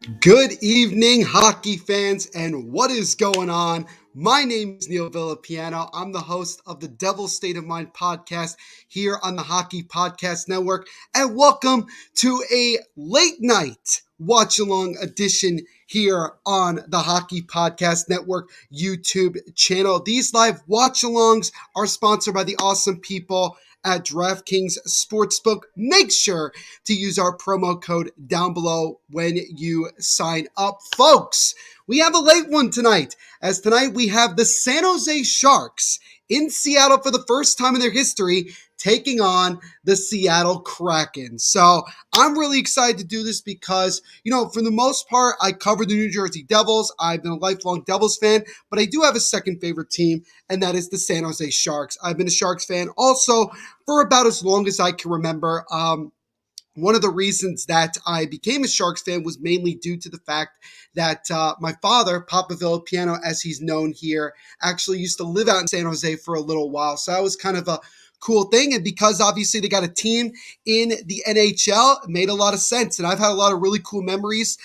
Good evening, hockey fans, and what is going on? My name is Neil Villapiano. I'm the host of the Devil's State of Mind podcast here on the Hockey Podcast Network, and welcome to a late night watch-along edition here on the Hockey Podcast Network YouTube channel. These live watch-alongs are sponsored by the awesome people at DraftKings Sportsbook. Make sure to use our promo code down below when you sign up. Folks, we have a late one tonight, as tonight we have the San Jose Sharks in Seattle for the first time in their history taking on the Seattle Kraken. So I'm really excited to do this because, for the most part, I cover the New Jersey Devils. I've been a lifelong Devils fan, but I do have a second favorite team, and that is the San Jose Sharks. I've been a Sharks fan also for about as long as I can remember. One of the reasons that I became a Sharks fan was mainly due to the fact that my father, Papa Villapiano, as he's known here, actually used to live out in San Jose for a little while. So that was kind of a cool thing. And because obviously they got a team in the NHL, it made a lot of sense. And I've had a lot of really cool memories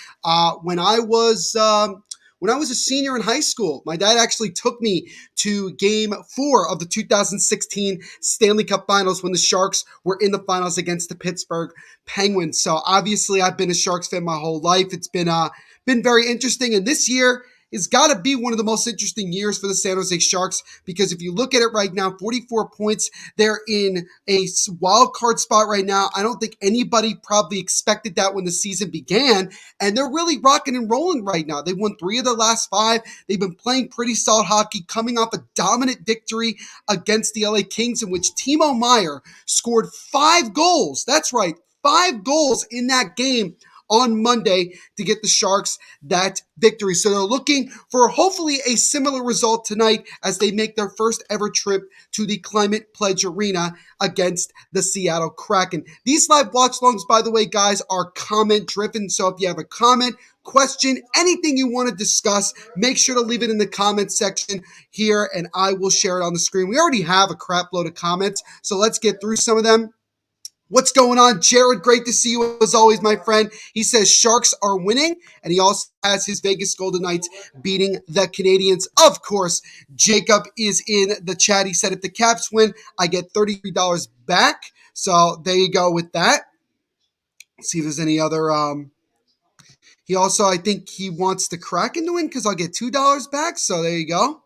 when I was a senior in high school. My dad actually took me to Game 4 of the 2016 Stanley Cup Finals when the Sharks were in the finals against the Pittsburgh Penguins. So obviously I've been a Sharks fan my whole life. It's been very interesting. And this year has got to be one of the most interesting years for the San Jose Sharks, because if you look at it right now, 44 points, they're in a wild card spot right now. I don't think anybody probably expected that when the season began, and they're really rocking and rolling right now. They won 3 of their last 5. They've been playing pretty solid hockey, coming off a dominant victory against the LA Kings, in which Timo Meier scored 5 goals. That's right, 5 goals in that game on Monday to get the Sharks that victory. So they're looking for hopefully a similar result tonight as they make their first ever trip to the Climate Pledge Arena against the Seattle Kraken. These live watch-alongs, by the way, guys, are comment-driven. So if you have a comment, question, anything you want to discuss, make sure to leave it in the comment section here, and I will share it on the screen. We already have a crap load of comments, so let's get through some of them. What's going on, Jared? Great to see you as always, my friend. He says Sharks are winning, and he also has his Vegas Golden Knights beating the Canadiens. Of course, Jacob is in the chat. He said if the Caps win, I get $33 back. So there you go with that. Let's see if there's any other. He also, I think he wants the Kraken to win because I'll get $2 back. So there you go.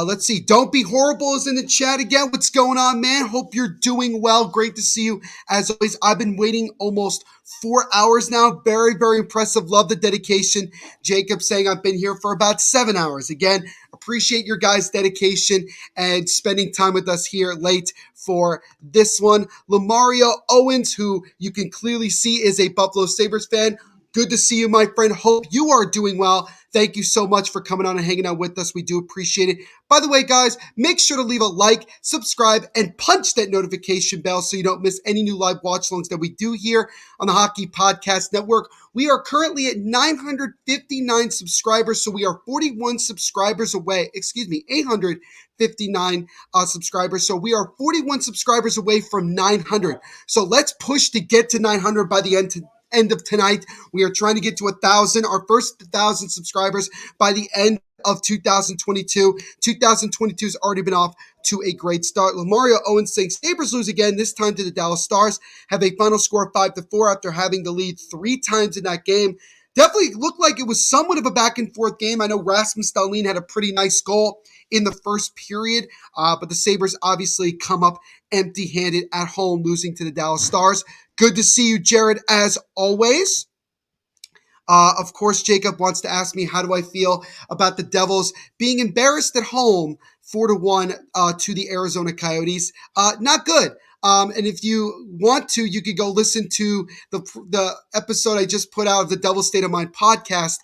Let's see. Don't Be Horrible is in the chat again. What's going on, man? Hope you're doing well. Great to see you. As always, I've been waiting almost 4 hours now. Very, very impressive. Love the dedication. Jacob saying I've been here for about 7 hours. Again, appreciate your guys' dedication and spending time with us here late for this one. Lamario Owens, who you can clearly see is a Buffalo Sabres fan. Good to see you, my friend. Hope you are doing well. Thank you so much for coming on and hanging out with us. We do appreciate it. By the way, guys, make sure to leave a like, subscribe, and punch that notification bell so you don't miss any new live watch-alongs that we do here on the Hockey Podcast Network. We are currently at 959 subscribers, so we are 41 subscribers away. 859 subscribers. So we are 41 subscribers away from 900. So let's push to get to 900 by the end of tonight. We are trying to get to 1,000, our first 1,000 subscribers by the end of 2022. 2022 has already been off to a great start. Lamario Owens saying Sabres lose again, this time to the Dallas Stars, have a final score of 5-4 after having the lead 3 times in that game. Definitely looked like it was somewhat of a back and forth game. I know Rasmus Dahlin had a pretty nice goal in the first period, but the Sabres obviously come up empty-handed at home, losing to the Dallas Stars. Good to see you, Jared, as always. Of course, Jacob wants to ask me, how do I feel about the Devils being embarrassed at home 4-1 to the Arizona Coyotes? Not good. And if you want to, you could go listen to the episode I just put out of the Devil's State of Mind podcast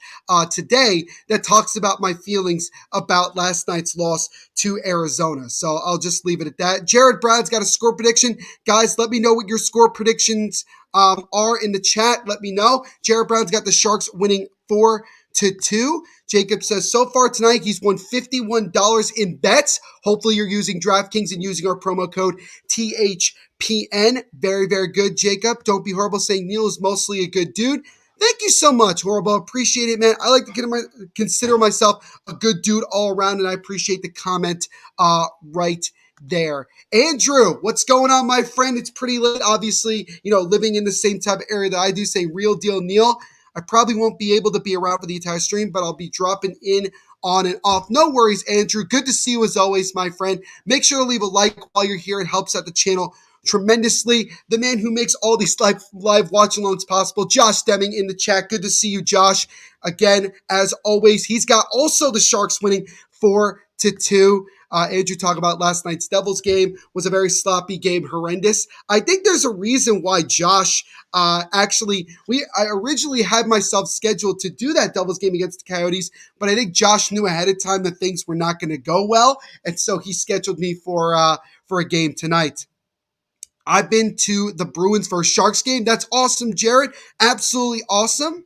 today that talks about my feelings about last night's loss to Arizona. So I'll just leave it at that. Jared Brown's got a score prediction. Guys, let me know what your score predictions are in the chat. Let me know. Jared Brown's got the Sharks winning 4-2. Jacob says, so far tonight, he's won $51 in bets. Hopefully you're using DraftKings and using our promo code THPN. Very, very good, Jacob. Don't Be Horrible saying Neil is mostly a good dude. Thank you so much, Horrible. Appreciate it, man. I like to consider myself a good dude all around, and I appreciate the comment right there. Andrew, what's going on, my friend? It's pretty late, obviously, living in the same type of area that I do. Say Real Deal Neil. I probably won't be able to be around for the entire stream, but I'll be dropping in on and off. No worries, Andrew. Good to see you as always, my friend. Make sure to leave a like while you're here. It helps out the channel tremendously. The man who makes all these live watch-alongs possible, Josh Deming in the chat. Good to see you, Josh. Again, as always, he's got also the Sharks winning 4-2. Andrew talked about last night's Devils game. Was a very sloppy game, horrendous. I think there's a reason why Josh I originally had myself scheduled to do that Devils game against the Coyotes, but I think Josh knew ahead of time that things were not going to go well, and so he scheduled me for a game tonight. I've been to the Bruins for a Sharks game. That's awesome, Jared. Absolutely awesome.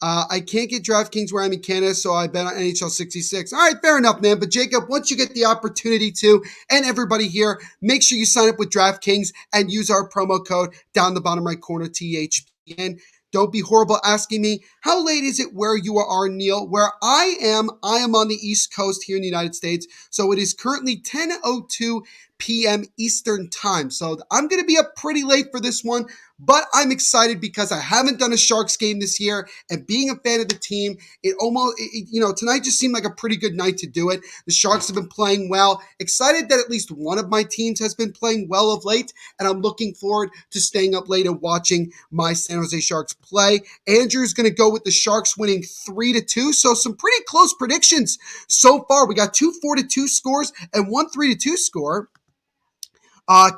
I can't get DraftKings where I'm in Canada, so I bet on NHL 66. All right, fair enough, man. But Jacob, once you get the opportunity to, and everybody here, make sure you sign up with DraftKings and use our promo code down the bottom right corner, THPN. Don't be horrible asking me, how late is it where you are, Neil? Where I am on the East Coast here in the United States. So it is currently 10:02 p.m. Eastern time. So I'm going to be up pretty late for this one, but I'm excited because I haven't done a Sharks game this year, and being a fan of the team, tonight just seemed like a pretty good night to do it. The Sharks have been playing well. Excited that at least one of my teams has been playing well of late, and I'm looking forward to staying up late and watching my San Jose Sharks play. Andrew's going to go with the Sharks winning 3-2, so some pretty close predictions so far. We got 2 4-2 scores and 1 3-2 score.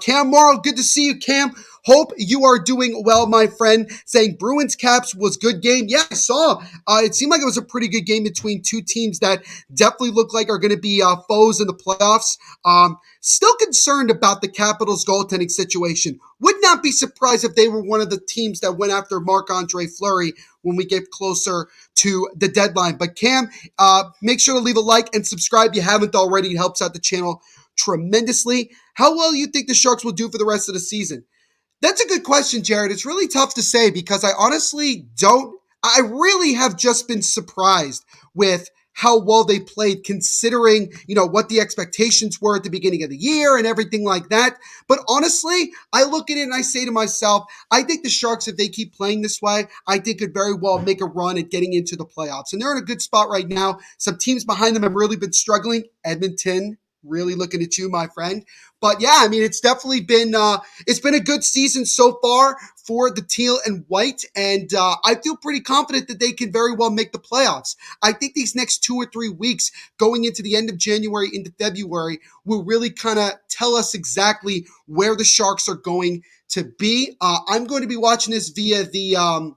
Cam Morrow, good to see you, Cam. Hope you are doing well, my friend. Saying Bruins Caps was good game. Yeah, I saw. It seemed like it was a pretty good game between two teams that definitely look like are going to be foes in the playoffs. Still concerned about the Capitals' goaltending situation. Would not be surprised if they were one of the teams that went after Marc-Andre Fleury when we get closer to the deadline. But Cam, make sure to leave a like and subscribe if you haven't already. It helps out the channel tremendously. How well you think the Sharks will do for the rest of the season? That's a good question, Jared. It's really tough to say because I honestly don't. I really have just been surprised with how well they played considering, what the expectations were at the beginning of the year and everything like that. But honestly, I look at it and I say to myself, I think the Sharks, if they keep playing this way, I think could very well make a run at getting into the playoffs. And they're in a good spot right now. Some teams behind them have really been struggling. Edmonton, really looking at you, my friend. But yeah, I mean, it's definitely been a good season so far for the teal and white, and I feel pretty confident that they can very well make the playoffs. I think these next 2 or 3 weeks, going into the end of January into February, will really kind of tell us exactly where the Sharks are going to be. I'm going to be watching this via the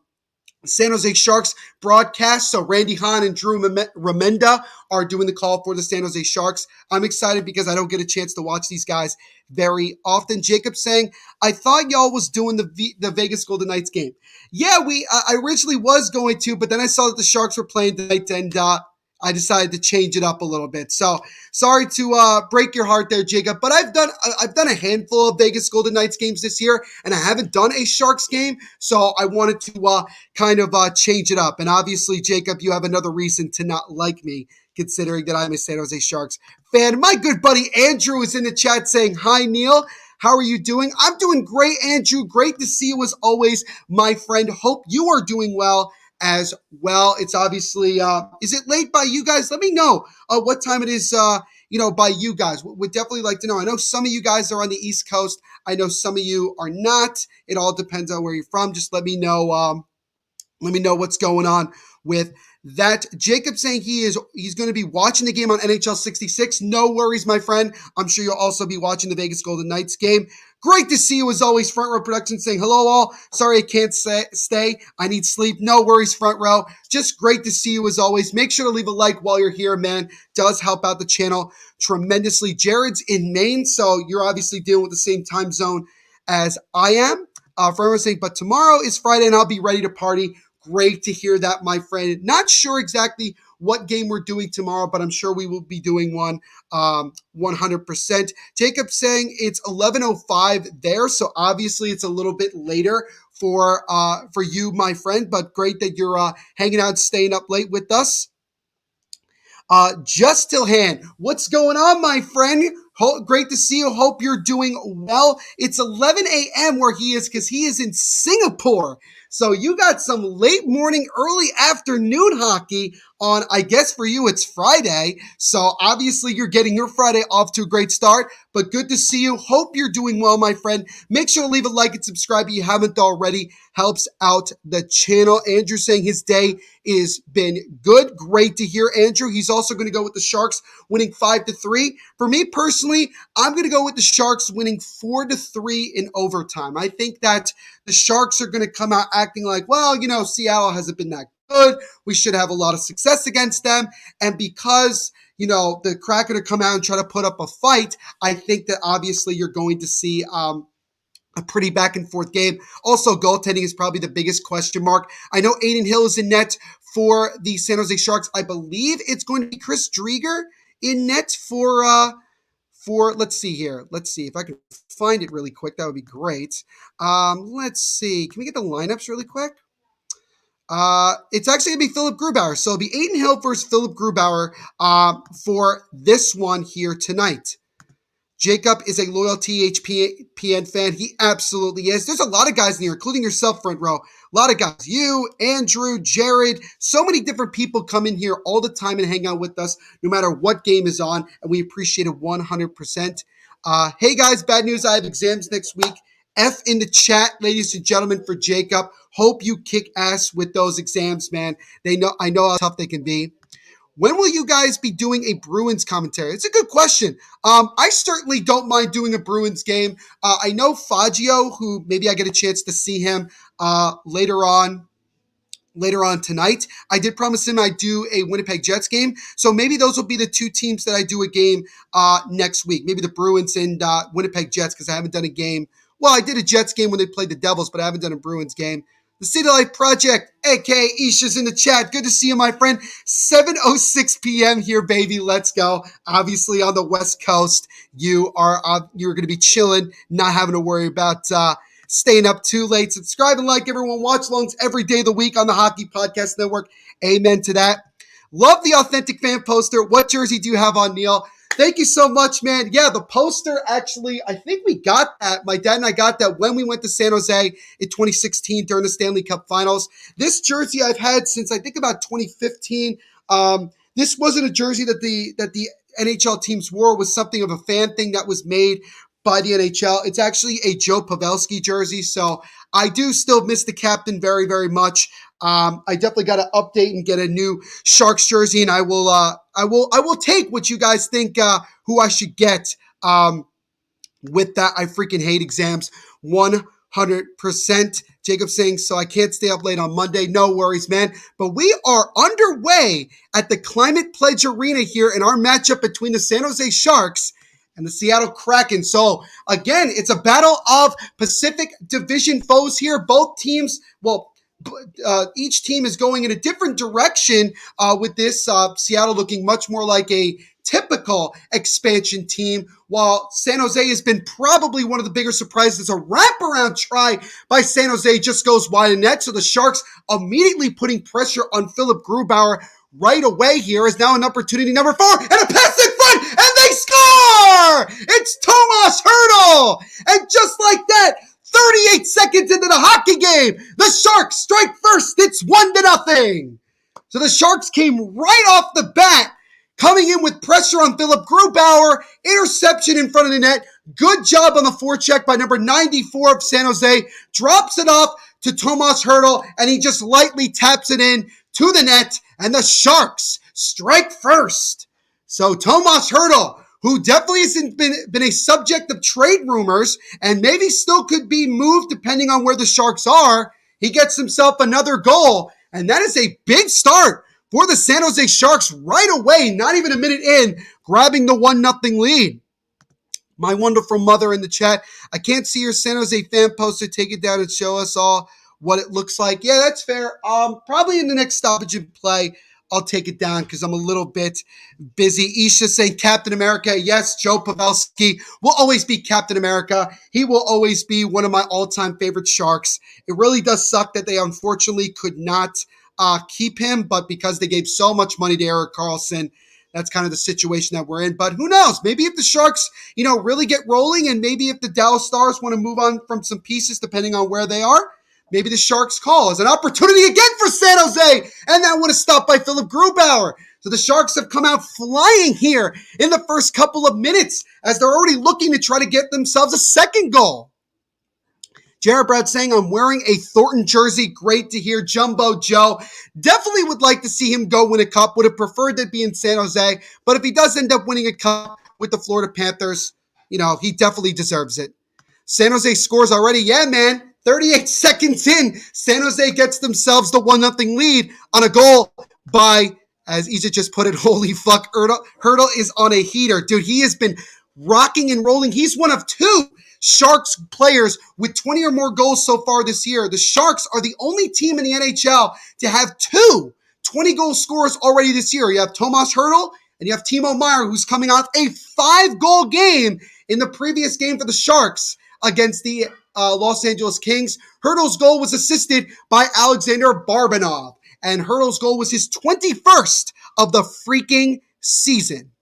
San Jose Sharks broadcast. So Randy Hahn and Drew Remenda are doing the call for the San Jose Sharks. I'm excited because I don't get a chance to watch these guys very often. Jacob saying, I thought y'all was doing the Vegas Golden Knights game. Yeah, I originally was going to, but then I saw that the Sharks were playing tonight, and I decided to change it up a little bit. So sorry to break your heart there, Jacob. But I've done a handful of Vegas Golden Knights games this year, and I haven't done a Sharks game. So I wanted to kind of change it up. And obviously, Jacob, you have another reason to not like me, considering that I'm a San Jose Sharks fan. My good buddy Andrew is in the chat saying, hi, Neil. How are you doing? I'm doing great, Andrew. Great to see you as always, my friend. Hope you are doing well as well. It's obviously, is it late by you guys? Let me know what time it is, by you guys. Would definitely like to know. I know some of you guys are on the East Coast. I know some of you are not. It all depends on where you're from. Just let me know. Let me know what's going on with that. Jacob saying he's going to be watching the game on NHL 66. No worries, my friend. I'm sure you'll also be watching the Vegas Golden Knights game. Great to see you as always. Front Row Productions saying hello all. Sorry I can't stay. I need sleep. No worries, Front Row. Just great to see you as always. Make sure to leave a like while you're here, man. Does help out the channel tremendously. Jared's in Maine, so you're obviously dealing with the same time zone as I am. Front Row saying, but tomorrow is Friday and I'll be ready to party. Great to hear that, my friend. Not sure exactly what game we're doing tomorrow, but I'm sure we will be doing one 100%. Jacob saying it's 11:05 there, so obviously it's a little bit later for you, my friend, but great that you're hanging out, staying up late with us. Just till hand, what's going on, my friend? Great to see you. Hope you're doing well. It's 11 a.m. where he is because he is in Singapore. So you got some late morning, early afternoon hockey on, I guess for you, it's Friday. So obviously you're getting your Friday off to a great start, but good to see you. Hope you're doing well, my friend. Make sure to leave a like and subscribe if you haven't already. Helps out the channel. Andrew saying his day is been good. Great to hear, Andrew. He's also going to go with the Sharks winning 5-3. For me personally, I'm going to go with the Sharks winning 4-3 in overtime. I think that the Sharks are going to come out acting like, well, Seattle hasn't been that good. We should have a lot of success against them. And because, the Kraken are come out and try to put up a fight, I think that obviously you're going to see a pretty back and forth game. Also, goaltending is probably the biggest question mark. I know Aiden Hill is in net for the San Jose Sharks. I believe it's going to be Chris Drieger in net for let's see here. Let's see if I can find it really quick. That would be great. Let's see. Can we get the lineups really quick? It's actually going to be Philip Grubauer. So it'll be Aiden Hill versus Philip Grubauer for this one here tonight. Jacob is a loyal THPN fan. He absolutely is. There's a lot of guys in here, including yourself, front row. A lot of guys. You, Andrew, Jared. So many different people come in here all the time and hang out with us, no matter what game is on, and we appreciate it 100%. Hey, guys, bad news. I have exams next week. F in the chat, ladies and gentlemen, for Jacob. Hope you kick ass with those exams, man. I know how tough they can be. When will you guys be doing a Bruins commentary? It's a good question. I certainly don't mind doing a Bruins game. I know Faggio, who maybe I get a chance to see him later on tonight. I did promise him I'd do a Winnipeg Jets game. So maybe those will be the two teams that I do a game next week. Maybe the Bruins and Winnipeg Jets, because I haven't done a game. Well, I did a Jets game when they played the Devils, but I haven't done a Bruins game. The City Life Project, a.k.a. Isha's in the chat. Good to see you, my friend. 7:06 p.m. here, baby. Let's go. Obviously, on the West Coast, you're going to be chilling, not having to worry about staying up too late. Subscribe and like everyone. Watchalongs every day of the week on the Hockey Podcast Network. Amen to that. Love the authentic fan poster. What jersey do you have on, Neil? Thank you so much, man. Yeah, the poster, actually, I think we got that. My dad and I got that when we went to San Jose in 2016 during the Stanley Cup Finals. This jersey I've had since I think about 2015. This wasn't a jersey that the NHL teams wore. It was something of a fan thing that was made by the NHL. It's actually a Joe Pavelski jersey, so I do still miss the captain very, very much. I definitely got to update and get a new Sharks jersey, and I will take what you guys think who I should get. With that, I freaking hate exams 100%. Jacob saying, so I can't stay up late on Monday. No worries, man. But we are underway at the Climate Pledge Arena here in our matchup between the San Jose Sharks and the Seattle Kraken. So again, it's a battle of Pacific Division foes here. Both teams, each team is going in a different direction with this. Seattle looking much more like a typical expansion team, while San Jose has been probably one of the bigger surprises. A wraparound try by San Jose just goes wide of net. So the Sharks immediately putting pressure on Philip Grubauer right away here is now an opportunity number 4 and a pass in front, and they score! It's Tomas Hertl! And just like that, 38 seconds into the hockey game, the Sharks strike first. It's 1-0. So the Sharks came right off the bat, coming in with pressure on Philip Grubauer, interception in front of the net. Good job on the forecheck by number 94 of San Jose. Drops it off to Tomas Hertl, and he just lightly taps it in to the net, and the Sharks strike first. So Tomas Hertl, who definitely hasn't been a subject of trade rumors and maybe still could be moved depending on where the Sharks are, he gets himself another goal, and that is a big start for the San Jose Sharks right away, not even a minute in, grabbing the 1-0 lead. My wonderful mother in the chat, I can't see your San Jose fan poster. Take it down and show us all what it looks like. Yeah, that's fair. Probably in the next stoppage in play, I'll take it down because I'm a little bit busy. Isha saying Captain America. Yes, Joe Pavelski will always be Captain America. He will always be one of my all-time favorite Sharks. It really does suck that they unfortunately could not keep him, but because they gave so much money to Erik Karlsson, that's kind of the situation that we're in. But who knows? Maybe if the Sharks, really get rolling, and maybe if the Dallas Stars want to move on from some pieces, depending on where they are, maybe the Sharks call as an opportunity again for San Jose, and that one is stopped by Philip Grubauer. So the Sharks have come out flying here in the first couple of minutes as they're already looking to try to get themselves a second goal. Jared Brad saying, I'm wearing a Thornton jersey. Great to hear. Jumbo Joe. Definitely would like to see him go win a cup. Would have preferred to be in San Jose. But if he does end up winning a cup with the Florida Panthers, he definitely deserves it. San Jose scores already. Yeah, man. 38 seconds in, San Jose gets themselves the 1-0 lead on a goal by, as Isa just put it, holy fuck, Hurdle is on a heater. Dude, he has been rocking and rolling. He's one of two Sharks players with 20 or more goals so far this year. The Sharks are the only team in the NHL to have two 20-goal scorers already this year. You have Tomas Hurdle and you have Timo Meier, who's coming off a 5-goal game in the previous game for the Sharks against the Los Angeles Kings. Hurdle's goal was assisted by Alexander Barbanov, and Hurdle's goal was his 21st of the freaking season.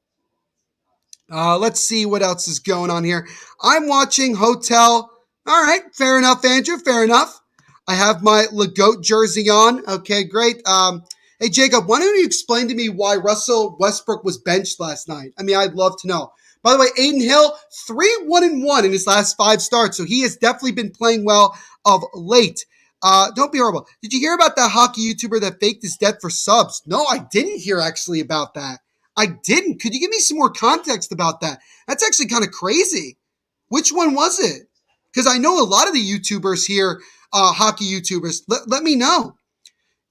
Let's see what else is going on here. I'm watching Hotel. All right, fair enough, Andrew, fair enough. I have my Legoat jersey on. Okay, great. Hey, Jacob, why don't you explain to me why Russell Westbrook was benched last night? I mean, I'd love to know. By the way, Aiden Hill, 3-1-1 in his last 5 starts, so he has definitely been playing well of late. Don't be horrible. Did you hear about that hockey YouTuber that faked his death for subs? No, I didn't hear actually about that. I didn't. Could you give me some more context about that? That's actually kind of crazy. Which one was it? Because I know a lot of the YouTubers here, hockey YouTubers. Let me know.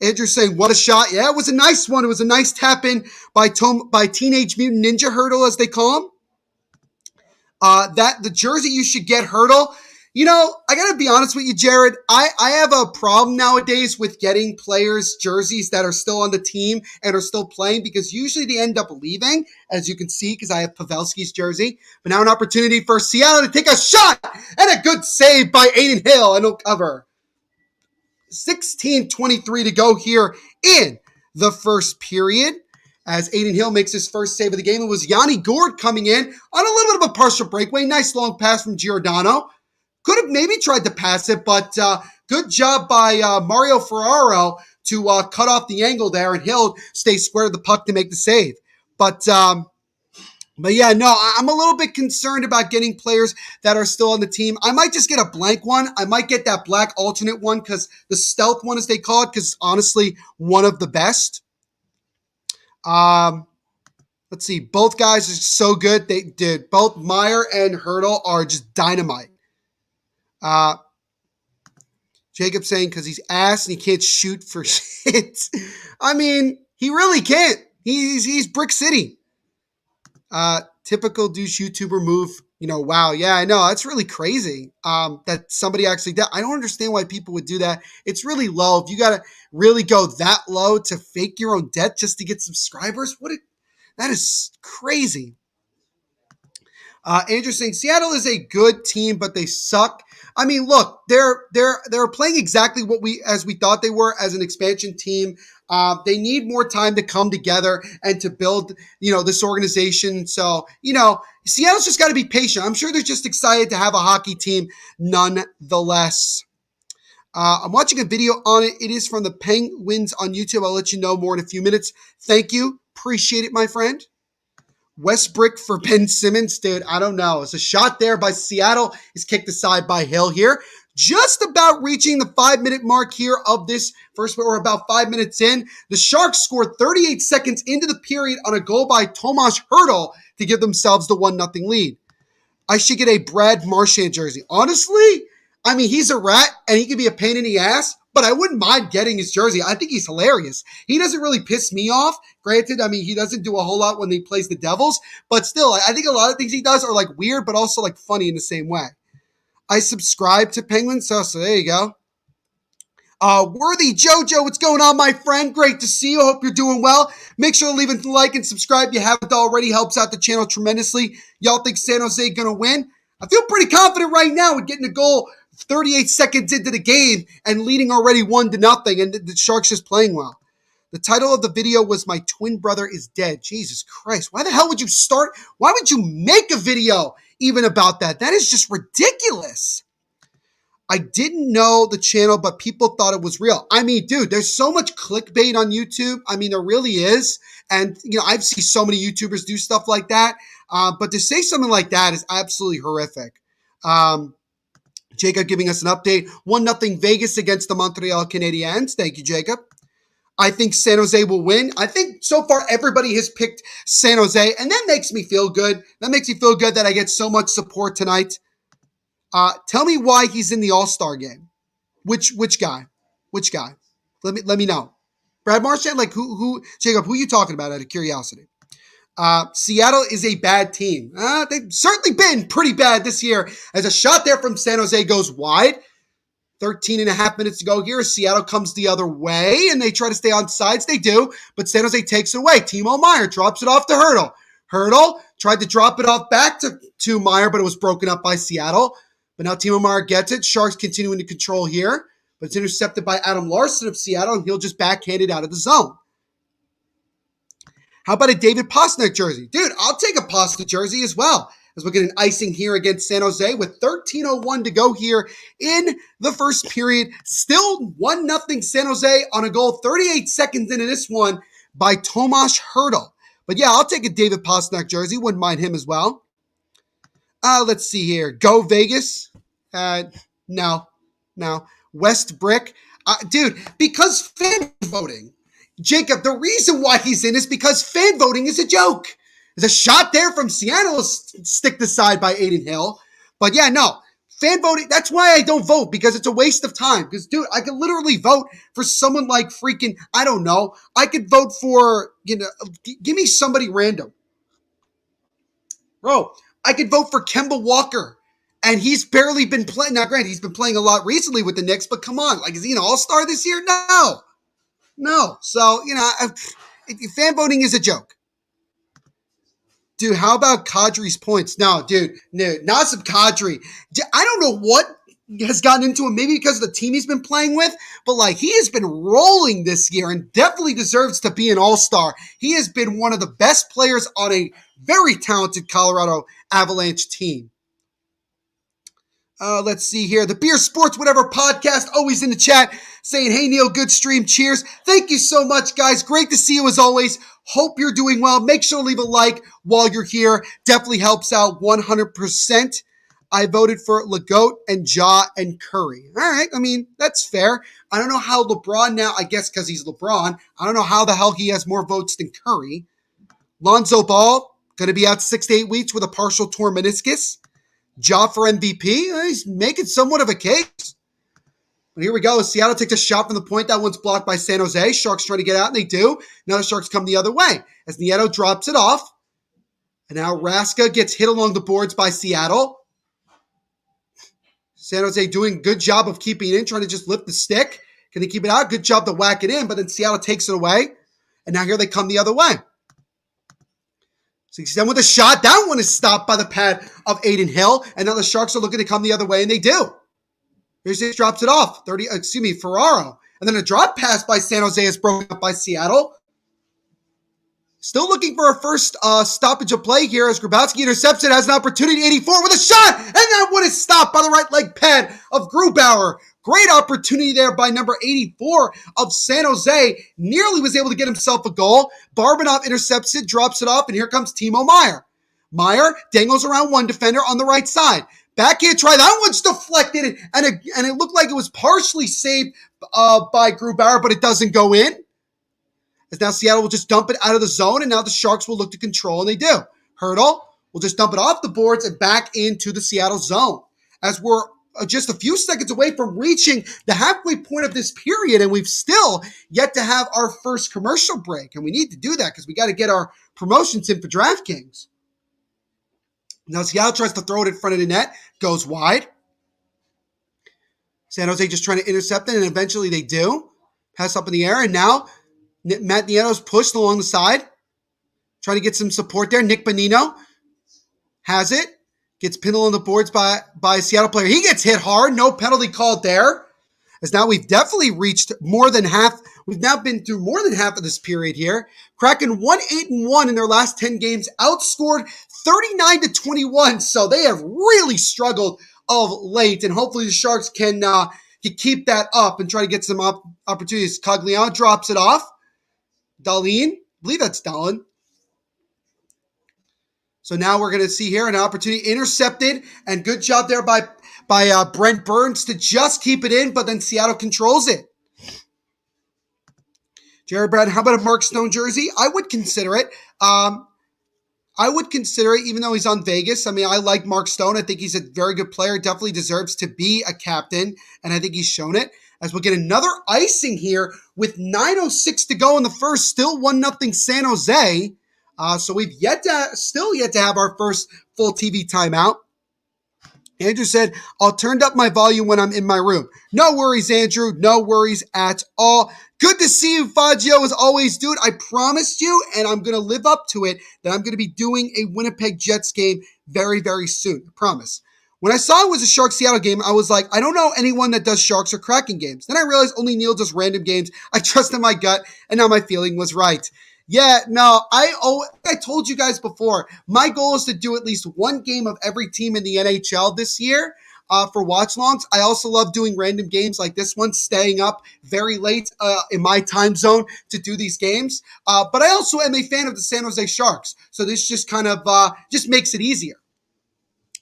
Andrew saying, what a shot. Yeah, it was a nice one. It was a nice tap-in by Teenage Mutant Ninja Hurdle, as they call him. The jersey you should get, Hurdle. I got to be honest with you, Jared. I have a problem nowadays with getting players' jerseys that are still on the team and are still playing, because usually they end up leaving, as you can see, because I have Pavelski's jersey. But now an opportunity for Seattle to take a shot, and a good save by Aiden Hill, and he'll cover. 16:23 to go here in the first period, as Aiden Hill makes his first save of the game. It was Yanni Gourde coming in on a little bit of a partial breakaway. Nice long pass from Giordano. Could have maybe tried to pass it, but good job by Mario Ferraro to cut off the angle there, and Hill stays square to the puck to make the save. But yeah, no, I'm a little bit concerned about getting players that are still on the team. I might just get a blank one. I might get that black alternate one, because the stealth one, as they call it, because it's honestly one of the best. Let's see. Both guys are so good. They did. Both Meier and Hurdle are just dynamite. Jacob saying because he's ass and he can't shoot for shit. I mean, he really can't. He's Brick City. Typical douche YouTuber move. Wow. Yeah, I know. That's really crazy. That somebody actually did. I don't understand why people would do that. It's really low. If you got to really go that low to fake your own death just to get subscribers, that is crazy. Andrew saying Seattle is a good team, but they suck. I mean, look, they're playing exactly what we thought they were as an expansion team. They need more time to come together and to build, this organization. So, Seattle's just got to be patient. I'm sure they're just excited to have a hockey team nonetheless. I'm watching a video on it. It is from the Penguins on YouTube. I'll let you know more in a few minutes. Thank you. Appreciate it, my friend. Westbrook for Ben Simmons, dude. I don't know. It's a shot there by Seattle. Is kicked aside by Hill here. Just about reaching the 5-minute mark here of this first, or about 5 minutes in. The Sharks scored 38 seconds into the period on a goal by Tomas Hurdle to give themselves the 1-0 lead. I should get a Brad Marchand jersey. Honestly, I mean, he's a rat and he can be a pain in the ass, but I wouldn't mind getting his jersey. I think he's hilarious. He doesn't really piss me off. Granted, I mean, he doesn't do a whole lot when he plays the Devils, but still, I think a lot of things he does are like weird, but also like funny in the same way. I subscribe to Penguins, so there you go. Worthy Jojo, what's going on, my friend? Great to see you. Hope you're doing well. Make sure to leave a like and subscribe if you haven't already. Helps out the channel tremendously. Y'all think San Jose gonna win? I feel pretty confident right now with getting a goal 38 seconds into the game and leading already 1-0, and the Sharks just playing well. The title of the video was "My Twin Brother is Dead." Jesus Christ. Why the hell would you start? Why would you make a video even about that? That is just ridiculous. I didn't know the channel, but people thought it was real. I mean, dude, there's so much clickbait on YouTube. I mean, there really is. And, I've seen so many YouTubers do stuff like that. But to say something like that is absolutely horrific. Jacob giving us an update. 1-0 Vegas against the Montreal Canadiens. Thank you, Jacob. I think San Jose will win. I think so far everybody has picked San Jose, and that makes me feel good. That makes me feel good that I get so much support tonight. Tell me why he's in the All-Star game. Which guy? Which guy? Let me know. Brad Marchand? Like who Jacob, who are you talking about out of curiosity? Seattle is a bad team. They've certainly been pretty bad this year. As a shot there from San Jose goes wide. 13 and a half minutes to go here. Seattle comes the other way, and they try to stay on sides. They do, but San Jose takes it away. Timo Meier drops it off to Hurdle. Hurdle tried to drop it off back to Meier, but it was broken up by Seattle. But now Timo Meier gets it. Sharks continuing to control here, but it's intercepted by Adam Larson of Seattle, and he'll just backhand it out of the zone. How about a David Pastrnak jersey? Dude, I'll take a Pastrnak jersey as well, as we're getting icing here against San Jose with 13:01 to go here in the first period. Still 1-0 San Jose on a goal 38 seconds into this one by Tomas Hurdle. But yeah, I'll take a David Pastrnak jersey. Wouldn't mind him as well. Let's see here. Go Vegas. No. West Brick. Dude, because fan voting. Jacob, the reason why he's in is because fan voting is a joke. There's a shot there from Seattle, sticked aside by Aiden Hill. But yeah, no. Fan voting, that's why I don't vote, because it's a waste of time. Because, dude, I could literally vote for someone like freaking, I don't know. I could vote for, give me somebody random. Bro, I could vote for Kemba Walker. And he's barely been playing. Now, granted, he's been playing a lot recently with the Knicks, but come on. Like, is he an all-star this year? No. So, fan voting is a joke. Dude, how about Kadri's points? No, dude, Nazem Kadri. I don't know what has gotten into him, maybe because of the team he's been playing with, but like he has been rolling this year and definitely deserves to be an all-star. He has been one of the best players on a very talented Colorado Avalanche team. Let's see here. The Beer Sports Whatever podcast, always in the chat, saying, hey, Neil, good stream. Cheers. Thank you so much, guys. Great to see you as always. Hope you're doing well. Make sure to leave a like while you're here. Definitely helps out 100%. I voted for Legault and Ja and Curry. All right. I mean, that's fair. I don't know how LeBron now, I guess because he's LeBron, I don't know how the hell he has more votes than Curry. Lonzo Ball, going to be out 6 to 8 weeks with a partial torn meniscus. Ja for MVP. He's making somewhat of a case. But here we go. Seattle takes a shot from the point. That one's blocked by San Jose. Sharks trying to get out, and they do. Now the Sharks come the other way as Nieto drops it off. And now Raska gets hit along the boards by Seattle. San Jose doing a good job of keeping it in, trying to just lift the stick. Can they keep it out? Good job to whack it in, but then Seattle takes it away. And now here they come the other way. 67 with a shot. That one is stopped by the pad of Aiden Hill. And now the Sharks are looking to come the other way, and they do. Here's this drops it off. Ferraro. And then a drop pass by San Jose is broken up by Seattle. Still looking for a first stoppage of play here as Grabowski intercepts it, has an opportunity, 84 with a shot, and that one is stopped by the right leg pad of Grubauer. Great opportunity there by number 84 of San Jose. Nearly was able to get himself a goal. Barbanoff intercepts it, drops it off, and here comes Timo Meier. Meier dangles around one defender on the right side. Backhand try. That one's deflected, and it looked like it was partially saved by Grubauer, but it doesn't go in. As now Seattle will just dump it out of the zone, and now the Sharks will look to control, and they do. Hurdle will just dump it off the boards and back into the Seattle zone. As we're just a few seconds away from reaching the halfway point of this period, and we've still yet to have our first commercial break. And we need to do that because we got to get our promotions in for DraftKings. Now Seattle tries to throw it in front of the net, goes wide. San Jose just trying to intercept it, and eventually they do. Pass up in the air, and now Matt Nieto's pushed along the side, trying to get some support there. Nick Bonino has it. Gets pinned on the boards by a Seattle player. He gets hit hard. No penalty called there. As now we've definitely reached more than half. We've now been through more than half of this period here. Kraken 1-8-1 in their last 10 games, outscored 39-21. So they have really struggled of late, and hopefully the Sharks can keep that up and try to get some opportunities. Cogliano drops it off. Dahlin, I believe that's Dahlin. So now we're going to see here an opportunity intercepted, and good job there by Brent Burns to just keep it in, but then Seattle controls it. Jared Brad, how about a Mark Stone jersey? I would consider it. Even though he's on Vegas. I mean, I like Mark Stone. I think he's a very good player. Definitely deserves to be a captain, and I think he's shown it. As we'll get another icing here with 9:06 to go in the first, still 1-0 San Jose. So we've still yet to have our first full TV timeout. Andrew said, I'll turn up my volume when I'm in my room. No worries, Andrew. No worries at all. Good to see you, Faggio, as always, dude. I promised you, and I'm going to live up to it, that I'm going to be doing a Winnipeg Jets game very, very soon. I promise. When I saw it was a Sharks-Seattle game, I was like, I don't know anyone that does Sharks or Kraken games. Then I realized only Neil does random games. I trusted my gut, and now my feeling was right. Yeah, no, I told you guys before, my goal is to do at least one game of every team in the NHL this year for Watchalongs. I also love doing random games like this one, staying up very late in my time zone to do these games. But I also am a fan of the San Jose Sharks, so this just kind of just makes it easier.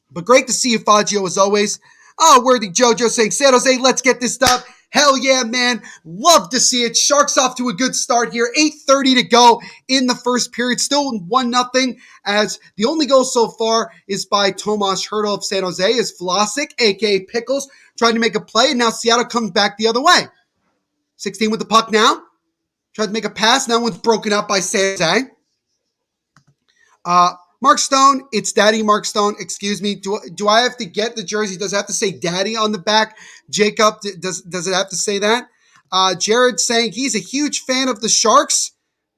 But great to see you, Faggio, as always. Oh, Worthy Jojo saying, San Jose, let's get this done. Hell yeah, man. Love to see it. Sharks off to a good start here. 8:30 to go in the first period. Still 1-0, as the only goal so far is by Tomas Hertl of San Jose, as Vlasic, a.k.a. Pickles, trying to make a play, and now Seattle comes back the other way. 16 with the puck now. Tried to make a pass. Now one's broken up by San Jose. Mark Stone, it's Daddy Mark Stone. Excuse me. Do I have to get the jersey? Does it have to say Daddy on the back? Jacob, does it have to say that? Jared saying he's a huge fan of the Sharks.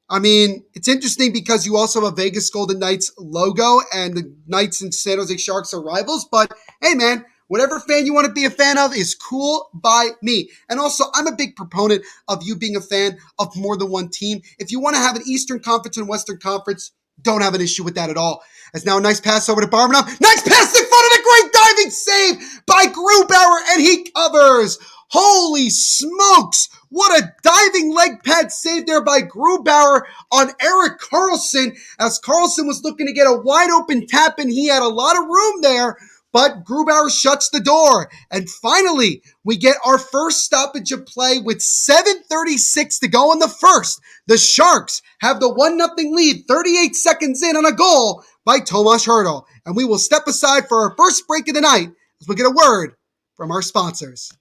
I mean, it's interesting because you also have a Vegas Golden Knights logo, and the Knights and San Jose Sharks are rivals. But hey, man, whatever fan you want to be a fan of is cool by me. And also, I'm a big proponent of you being a fan of more than one team. If you want to have an Eastern Conference and Western Conference, don't have an issue with that at all. As now a nice pass over to Barmanov. Nice pass in front of the great diving save by Grubauer, and he covers. Holy smokes. What a diving leg pad save there by Grubauer on Erik Karlsson, as Karlsson was looking to get a wide open tap, and he had a lot of room there. But Grubauer shuts the door. And finally, we get our first stoppage of play with 7:36 to go in the first. The Sharks have the 1-0 lead 38 seconds in on a goal by Tomas Hertl. And we will step aside for our first break of the night as we get a word from our sponsors.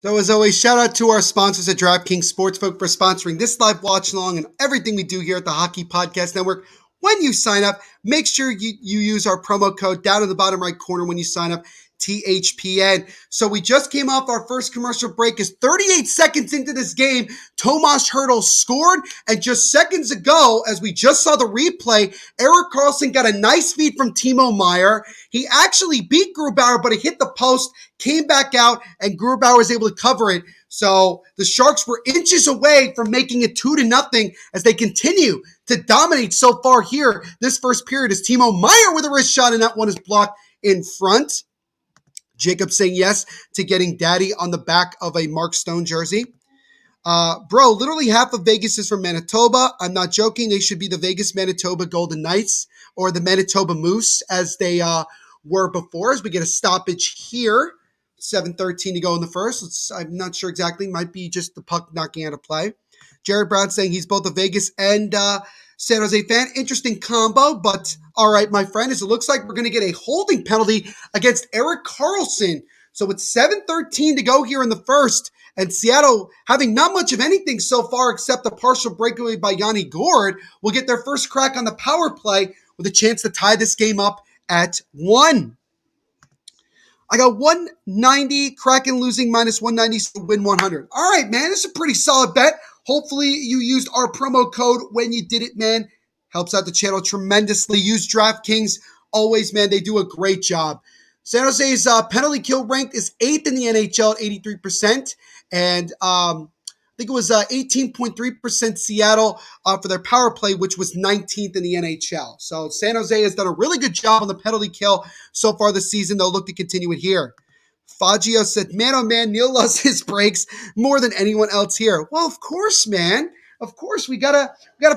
So as always, shout out to our sponsors at DraftKings Sportsbook for sponsoring this live watch along and everything we do here at the Hockey Podcast Network. When you sign up, make sure you use our promo code down in the bottom right corner when you sign up. THPN. So we just came off our first commercial break. Is 38 seconds into this game, Tomas Hertl scored, and just seconds ago, as we just saw the replay, Erik Karlsson got a nice feed from Timo Meier. He actually beat Grubauer, but it hit the post, came back out, and Grubauer was able to cover it. So the Sharks were inches away from making it 2-0 as they continue to dominate so far here this first period, as Timo Meier with a wrist shot, and that one is blocked in front. Jacob saying yes to getting daddy on the back of a Mark Stone jersey. Bro, literally half of Vegas is from Manitoba. I'm not joking. They should be the Vegas Manitoba Golden Knights, or the Manitoba Moose as they were before, as we get a stoppage here. 7:13 to go in the first. I'm not sure exactly. Might be just the puck knocking out of play. Jared Brown saying he's both a Vegas and San Jose fan. Interesting combo, but all right, my friend, as it looks like we're going to get a holding penalty against Erik Karlsson. So it's 7:13 to go here in the first, and Seattle, having not much of anything so far except a partial breakaway by Yanni Gourde, will get their first crack on the power play with a chance to tie this game up at 1. I got 190, Kraken losing minus 190, so win 100. All right, man, this is a pretty solid bet. Hopefully you used our promo code when you did it, man. Helps out the channel tremendously. Use DraftKings. Always, man, they do a great job. San Jose's penalty kill rank is 8th in the NHL at 83%. And I think it was 18.3% Seattle for their power play, which was 19th in the NHL. So San Jose has done a really good job on the penalty kill so far this season. They'll look to continue it here. Faggio said, man, oh man, Neil loves his breaks more than anyone else here. Well, of course, man. Of course, we gotta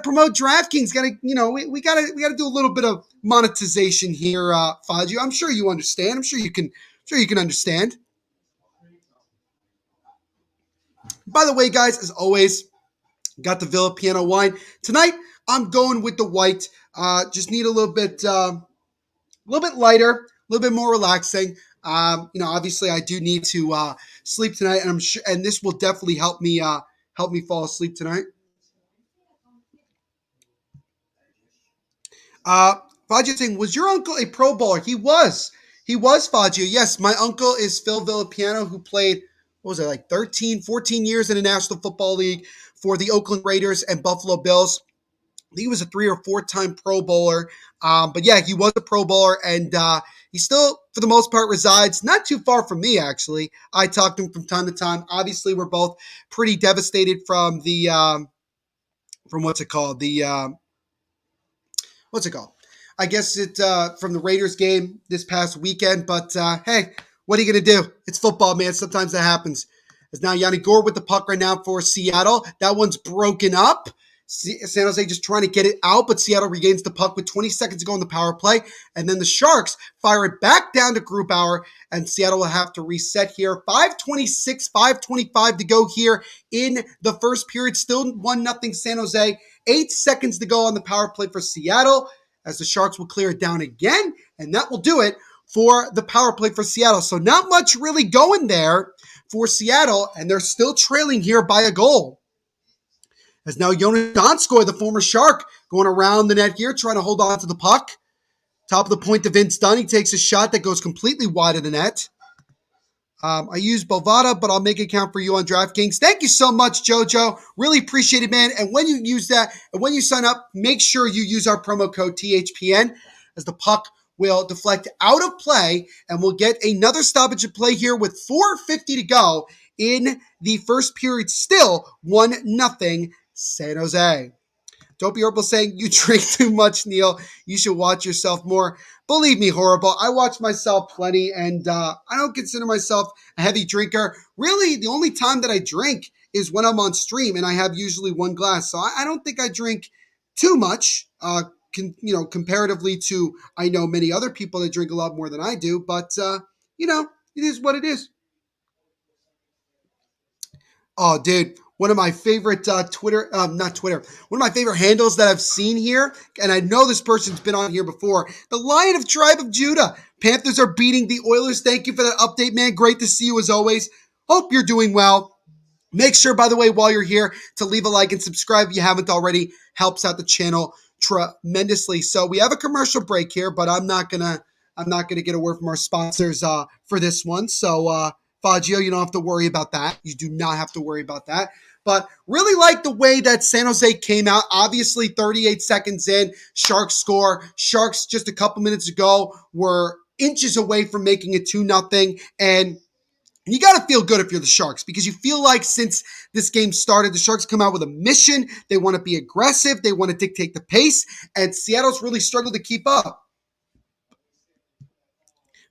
promote DraftKings. We gotta do a little bit of monetization here, Faggio. I'm sure you understand. I'm sure you can understand. By the way, guys, as always, got the Villa Piano wine tonight. I'm going with the white. Just need a little bit lighter, a little bit more relaxing. Obviously, I do need to sleep tonight, and I'm sure, and this will definitely help me fall asleep tonight. Faggio saying, was your uncle a Pro Bowler? He was. Faggio. Yes, my uncle is Phil Villapiano, who played, 13, 14 years in the National Football League for the Oakland Raiders and Buffalo Bills. I think he was a 3 or 4-time Pro Bowler. But yeah, he was a Pro Bowler, and he still, for the most part, resides not too far from me, actually. I talk to him from time to time. Obviously, we're both pretty devastated from the, from what's it called? I guess from the Raiders game this past weekend. But hey, what are you going to do? It's football, man. Sometimes that happens. As now Yanni Gourde with the puck right now for Seattle. That one's broken up. San Jose just trying to get it out, but Seattle regains the puck with 20 seconds to go in the power play. And then the Sharks fire it back down to Grubauer, and Seattle will have to reset here. 5:26, 5:25 to go here in the first period. Still 1-0 San Jose. 8 seconds to go on the power play for Seattle, as the Sharks will clear it down again, and that will do it for the power play for Seattle. So not much really going there for Seattle, and they're still trailing here by a goal. As now Jonas Donskoy, the former Shark, going around the net here, trying to hold on to the puck. Top of the point to Vince Dunn. He takes a shot that goes completely wide of the net. I use Bovada, but I'll make it count for you on DraftKings. Thank you so much, JoJo. Really appreciate it, man. And when you use that, and when you sign up, make sure you use our promo code THPN, as the puck will deflect out of play, and we'll get another stoppage of play here with 4:50 to go in the first period. Still 1-0 San Jose. Dopey Herbal saying, you drink too much, Neil. You should watch yourself more. Believe me, horrible. I watch myself plenty, and I don't consider myself a heavy drinker. Really, the only time that I drink is when I'm on stream, and I have usually one glass. So I don't think I drink too much, comparatively to, I know many other people that drink a lot more than I do. But, it is what it is. Oh, dude. One of my favorite one of my favorite handles that I've seen here, and I know this person's been on here before, the Lion of Tribe of Judah. Panthers are beating the Oilers. Thank you for that update, man. Great to see you as always. Hope you're doing well. Make sure, by the way, while you're here, to leave a like and subscribe if you haven't already. Helps out the channel tremendously. So we have a commercial break here, but I'm not gonna I'm not going to get a word from our sponsors for this one. So, Faggio, you don't have to worry about that. You do not have to worry about that. But really like the way that San Jose came out. Obviously, 38 seconds in, Sharks score. Sharks just a couple minutes ago were inches away from making it 2-0. And you got to feel good if you're the Sharks, because you feel like since this game started, the Sharks come out with a mission. They want to be aggressive. They want to dictate the pace. And Seattle's really struggled to keep up.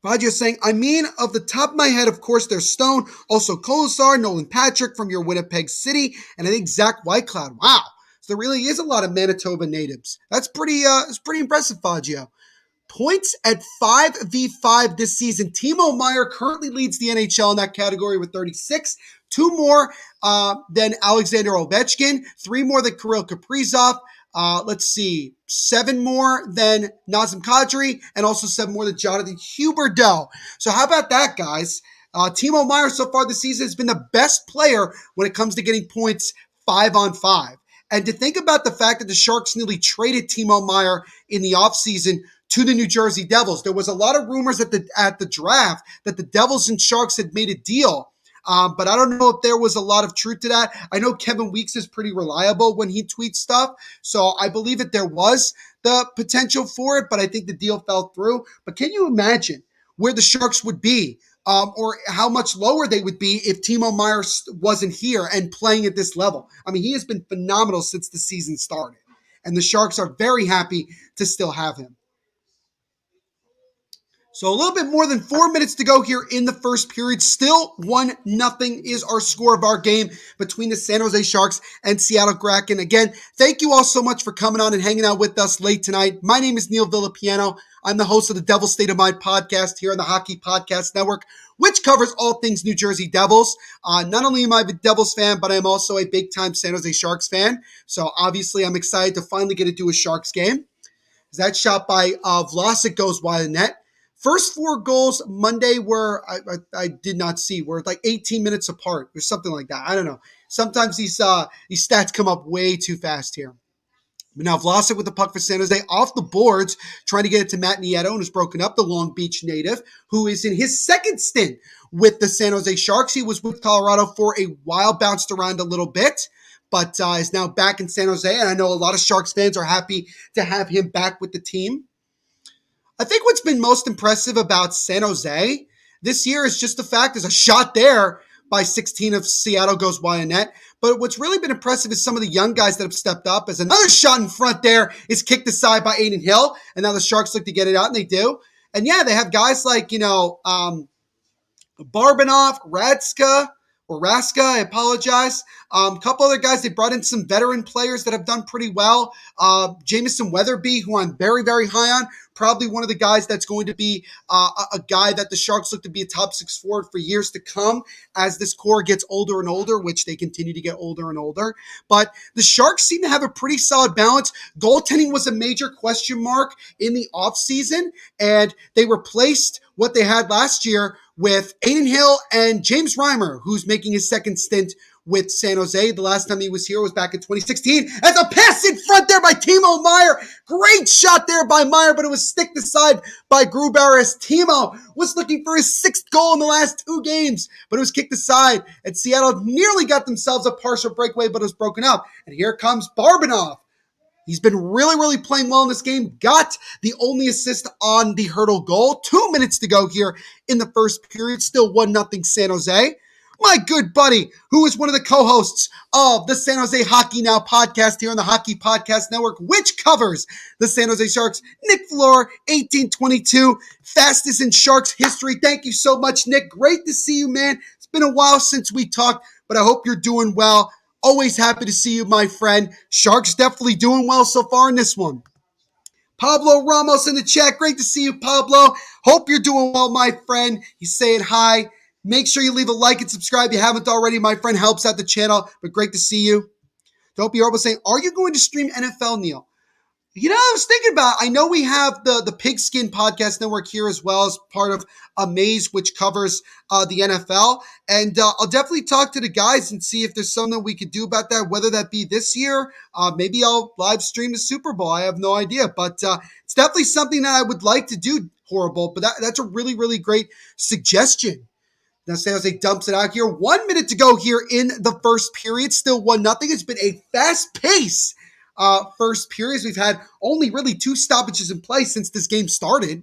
Faggio saying, I mean, of the top of my head, of course, there's Stone, also Kolesar, Nolan Patrick from your Winnipeg City, and I think Zach Whitecloud. Wow. So there really is a lot of Manitoba natives. That's pretty impressive, Faggio. Points at 5v5 this season. Timo Meier currently leads the NHL in that category with 36. 2 more than Alexander Ovechkin. 3 more than Kirill Kaprizov. Let's see, 7 more than Nazem Kadri, and also 7 more than Jonathan Huberdeau. So how about that, guys? Timo Meier so far this season has been the best player when it comes to getting points 5-on-5. And to think about the fact that the Sharks nearly traded Timo Meier in the offseason to the New Jersey Devils. There was a lot of rumors at the draft that the Devils and Sharks had made a deal. But I don't know if there was a lot of truth to that. I know Kevin Weeks is pretty reliable when he tweets stuff. So I believe that there was the potential for it, but I think the deal fell through. But can you imagine where the Sharks would be or how much lower they would be if Timo Meier wasn't here and playing at this level? I mean, he has been phenomenal since the season started. And the Sharks are very happy to still have him. So a little bit more than 4 minutes to go here in the first period. Still 1-0 is our score of our game between the San Jose Sharks and Seattle Kraken. Again, thank you all so much for coming on and hanging out with us late tonight. My name is Neil Villapiano. I'm the host of the Devil State of Mind podcast here on the Hockey Podcast Network, which covers all things New Jersey Devils. Not only am I a Devils fan, but I'm also a big-time San Jose Sharks fan. So obviously I'm excited to finally get to do a Sharks game. That shot by Vlasic goes wide of net. First 4 goals Monday were, I did not see, were like 18 minutes apart or something like that. I don't know. Sometimes these stats come up way too fast here. But now Vlasic with the puck for San Jose off the boards, trying to get it to Matt Nieto, who's broken up, the Long Beach native, who is in his second stint with the San Jose Sharks. He was with Colorado for a while, bounced around a little bit, but is now back in San Jose. And I know a lot of Sharks fans are happy to have him back with the team. I think what's been most impressive about San Jose this year is just the fact there's a shot there by 16 of Seattle goes wide of net. But what's really been impressive is some of the young guys that have stepped up. As another shot in front there is kicked aside by Adin Hill. And now the Sharks look to get it out, and they do. And yeah, they have guys like, Barbanoff, Raska, I apologize. A couple other guys, they brought in some veteran players that have done pretty well. Jamison Weatherby, who I'm very, very high on, probably one of the guys that's going to be a guy that the Sharks look to be a top 6 forward for years to come as this core gets older and older, which they continue to get older and older. But the Sharks seem to have a pretty solid balance. Goaltending was a major question mark in the offseason, and they replaced what they had last year with Adin Hill and James Reimer, who's making his second stint with San Jose. The last time he was here was back in 2016. As a pass in front there by Timo Meier. Great shot there by Meier, but it was sticked aside by Gruber as Timo was looking for his 6th goal in the last 2 games, but it was kicked aside. And Seattle nearly got themselves a partial breakaway, but it was broken up. And here comes Barbanoff. He's been really, really playing well in this game. Got the only assist on the Hurdle goal. 2 minutes to go here in the first period. Still 1-0 San Jose. My good buddy, who is one of the co-hosts of the San Jose Hockey Now podcast here on the Hockey Podcast Network, which covers the San Jose Sharks, Nick Fleur, 1822, fastest in Sharks history. Thank you so much, Nick. Great to see you, man. It's been a while since we talked, but I hope you're doing well. Always happy to see you, my friend. Sharks definitely doing well so far in this one. Pablo Ramos in the chat. Great to see you, Pablo. Hope you're doing well, my friend. He's saying hi. Make sure you leave a like and subscribe if you haven't already. My friend helps out the channel, but great to see you. Don't be horrible saying, are you going to stream NFL, Neil? I was thinking about, I know we have the Pigskin Podcast Network here as well as part of Amaze, which covers the NFL. And I'll definitely talk to the guys and see if there's something we could do about that, whether that be this year. Maybe I'll live stream the Super Bowl. I have no idea. But it's definitely something that I would like to do, Horrible. But that's a really, really great suggestion. Now San Jose dumps it out here. 1 minute to go here in the first period. Still 1-0. It's been a fast pace first periods. We've had only really 2 stoppages in play since this game started.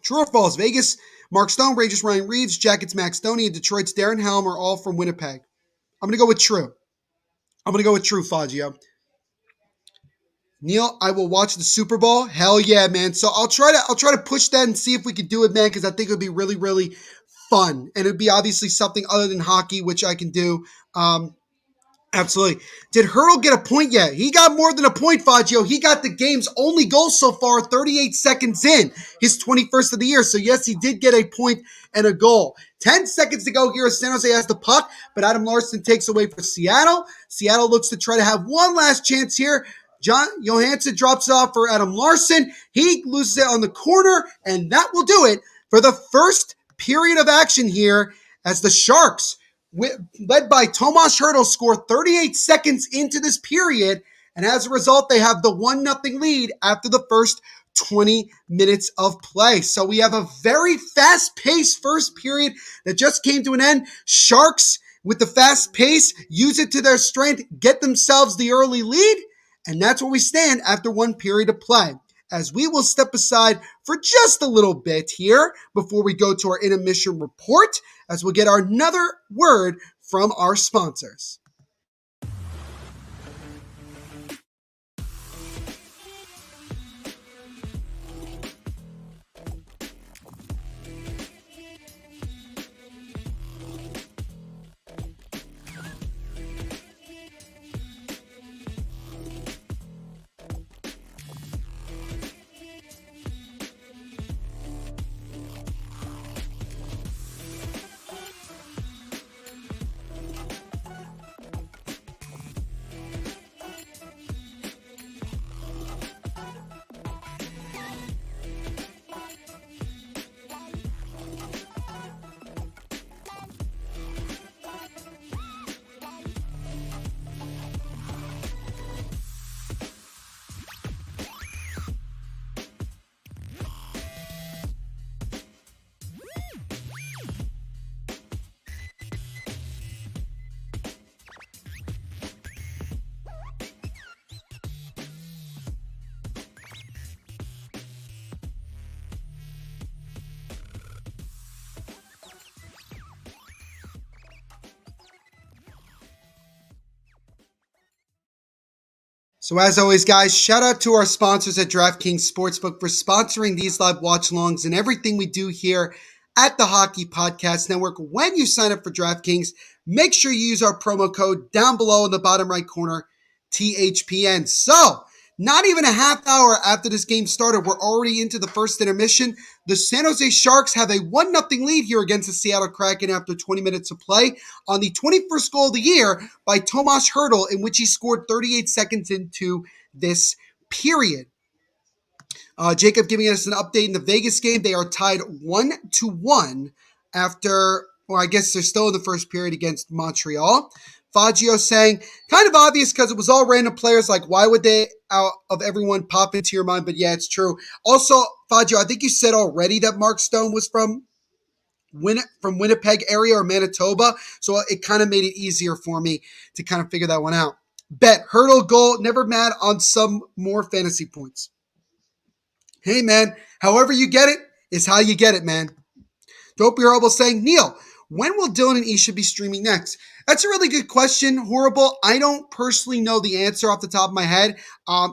True or false? Vegas, Mark Stone, Rangers, Ryan Reeves, Jackets, Max Stoney, and Detroit's Darren Helm are all from Winnipeg. I'm going to go with true. Faggio. Neil, I will watch the Super Bowl. Hell yeah, man. So I'll try to push that and see if we can do it, man, because I think it would be really, really fun. And it would be obviously something other than hockey, which I can do. Absolutely. Did Hurdle get a point yet? He got more than a point, Faggio. He got the game's only goal so far, 38 seconds in, his 21st of the year. So, yes, he did get a point and a goal. 10 seconds to go here as San Jose has the puck, but Adam Larson takes away for Seattle. Seattle looks to try to have one last chance here. John Johansson drops it off for Adam Larson. He loses it on the corner, and that will do it for the first period of action here as the Sharks, led by Tomas Hertl, score 38 seconds into this period, and as a result, they have the 1-0 lead after the first 20 minutes of play. So we have a very fast-paced first period that just came to an end. Sharks, with the fast pace, use it to their strength, get themselves the early lead, and that's where we stand after 1 period of play. As we will step aside for just a little bit here before we go to our intermission report, as we'll get another word from our sponsors. So as always, guys, shout out to our sponsors at DraftKings Sportsbook for sponsoring these live watch-alongs and everything we do here at the Hockey Podcast Network. When you sign up for DraftKings, make sure you use our promo code down below in the bottom right corner, THPN. So, not even a half hour after this game started, we're already into the first intermission. The San Jose Sharks have a 1-0 lead here against the Seattle Kraken after 20 minutes of play on the 21st goal of the year by Tomas Hertl, in which he scored 38 seconds into this period. Jacob giving us an update in the Vegas game. They are tied 1-1 after, well, I guess they're still in the first period against Montreal. Faggio saying, kind of obvious because it was all random players. Like, why would they, out of everyone, pop into your mind? But yeah, it's true. Also, Faggio, I think you said already that Mark Stone was from Winnipeg area or Manitoba. So it kind of made it easier for me to kind of figure that one out. Bet, Hertl goal, never mad on some more fantasy points. Hey, man, however you get it is how you get it, man. Dopey Horrible saying, Neil, when will Dylan and Isha be streaming next? That's a really good question, Horrible. I don't personally know the answer off the top of my head.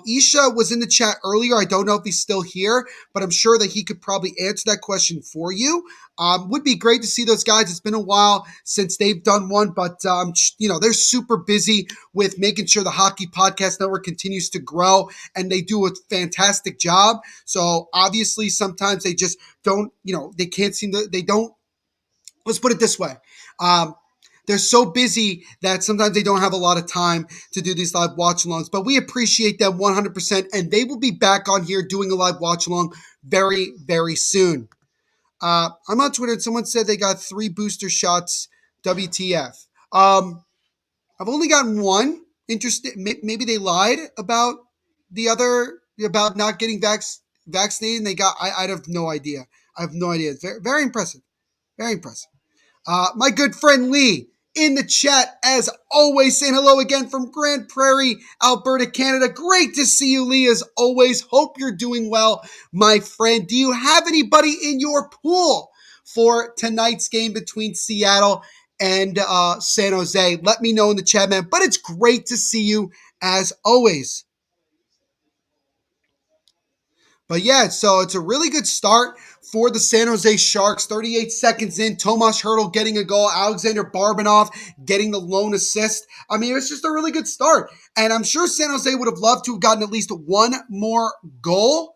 Isha was in the chat earlier. I don't know if he's still here, but I'm sure that he could probably answer that question for you. Would be great to see those guys. It's been a while since they've done one, but they're super busy with making sure the Hockey Podcast Network continues to grow, and they do a fantastic job. So obviously, sometimes they just don't, they can't seem to, they don't. Let's put it this way. they're so busy that sometimes they don't have a lot of time to do these live watch-alongs, but we appreciate them 100%, and they will be back on here doing a live watch-along very, very soon. I'm on Twitter, and someone said they got 3 booster shots. WTF? I've only gotten one. Interested? Maybe they lied about the other, about not getting vaccinated. And they got. I have no idea. I have no idea. It's very, very impressive. Very impressive. My good friend Lee in the chat, as always, saying hello again from Grand Prairie, Alberta, Canada. Great to see you, Lee, as always. Hope you're doing well, my friend. Do you have anybody in your pool for tonight's game between Seattle and San Jose? Let me know in the chat, man. But it's great to see you, as always. But yeah, so it's a really good start for the San Jose Sharks. 38 seconds in, Tomas Hertl getting a goal, Alexander Barbanoff getting the lone assist. I mean, it's just a really good start. And I'm sure San Jose would have loved to have gotten at least one more goal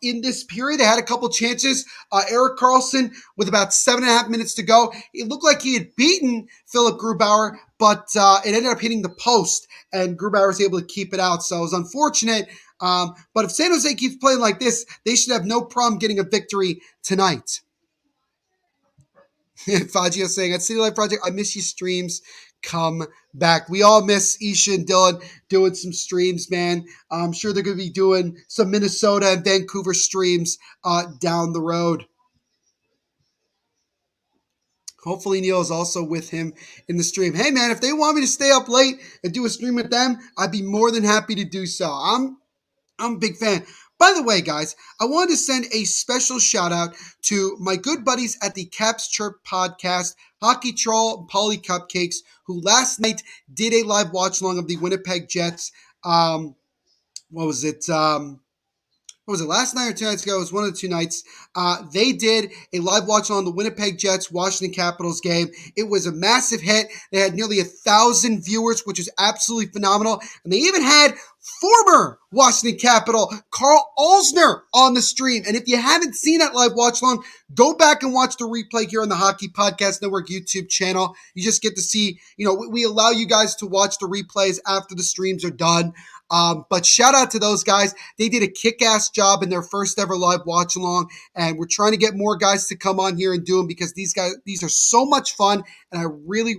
in this period. They had a couple chances. Erik Karlsson, with about 7.5 minutes to go, it looked like he had beaten Philip Grubauer, but it ended up hitting the post, and Grubauer was able to keep it out. So it was unfortunate. But if San Jose keeps playing like this, they should have no problem getting a victory tonight. Fagio saying, at City Life Project, I miss you streams. Come back. We all miss Isha and Dylan doing some streams, man. I'm sure they're going to be doing some Minnesota and Vancouver streams down the road. Hopefully Neil is also with him in the stream. Hey, man, if they want me to stay up late and do a stream with them, I'd be more than happy to do so. I'm a big fan. By the way, guys, I wanted to send a special shout out to my good buddies at the Caps Chirp podcast, Hockey Troll and Polly Cupcakes, who last night did a live watch along of the Winnipeg Jets. What was it? Last night or 2 nights ago? It was one of the 2 nights. They did a live watch on the Winnipeg Jets Washington Capitals game. It was a massive hit. They had nearly 1,000 viewers, which is absolutely phenomenal. And they even had former Washington Capital Carl Alsner on the stream. And if you haven't seen that live watch along, go back and watch the replay here on the Hockey Podcast Network YouTube channel. You just get to see, we allow you guys to watch the replays after the streams are done. But shout out to those guys. They did a kick-ass job in their first ever live watch along, and we're trying to get more guys to come on here and do them because these are so much fun, and I really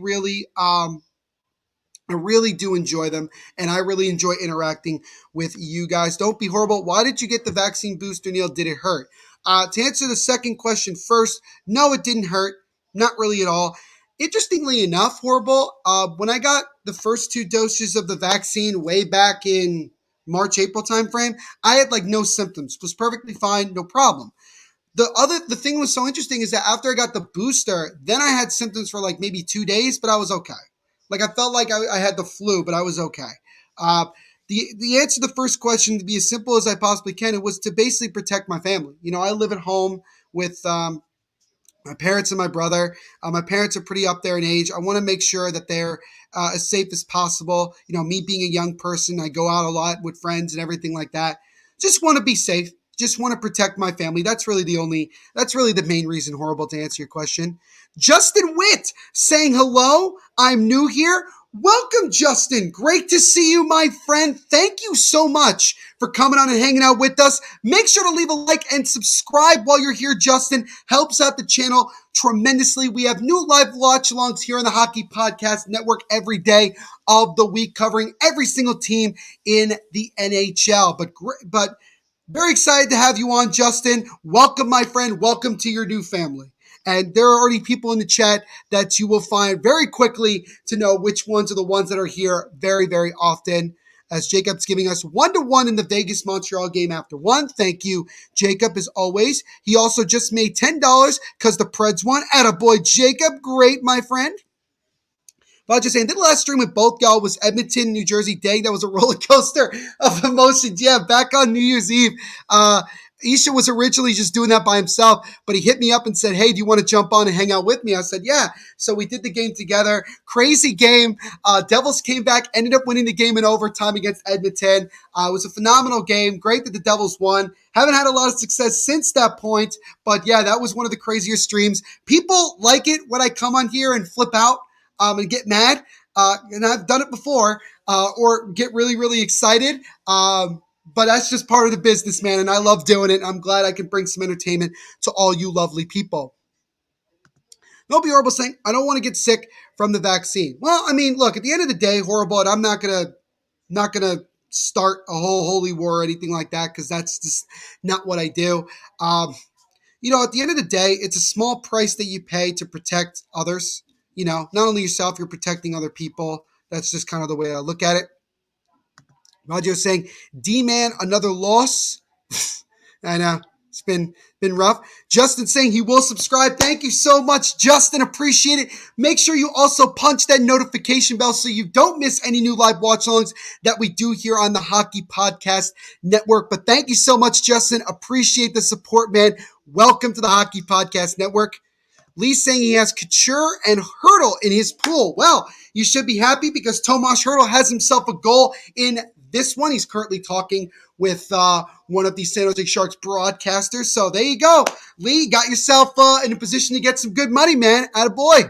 do enjoy them, and I really enjoy interacting with you guys. Don't be horrible. Why did you get the vaccine booster, Neil? Did it hurt? To answer the second question first, no, it didn't hurt. Not really at all. Interestingly enough, horrible, when I got the first 2 doses of the vaccine way back in March, April timeframe, I had no symptoms. Was perfectly fine, no problem. The thing was so interesting is that after I got the booster, then I had symptoms for maybe 2 days, but I was okay. I felt like I had the flu, but I was okay. The answer to the first question, to be as simple as I possibly can, it was to basically protect my family. I live at home with my parents and my brother. My parents are pretty up there in age. I want to make sure that they're as safe as possible. Me being a young person, I go out a lot with friends and everything like that. Just want to be safe. Just want to protect my family. That's really the main reason, horrible, to answer your question. Justin Witt saying hello. I'm new here. Welcome, Justin. Great to see you, my friend. Thank you so much for coming on and hanging out with us. Make sure to leave a like and subscribe while you're here, Justin. Helps out the channel tremendously. We have new live watch-alongs here on the Hockey Podcast Network every day of the week, covering every single team in the NHL. But very excited to have you on, Justin. Welcome, my friend. Welcome to your new family. And there are already people in the chat that you will find very quickly to know which ones are the ones that are here very, very often. As Jacob's giving us 1-1 in the Vegas-Montreal game after 1. Thank you, Jacob, as always. He also just made $10 because the Preds won. Attaboy, Jacob. Great, my friend. But I was just saying, the last stream with both y'all was Edmonton, New Jersey. Dang, that was a roller coaster of emotions. Yeah, back on New Year's Eve. Isha was originally just doing that by himself, but he hit me up and said, hey, do you want to jump on and hang out with me? I said, yeah. So we did the game together. Crazy game. Devils came back, ended up winning the game in overtime against Edmonton. It was a phenomenal game. Great that the Devils won. Haven't had a lot of success since that point, but yeah, that was one of the crazier streams. People like it when I come on here and flip out. and get mad. And I've done it before, or get really, really excited. But that's just part of the business, man. And I love doing it. I'm glad I can bring some entertainment to all you lovely people. Don't be horrible saying, I don't want to get sick from the vaccine. Well, I mean, look, at the end of the day, horrible, and I'm not gonna start a whole holy war or anything like that, because that's just not what I do. At the end of the day, it's a small price that you pay to protect others. Not only yourself, you're protecting other people. That's just kind of the way I look at it. Roger saying, D-Man, another loss. I know. It's been rough. Justin saying he will subscribe. Thank you so much, Justin. Appreciate it. Make sure you also punch that notification bell so you don't miss any new live watch-alongs that we do here on the Hockey Podcast Network. But thank you so much, Justin. Appreciate the support, man. Welcome to the Hockey Podcast Network. Lee's saying he has Couture and Hurdle in his pool. Well, you should be happy because Tomas Hurdle has himself a goal in this one. He's currently talking with one of the San Jose Sharks broadcasters. So there you go. Lee, got yourself in a position to get some good money, man. Attaboy.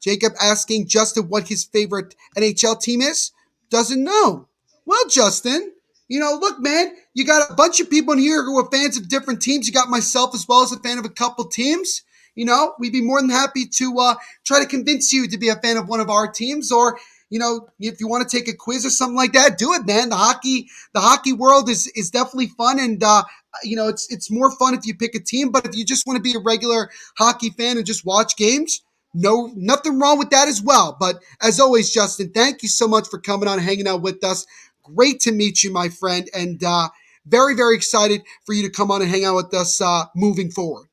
Jacob asking Justin what his favorite NHL team is. Doesn't know. Well, Justin, look, man, you got a bunch of people in here who are fans of different teams. You got myself as well as a fan of a couple teams. We'd be more than happy to try to convince you to be a fan of one of our teams, or if you want to take a quiz or something like that, do it, man. The hockey world is definitely fun, and it's more fun if you pick a team. But if you just want to be a regular hockey fan and just watch games, nothing wrong with that as well. But as always, Justin, thank you so much for coming on and hanging out with us. Great to meet you, my friend, and very, very excited for you to come on and hang out with us moving forward.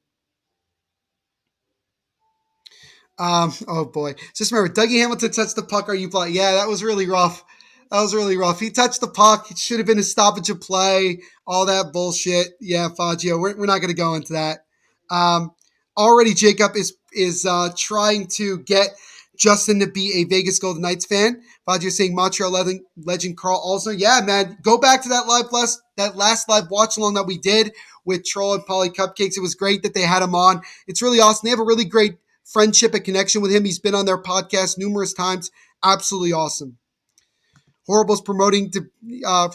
Oh boy. Just remember, Dougie Hamilton touched the puck. Are you play? Yeah, that was really rough. He touched the puck. It should have been a stoppage of play. All that bullshit. Yeah, Fagio. We're not going to go into that. Already, Jacob is trying to get Justin to be a Vegas Golden Knights fan. Fagio saying Montreal legend Carl also. Yeah, man. Go back to that last live watch along that we did with Troll and Polly Cupcakes. It was great that they had him on. It's really awesome. They have a really great friendship and connection with him. He's been on their podcast numerous times. Absolutely awesome. Horrible's promoting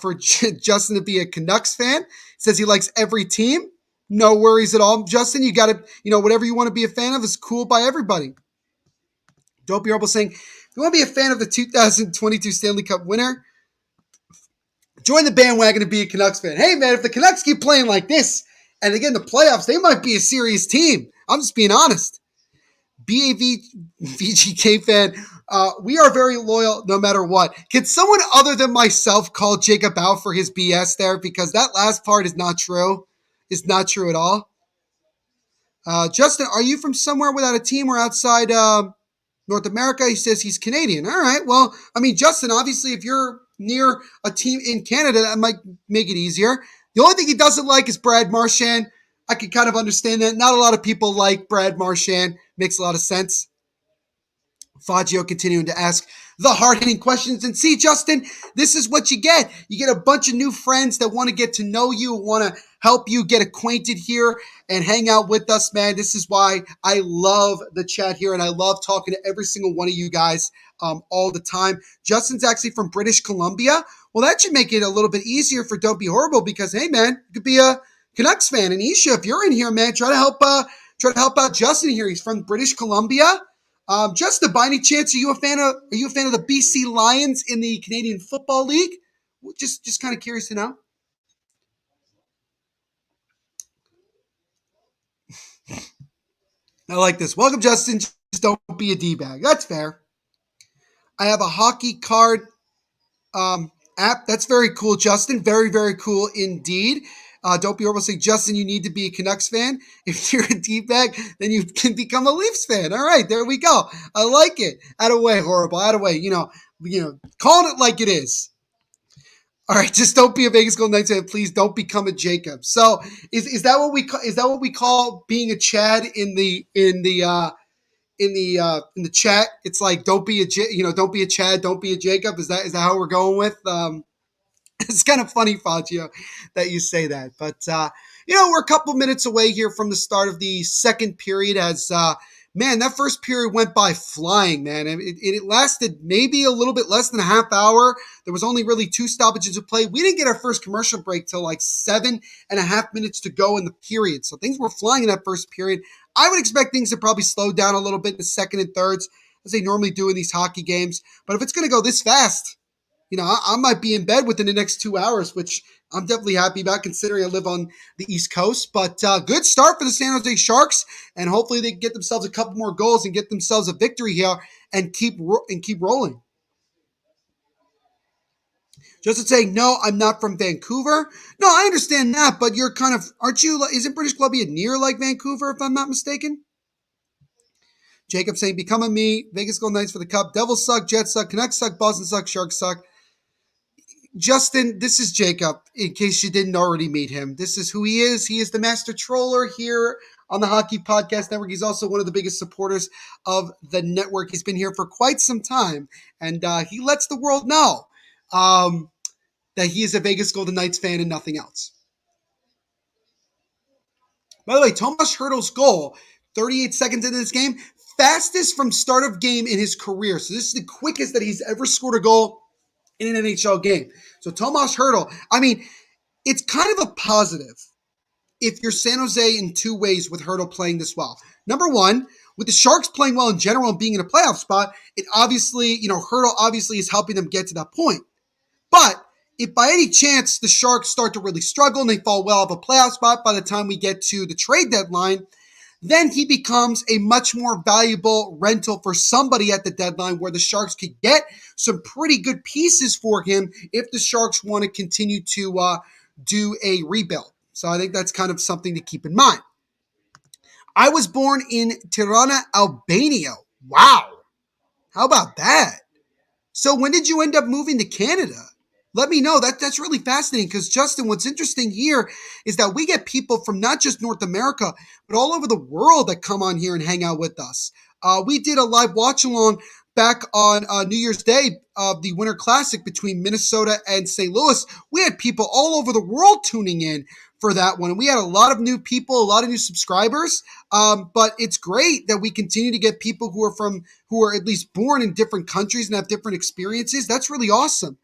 for Justin to be a Canucks fan. Says he likes every team. No worries at all. Justin, you got to, whatever you want to be a fan of is cool by everybody. Dopey Horrible saying, if you want to be a fan of the 2022 Stanley Cup winner, join the bandwagon and be a Canucks fan. Hey, man, if the Canucks keep playing like this and they get in the playoffs, they might be a serious team. I'm just being honest. BAVGK fan, we are very loyal no matter what. Can someone other than myself call Jacob out for his BS there? Because that last part is not true. It's not true at all. Justin, are you from somewhere without a team or outside North America? He says he's Canadian. All right. Well, I mean, Justin, obviously, if you're near a team in Canada, that might make it easier. The only thing he doesn't like is Brad Marchand. I can kind of understand that. Not a lot of people like Brad Marchand. Makes a lot of sense. Fagio continuing to ask the hard-hitting questions. And see, Justin, this is what you get. You get a bunch of new friends that want to get to know you, want to help you get acquainted here and hang out with us, man. This is why I love the chat here, and I love talking to every single one of you guys all the time. Justin's actually from British Columbia. Well, that should make it a little bit easier for Don't Be Horrible because, hey, man, you could be a Canucks fan. And Isha, if you're in here, man, try to help out Justin here. He's from British Columbia. Justin, by any chance, are you a fan of the BC Lions in the Canadian Football League? Just kind of curious to know. I like this. Welcome, Justin. Just don't be a D-bag. That's fair. I have a hockey card app. That's very cool, Justin. Very, very cool indeed. Don't be horrible saying, Justin, you need to be a Canucks fan. If you're a D-bag, then you can become a Leafs fan. All right, there we go. I like it. Out of way, horrible. Out of way. Calling it like it is. All right, just don't be a Vegas Golden Knights fan. Please don't become a Jacob. So is that what we call being a Chad in the chat? It's like don't be a Chad, don't be a Jacob. Is that how we're going with? It's kind of funny, Fagio, that you say that. But, we're a couple minutes away here from the start of the second period as Man, that first period went by flying, man. It lasted maybe a little bit less than a half hour. There was only really 2 stoppages of play. We didn't get our first commercial break till like 7.5 minutes to go in the period. So things were flying in that first period. I would expect things to probably slow down a little bit in the second and thirds, as they normally do in these hockey games. But if it's going to go this fast, I might be in bed within the next 2 hours, which I'm definitely happy about considering I live on the East Coast. But good start for the San Jose Sharks, and hopefully they can get themselves a couple more goals and get themselves a victory here and keep rolling. Just to say, no, I'm not from Vancouver. No, I understand that, but you're kind of, aren't you? Isn't British Columbia near like Vancouver, if I'm not mistaken? Jacob saying, become a me. Vegas Golden Knights for the Cup. Devils suck. Jets suck. Canucks suck. Boston suck. Sharks suck. Justin, this is Jacob, in case you didn't already meet him. This is who he is. He is the master troller here on the Hockey Podcast Network. He's also one of the biggest supporters of the network. He's been here for quite some time, and he lets the world know that he is a Vegas Golden Knights fan and nothing else. By the way, Tomas Hertl's goal, 38 seconds into this game, fastest from start of game in his career. So this is the quickest that he's ever scored a goal in an NHL game. So Tomas Hertl, it's kind of a positive if you're San Jose in 2 ways with Hertl playing this well. Number one, with the Sharks playing well in general and being in a playoff spot, it obviously, Hertl obviously is helping them get to that point. But if by any chance the Sharks start to really struggle and they fall well off a playoff spot by the time we get to the trade deadline, then he becomes a much more valuable rental for somebody at the deadline where the Sharks could get some pretty good pieces for him if the Sharks want to continue to do a rebuild. So I think that's kind of something to keep in mind. I was born in Tirana, Albania. Wow. How about that? So when did you end up moving to Canada? Let me know. That's really fascinating because, Justin, what's interesting here is that we get people from not just North America, but all over the world that come on here and hang out with us. We did a live watch-along back on New Year's Day of the Winter Classic between Minnesota and St. Louis. We had people all over the world tuning in for that one. And we had a lot of new people, a lot of new subscribers. But it's great that we continue to get people who are at least born in different countries and have different experiences. That's really awesome.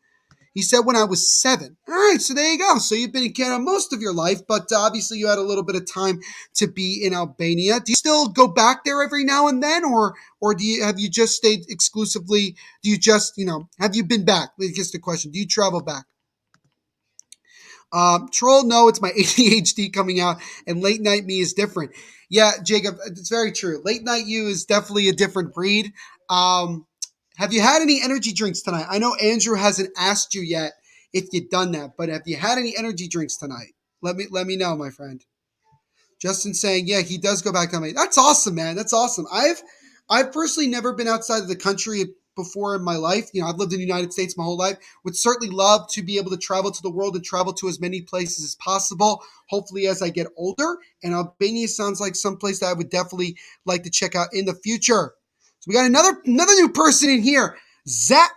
He said when I was 7. All right, so there you go. So you've been in Canada most of your life, but obviously you had a little bit of time to be in Albania. Do you still go back there every now and then, or have you just stayed exclusively? Do you just have you been back? I guess the question: do you travel back? Troll, no, it's my ADHD coming out, and late night me is different. Yeah, Jacob, it's very true. Late night you is definitely a different breed. Have you had any energy drinks tonight? I know Andrew hasn't asked you yet if you've done that, but have you had any energy drinks tonight? Let me know, my friend. Justin saying, yeah, he does go back to me. That's awesome, man. That's awesome. I've personally never been outside of the country before in my life. I've lived in the United States my whole life. Would certainly love to be able to travel to the world and travel to as many places as possible, hopefully as I get older. And Albania sounds like someplace that I would definitely like to check out in the future. So we got another new person in here. Zach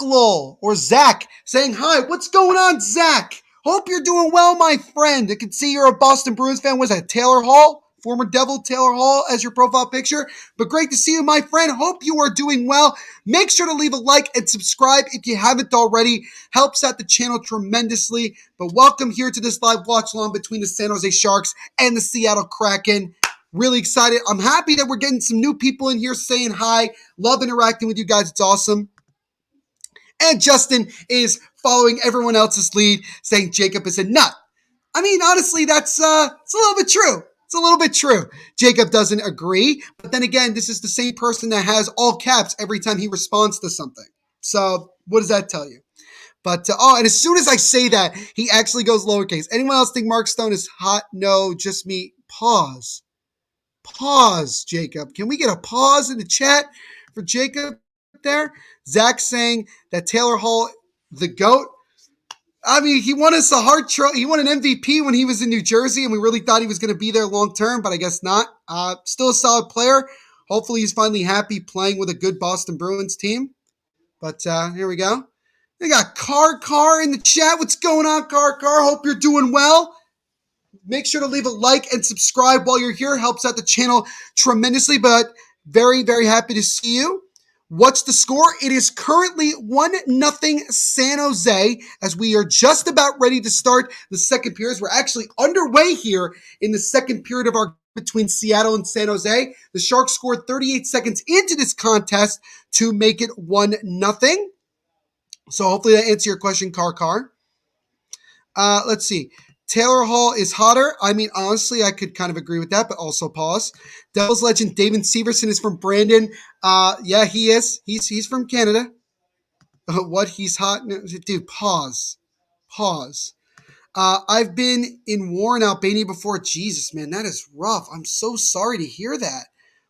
Lowell, or Zach, saying, hi, what's going on, Zach? Hope you're doing well, my friend. I can see you're a Boston Bruins fan. Was that Taylor Hall? Former Devil Taylor Hall as your profile picture. But great to see you, my friend. Hope you are doing well. Make sure to leave a like and subscribe if you haven't already. Helps out the channel tremendously. But welcome here to this live watch along between the San Jose Sharks and the Seattle Kraken. Really excited. I'm happy that we're getting some new people in here saying hi. Love interacting with you guys. It's awesome. And Justin is following everyone else's lead, saying Jacob is a nut. I mean, honestly, it's a little bit true. It's a little bit true. Jacob doesn't agree. But then again, this is the same person that has all caps every time he responds to something. So what does that tell you? But, and as soon as I say that, he actually goes lowercase. Anyone else think Mark Stone is hot? No, just me. Pause, Jacob. Can we get a pause in the chat for Jacob there? Zach saying that Taylor Hall, the GOAT. I mean, he won us he won an MVP when he was in New Jersey, and we really thought he was going to be there long term, but I guess not. Still a solid player. Hopefully he's finally happy playing with a good Boston Bruins team. But here we go. We got Car in the chat. What's going on, Car? Hope you're doing well. Make sure to leave a like and subscribe while you're here. Helps out the channel tremendously, but very, very happy to see you. What's the score? It is currently 1-0 San Jose as we are just about ready to start the second period. We're actually underway here in the second period of our between Seattle and San Jose. The Sharks scored 38 seconds into this contest to make it 1-0. So hopefully that answers your question, Car. Let's see. Taylor Hall is hotter. I mean, honestly, I could kind of agree with that, but also pause. Devils legend David Severson is from Brandon. Yeah, he is. He's from Canada. What? He's hot? Dude, pause. I've been in war in Albania before. Jesus, man, that is rough. I'm so sorry to hear that.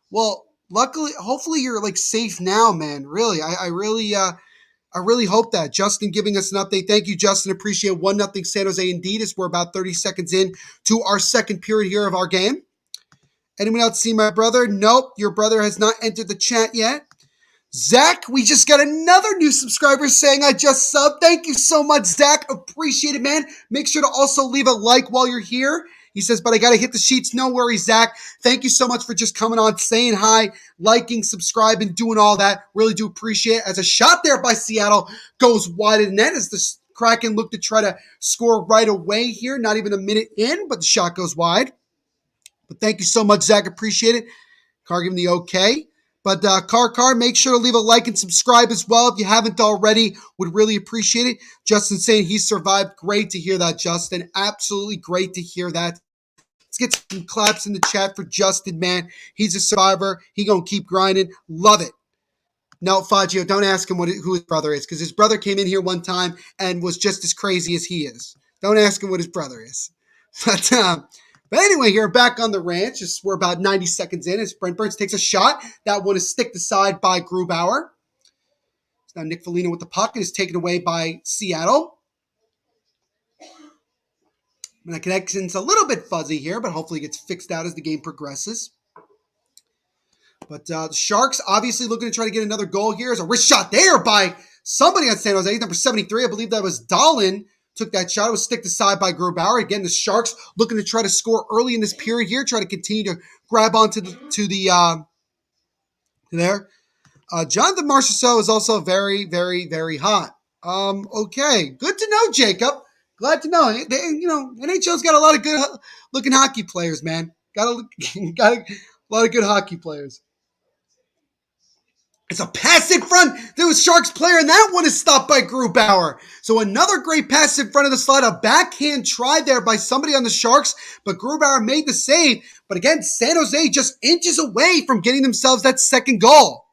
Well, luckily, hopefully you're like safe now, man. Really, I really hope that. Justin giving us an update. Thank you, Justin. Appreciate 1-0 San Jose indeed as we're about 30 seconds in to our second period here of our game. Anyone else see my brother? Nope, your brother has not entered the chat yet. Zach, we just got another new subscriber saying I just subbed. Thank you so much, Zach. Appreciate it, man. Make sure to also leave a like while you're here. He says, but I got to hit the sheets. No worries, Zach. Thank you so much for just coming on, saying hi, liking, subscribing, doing all that. Really do appreciate it. As a shot there by Seattle goes wide of the net as the Kraken look to try to score right away here. Not even a minute in, but the shot goes wide. But thank you so much, Zach. Appreciate it. Car giving the okay. But Car, make sure to leave a like and subscribe as well if you haven't already. Would really appreciate it. Justin saying he survived. Great to hear that, Justin. Absolutely great to hear that. Let's get some claps in the chat for Justin, man. He's a survivor. He gonna keep grinding. Love it. No, Fagio, don't ask him who his brother is, because his brother came in here one time and was just as crazy as he is. Don't ask him what his brother is. But anyway, here back on the ranch. We're about 90 seconds in as Brent Burns takes a shot. That one is sticked aside by Grubauer. Now Nick Foligno with the puck and is taken away by Seattle. And the connection's a little bit fuzzy here, but hopefully it gets fixed out as the game progresses. But the Sharks obviously looking to try to get another goal here. There's a wrist shot there by somebody on San Jose, number 73. I believe that was Dahlin. Took that shot. It was sticked aside by Grubauer. Again, the Sharks looking to try to score early in this period here. Try to continue to grab onto there. Jonathan Marchessault is also very, very, very hot. Okay. Good to know, Jacob. Glad to know. NHL's got a lot of good looking hockey players, man. Got a lot of good hockey players. It's a pass in front. There was Sharks player, and that one is stopped by Grubauer. So another great pass in front of the slot. A backhand try there by somebody on the Sharks, but Grubauer made the save. But again, San Jose just inches away from getting themselves that second goal.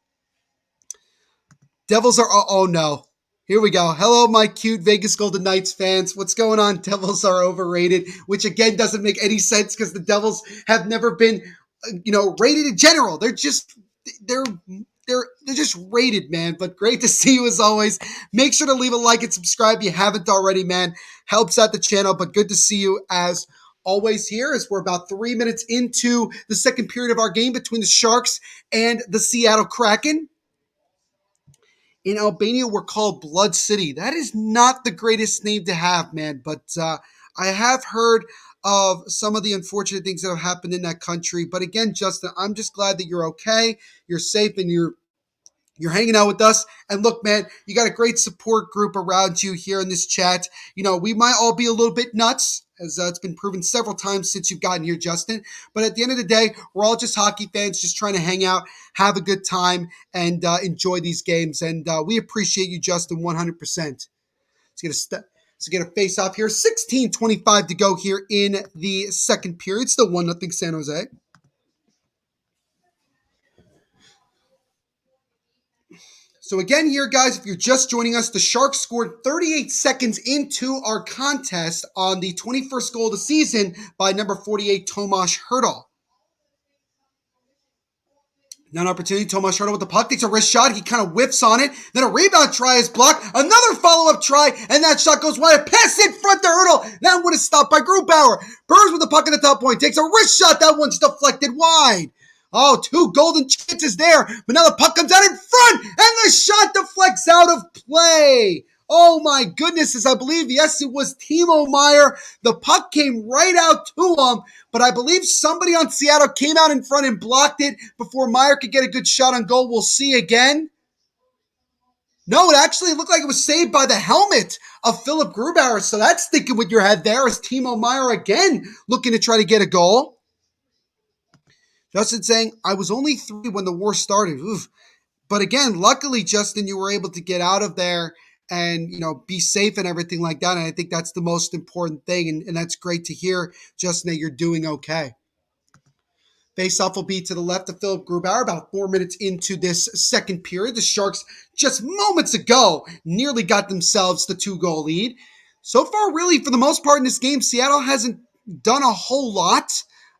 Devils are, oh no. Here we go. Hello, my cute Vegas Golden Knights fans. What's going on? Devils are overrated, which again doesn't make any sense because the Devils have never been, rated in general. They're just rated, man. But great to see you as always. Make sure to leave a like and subscribe if you haven't already, man. Helps out the channel, but good to see you as always here as we're about 3 minutes into the second period of our game between the Sharks and the Seattle Kraken. In Albania, we're called Blood City. That is not the greatest name to have, man. But I have heard of some of the unfortunate things that have happened in that country. But again, Justin, I'm just glad that you're okay, you're safe, and you're hanging out with us. And look, man, you got a great support group around you here in this chat. We might all be a little bit nuts, as it's been proven several times since you've gotten here, Justin. But at the end of the day, we're all just hockey fans, just trying to hang out, have a good time, and enjoy these games. And we appreciate you, Justin, 100%. Let's get a face-off here. 16:25 to go here in the second period. Still 1-0 San Jose. So again here, guys, if you're just joining us, the Sharks scored 38 seconds into our contest on the 21st goal of the season by number 48, Tomas Hertl. Now an opportunity, Tomas Hertl with the puck, takes a wrist shot, he kind of whiffs on it, then a rebound try is blocked, another follow-up try, and that shot goes wide, a pass in front to Hertl, that one is stopped by Grubauer. Burns with the puck at the top point, takes a wrist shot, that one's deflected wide. Oh, two golden chances there, but now the puck comes out in front, and the shot deflects out of play. Oh my goodness, as I believe, yes, it was Timo Meier. The puck came right out to him, but I believe somebody on Seattle came out in front and blocked it before Meier could get a good shot on goal. We'll see again. No, it actually looked like it was saved by the helmet of Philip Grubauer. So that's thinking with your head there as Timo Meier again looking to try to get a goal. Justin saying, I was only 3 when the war started. Oof. But again, luckily, Justin, you were able to get out of there and, be safe and everything like that. And I think that's the most important thing. And that's great to hear, Justin, that you're doing okay. Faceoff will be to the left of Philip Grubauer about 4 minutes into this second period. The Sharks just moments ago nearly got themselves the 2-goal lead. So far, really, for the most part in this game, Seattle hasn't done a whole lot.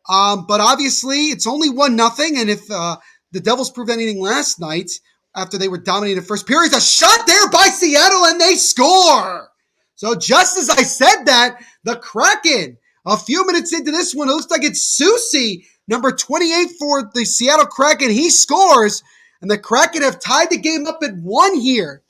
But obviously, it's only 1-0. And if the Devils proved anything last night, after they were dominating the first period, a shot there by Seattle, and they score. So just as I said that, the Kraken, a few minutes into this one, it looks like it's Susie, number 28 for the Seattle Kraken. He scores, and the Kraken have tied the game up at 1 here.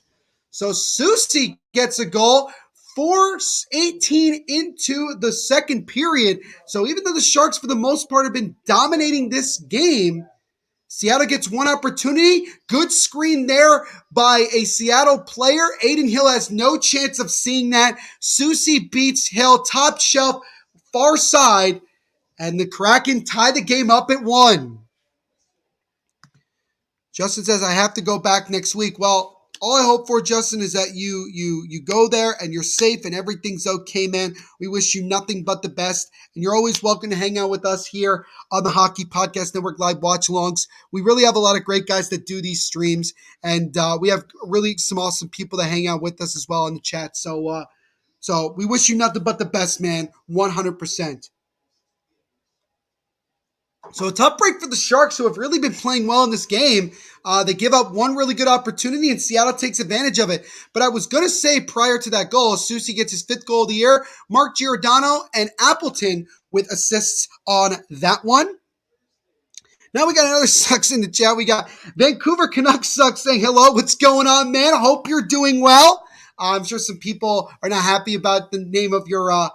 So Susie gets a goal, 4:18 into the second period. So even though the Sharks, for the most part, have been dominating this game, Seattle gets one opportunity. Good screen there by a Seattle player. Aiden Hill has no chance of seeing that. Susie beats Hill, top shelf, far side, and the Kraken tie the game up at 1. Justin says, I have to go back next week. Well, all I hope for, Justin, is that you go there and you're safe and everything's okay, man. We wish you nothing but the best. And you're always welcome to hang out with us here on the Hockey Podcast Network Live Watchalongs. We really have a lot of great guys that do these streams. And we have really some awesome people that hang out with us as well in the chat. So we wish you nothing but the best, man. 100%. So a tough break for the Sharks, who have really been playing well in this game. They give up one really good opportunity, and Seattle takes advantage of it. But I was going to say prior to that goal, Susie gets his 5th goal of the year. Mark Giordano and Appleton with assists on that one. Now we got another Sucks in the chat. We got Vancouver Canucks Sucks saying, hello, what's going on, man? Hope you're doing well. I'm sure some people are not happy about the name of your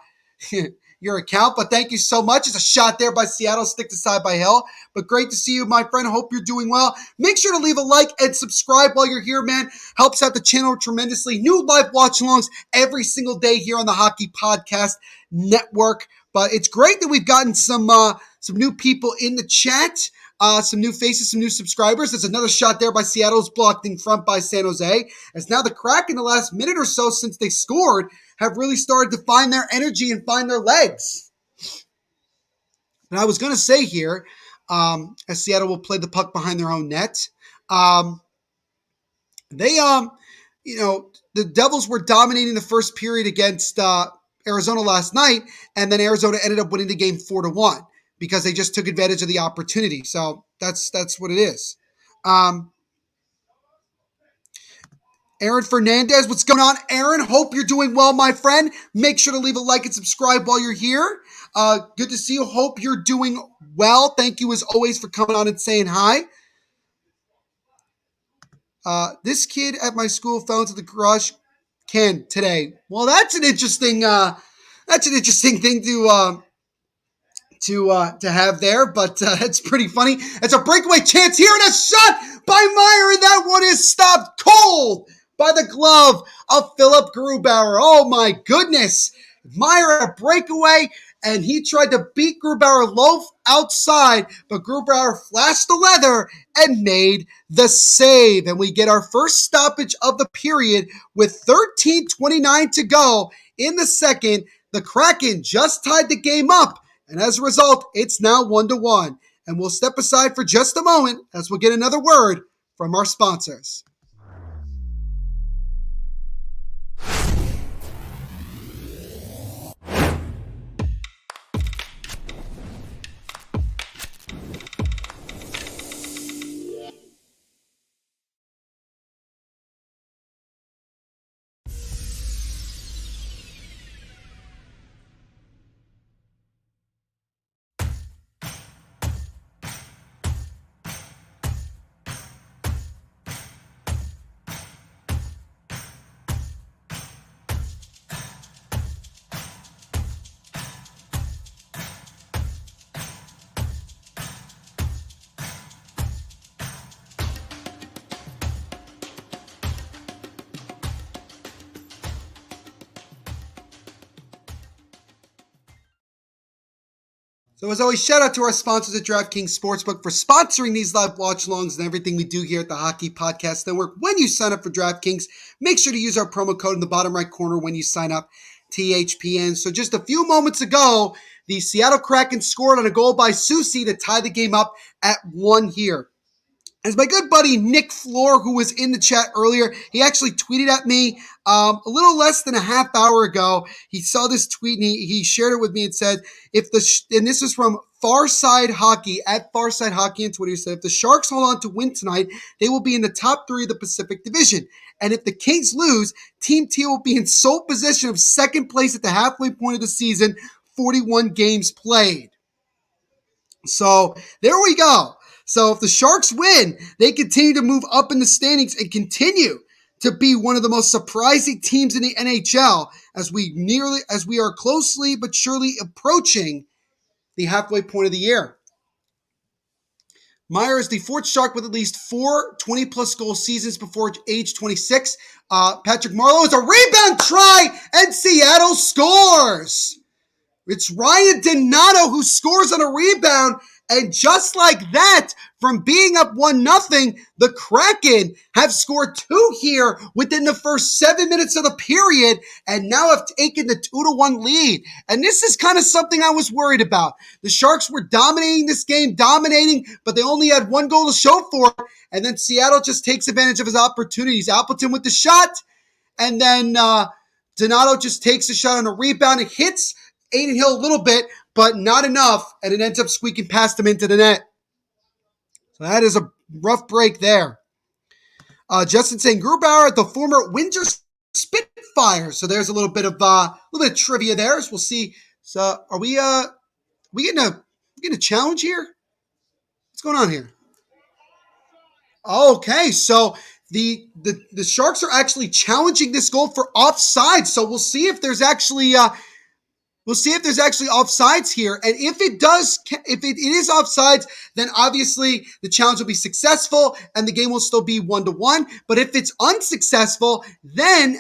your account, but thank you so much. It's a shot there by Seattle, stick to side by Hill. But great to see you, my friend. Hope you're doing well. Make sure to leave a like and subscribe while you're here, man. Helps out the channel tremendously. New live watch-alongs every single day here on the Hockey Podcast Network. But it's great that we've gotten some new people in the chat. Some new faces, some new subscribers. There's another shot there by Seattle's blocked in front by San Jose. As now the Kraken, the last minute or so since they scored, have really started to find their energy and find their legs. And I was going to say here, as Seattle will play the puck behind their own net, the Devils were dominating the first period against Arizona last night, and then Arizona ended up winning the game 4-1. Because they just took advantage of the opportunity. So that's what it is. Aaron Fernandez, what's going on? Aaron, hope you're doing well, my friend. Make sure to leave a like and subscribe while you're here. Good to see you. Hope you're doing well. Thank you as always for coming on and saying hi. This kid at my school fell into the garage can today. Well, that's an interesting thing to have there, but it's pretty funny. It's a breakaway chance here and a shot by Meier, and that one is stopped cold by the glove of Philip Grubauer. Oh my goodness. Meier had a breakaway, and he tried to beat Grubauer low outside, but Grubauer flashed the leather and made the save. And we get our first stoppage of the period with 13:29 to go in the second. The Kraken just tied the game up. And as a result, it's now 1-1. And we'll step aside for just a moment as we'll get another word from our sponsors. So as always, shout out to our sponsors at DraftKings Sportsbook for sponsoring these live watch-alongs and everything we do here at the Hockey Podcast Network. When you sign up for DraftKings, make sure to use our promo code in the bottom right corner when you sign up, THPN. So just a few moments ago, the Seattle Kraken scored on a goal by Susi to tie the game up at 1 here. As my good buddy Nick Floor, who was in the chat earlier, he actually tweeted at me a little less than a half hour ago. He saw this tweet and he shared it with me and said, and this is from Farside Hockey, at Farside Hockey on Twitter. He said, if the Sharks hold on to win tonight, they will be in the top 3 of the Pacific Division. And if the Kings lose, Team T will be in sole possession of second place at the halfway point of the season, 41 games played. So there we go. So if the Sharks win, they continue to move up in the standings and continue to be one of the most surprising teams in the NHL as we are closely but surely approaching the halfway point of the year. Meyer is the fourth Shark with at least 4 20-plus goal seasons before age 26. Patrick Marleau is a rebound try, and Seattle scores. It's Ryan Donato who scores on a rebound, and just like that, from being up 1-0, the Kraken have scored 2 here within the first 7 minutes of the period, and now have taken the 2-1 lead. And this is kind of something I was worried about. The Sharks were dominating this game, but they only had 1 goal to show for it, and then Seattle just takes advantage of his opportunities. Appleton with the shot, and then Donato just takes a shot on a rebound. It hits Aiden Hill a little bit, but not enough, and it ends up squeaking past him into the net. So that is a rough break there. Justin saying Grubauer, the former Windsor Spitfire. So there's a little bit of trivia there. So we'll see. So are we getting a challenge here? What's going on here? Okay, so the Sharks are actually challenging this goal for offside. So we'll see if there's actually offsides here. And if it is offsides, then obviously the challenge will be successful and the game will still be 1-1. But if it's unsuccessful, then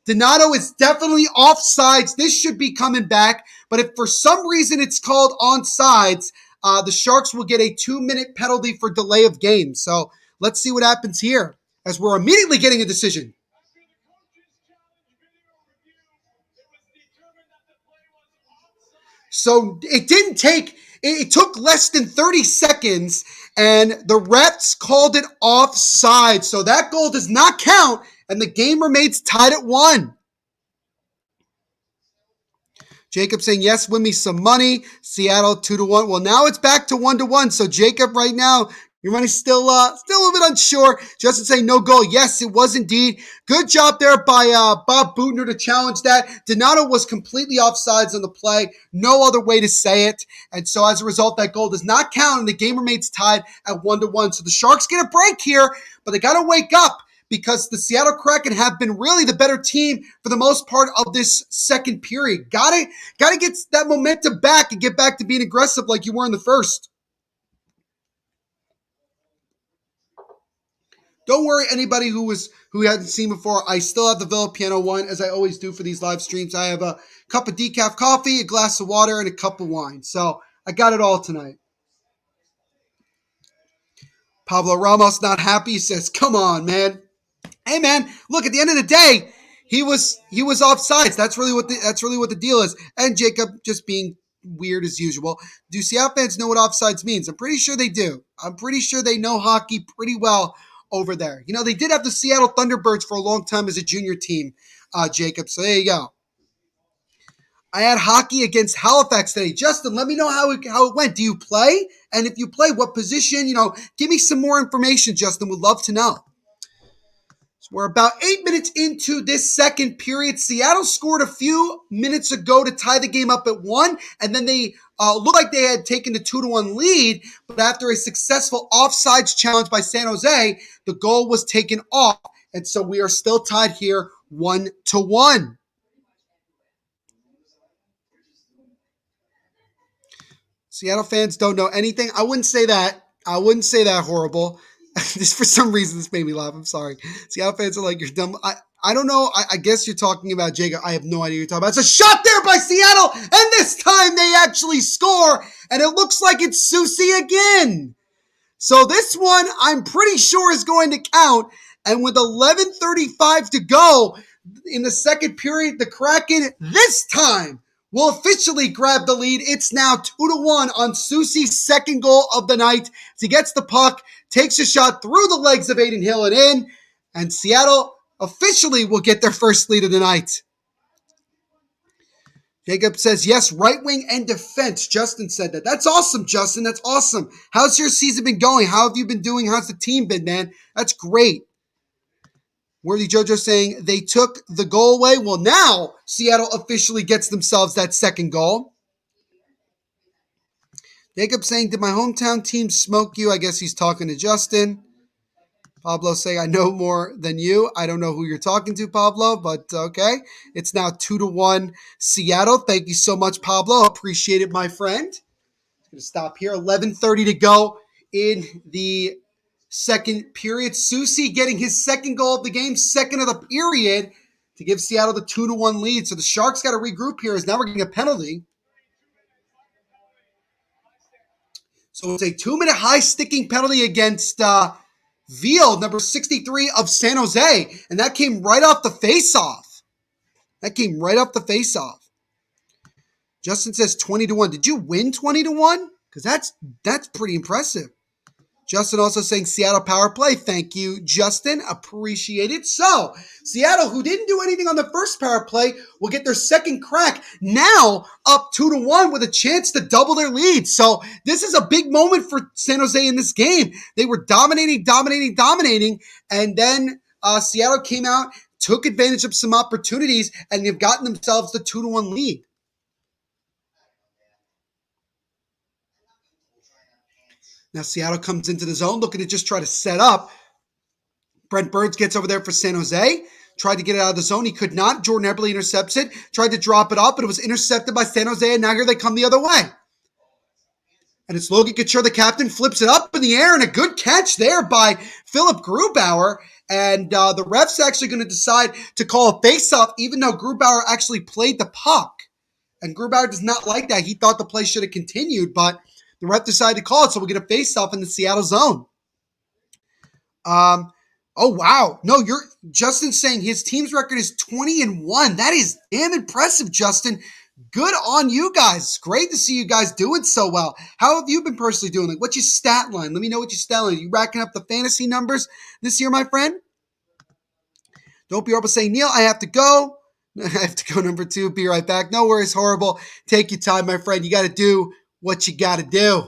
Donato is definitely offsides. This should be coming back. But if for some reason it's called onside, the Sharks will get a 2-minute penalty for delay of game. So let's see what happens here as we're immediately getting a decision. So it took less than 30 seconds, and the refs called it offside. So that goal does not count, and the game remains tied at 1. Jacob saying, yes, win me some money. Seattle 2-1. Well, now it's back to 1-1. So Jacob, right now, your money's still a little bit unsure. Justin saying no goal. Yes, it was indeed. Good job there by Bob Butner to challenge that. Donato was completely offsides on the play. No other way to say it. And so as a result, that goal does not count, and the game remains tied at 1-1. So the Sharks get a break here, but they got to wake up, because the Seattle Kraken have been really the better team for the most part of this second period. Gotta get that momentum back and get back to being aggressive like you were in the first. Don't worry, anybody who hadn't seen before, I still have the Villa Piano wine, as I always do for these live streams. I have a cup of decaf coffee, a glass of water, and a cup of wine. So I got it all tonight. Pablo Ramos not happy. He says, come on, man. Hey, man, look, at the end of the day, he was offsides. That's really what the deal is. And Jacob just being weird as usual. Do Seattle fans know what offsides means? I'm pretty sure they do. I'm pretty sure they know hockey pretty well over there. You know, they did have the Seattle Thunderbirds for a long time as a junior team, Jacob. So there you go. I had hockey against Halifax today. Justin, let me know how it went. Do you play? And if you play, what position? You know, give me some more information, Justin. Would love to know. So we're about 8 minutes into this second period. Seattle scored a few minutes ago to tie the game up at 1, and then they looked like they had taken the 2-1 lead, but after a successful offsides challenge by San Jose, the goal was taken off, and so we are still tied here 1-1. Seattle fans don't know anything. I wouldn't say that horrible. Just for some reason, this made me laugh. I'm sorry. Seattle fans are like, you're dumb. I don't know. I guess you're talking about Jacob. I have no idea what you're talking about. It's a shot there by Seattle, and this time they actually score, and it looks like it's Susie again. So this one, I'm pretty sure, is going to count. And with 11:35 to go in the second period, the Kraken this time will officially grab the lead. It's now 2-1 on Susie's second goal of the night. As he gets the puck, takes a shot through the legs of Adin Hill and in, and Seattle officially will get their first lead of the night. Jacob says, yes, right wing and defense. Justin said that. That's awesome, Justin. That's awesome. How's your season been going? How have you been doing? How's the team been, man? That's great. Worthy Jojo saying they took the goal away. Well, now Seattle officially gets themselves that second goal. Jacob saying, did my hometown team smoke you? I guess he's talking to Justin. Pablo saying, I know more than you. I don't know who you're talking to, Pablo, but okay. It's now 2-1 Seattle. Thank you so much, Pablo. Appreciate it, my friend. I'm going to stop here. 11:30 to go in the second period. Susie getting his second goal of the game, second of the period, to give Seattle the 2-1 lead. So the Sharks got to regroup here as now we're getting a penalty. So it's a 2-minute high sticking penalty against Veal, number 63 of San Jose. And that came right off the faceoff. Justin says 20-1. Did you win 20-1? Because that's pretty impressive. Justin also saying Seattle power play. Thank you, Justin. Appreciate it. So, Seattle, who didn't do anything on the first power play, will get their second crack. Now up 2-1 with a chance to double their lead. So, this is a big moment for San Jose in this game. They were dominating. And then Seattle came out, took advantage of some opportunities, and they've gotten themselves the 2-1 lead. Now Seattle comes into the zone looking to just try to set up. Brent Burns gets over there for San Jose. Tried to get it out of the zone. He could not. Jordan Eberle intercepts it. Tried to drop it off, but it was intercepted by San Jose, and now here they come the other way. And it's Logan Couture, the captain, flips it up in the air, and a good catch there by Philip Grubauer. And the ref's actually going to decide to call a face-off, even though Grubauer actually played the puck. And Grubauer does not like that. He thought the play should have continued, but the ref decided to call it, so we'll get a face-off in the Seattle zone. Oh, wow. No, Justin's saying his team's record is 20-1. That is damn impressive, Justin. Good on you guys. It's great to see you guys doing so well. How have you been personally doing? Like, what's your stat line? Let me know what your stat line is. You racking up the fantasy numbers this year, my friend? Don't be horrible saying, Neil, I have to go. I have to go, number 2. Be right back. No worries, horrible. Take your time, my friend. You got to do what you got to do.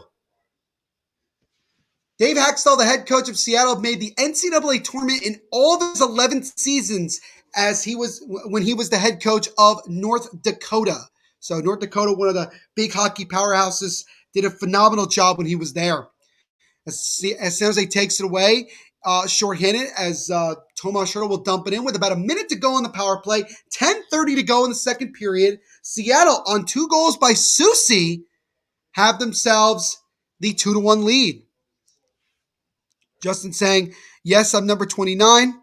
Dave Haxtell, the head coach of Seattle, made the NCAA tournament in all of his 11 seasons when he was the head coach of North Dakota. So North Dakota, one of the big hockey powerhouses, did a phenomenal job when he was there. As San Jose takes it away, shorthanded, as Tomas Hertl will dump it in with about a minute to go on the power play, 10:30 to go in the second period. Seattle, on 2 goals by Susie, have themselves the 2-1 lead. Justin saying, yes, I'm number 29.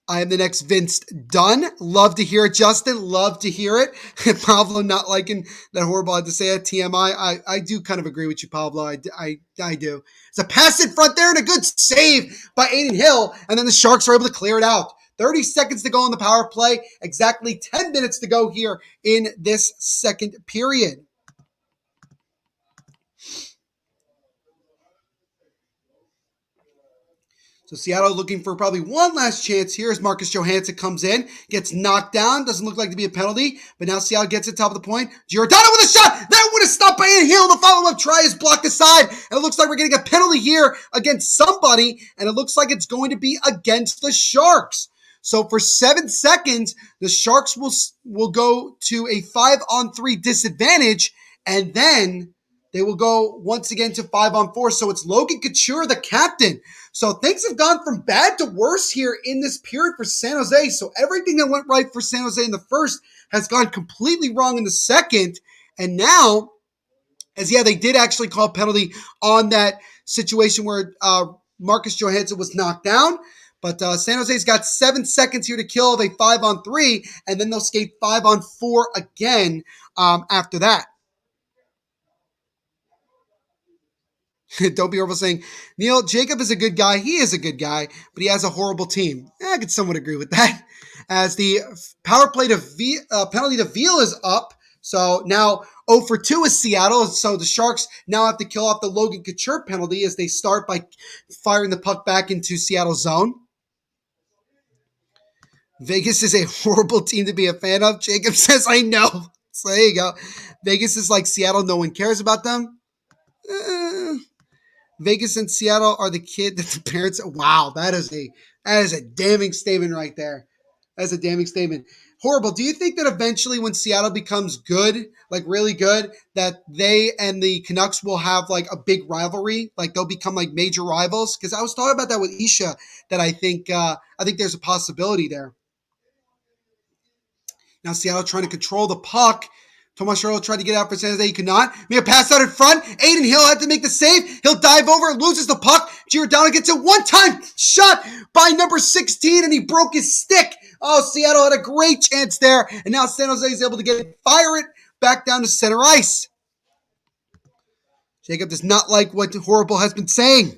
I am the next Vince Dunn. Love to hear it, Justin. Love to hear it. Pablo not liking that horrible. I had to say it, TMI. I do kind of agree with you, Pablo. I do. It's a pass in front there and a good save by Adin Hill. And then the Sharks are able to clear it out. 30 seconds to go on the power play. Exactly 10 minutes to go here in this second period. So Seattle looking for probably one last chance here as Marcus Johansson comes in, gets knocked down. Doesn't look like to be a penalty, but now Seattle gets it top of the point. Giordano with a shot. That would have stopped by Adin Hill. The follow-up try is blocked aside. And it looks like we're getting a penalty here against somebody, and it looks like it's going to be against the Sharks. So for 7 seconds, the Sharks will go to a 5-on-3 disadvantage, and then they will go once again to 5-on-4. So it's Logan Couture, the captain. So things have gone from bad to worse here in this period for San Jose. So everything that went right for San Jose in the first has gone completely wrong in the second. And now, they did actually call a penalty on that situation where Marcus Johansson was knocked down. But San Jose's got 7 seconds here to kill. They 5-on-3, and then they'll skate 5-on-4 again after that. Don't be over saying, Neil, Jacob is a good guy. He is a good guy, but he has a horrible team. I could somewhat agree with that. As the power play to penalty to Veal is up. So now 0-for-2 is Seattle. So the Sharks now have to kill off the Logan Couture penalty as they start by firing the puck back into Seattle's zone. Vegas is a horrible team to be a fan of. Jacob says, I know. So there you go. Vegas is like Seattle. No one cares about them. Vegas and Seattle are the kid that the parents. Wow, that is a damning statement right there. That's a damning statement. Horrible. Do you think that eventually when Seattle becomes good, like really good, that they and the Canucks will have like a big rivalry? Like they'll become like major rivals? Because I was talking about that with Isha, that I think there's a possibility there. Now Seattle trying to control the puck. Tomas Hertl tried to get out for San Jose. He could not. Make a pass out in front. Aiden Hill had to make the save. He'll dive over, loses the puck. Giordano gets a one-time shot by number 16, and he broke his stick. Oh, Seattle had a great chance there. And now San Jose is able to fire it back down to center ice. Jacob does not like what Horrible has been saying.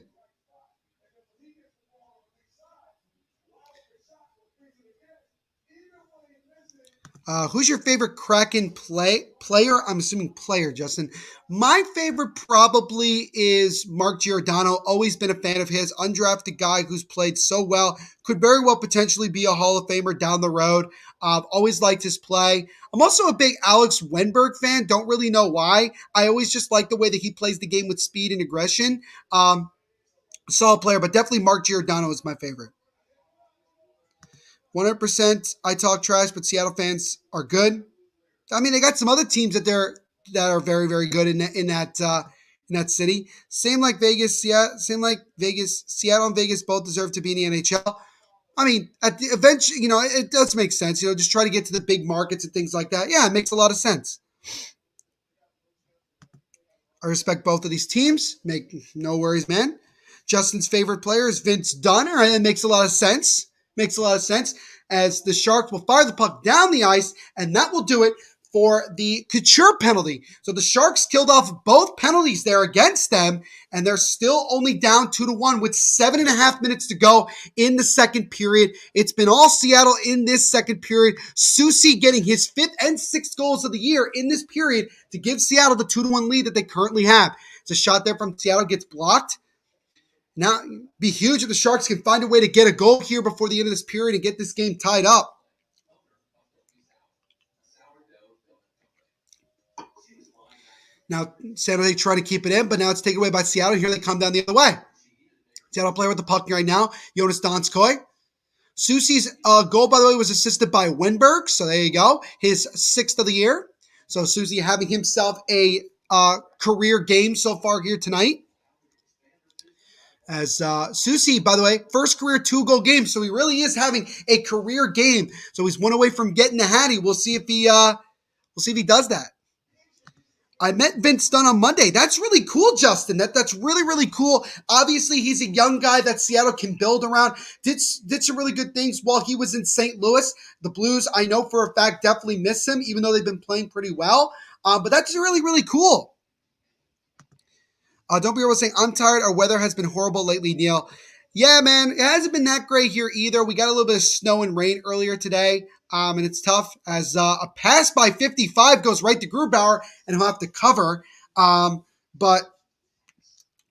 Who's your favorite Kraken player? I'm assuming player, Justin. My favorite probably is Mark Giordano. Always been a fan of his. Undrafted guy who's played so well. Could very well potentially be a Hall of Famer down the road. Always liked his play. I'm also a big Alex Wenberg fan. Don't really know why. I always just like the way that he plays the game with speed and aggression. Solid player, but definitely Mark Giordano is my favorite. 100%. I talk trash, but Seattle fans are good. I mean, they got some other teams that are very, very good in that city. Same like Vegas. Seattle and Vegas both deserve to be in the NHL. I mean, at the eventually, it does make sense. Just try to get to the big markets and things like that. Yeah, it makes a lot of sense. I respect both of these teams. No worries, man. Justin's favorite player is Vince Dunn. All right, that makes a lot of sense. Makes a lot of sense as the Sharks will fire the puck down the ice, and that will do it for the Couture penalty. So the Sharks killed off both penalties there against them, and they're still only down 2-1 with 7.5 minutes to go in the second period. It's been all Seattle in this second period. Soucy getting his 5th and 6th goals of the year in this period to give Seattle the 2-1 lead that they currently have. It's a shot there from Seattle gets blocked. Now, be huge if the Sharks can find a way to get a goal here before the end of this period and get this game tied up. Now, San Jose try to keep it in, but now it's taken away by Seattle. Here they come down the other way. Seattle player with the puck right now, Jonas Donskoy. Soucy's goal, by the way, was assisted by Wenberg. So there you go. His 6th of the year. So Soucy having himself a career game so far here tonight. As Soucy, by the way, first career 2-goal game, so he really is having a career game. So he's one away from getting the Hattie. We'll see if he does that. I met Vince Dunn on Monday. That's really cool, Justin. That's really, really cool. Obviously, he's a young guy that Seattle can build around. Did some really good things while he was in St. Louis. The Blues, I know for a fact, definitely miss him, even though they've been playing pretty well. But that's really, really cool. Don't be able to say, I'm tired. Our weather has been horrible lately, Neil. Yeah, man, it hasn't been that great here either. We got a little bit of snow and rain earlier today, and it's tough as a pass by 55 goes right to Grubauer, and he'll have to cover. But,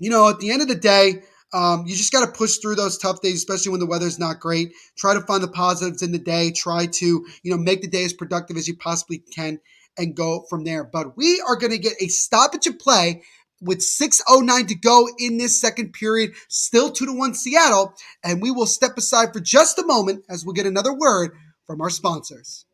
at the end of the day, you just got to push through those tough days, especially when the weather's not great. Try to find the positives in the day. Try to, make the day as productive as you possibly can and go from there. But we are going to get a stoppage of play with 6:09 to go in this second period, still 2-1 Seattle, and we will step aside for just a moment as we'll get another word from our sponsors.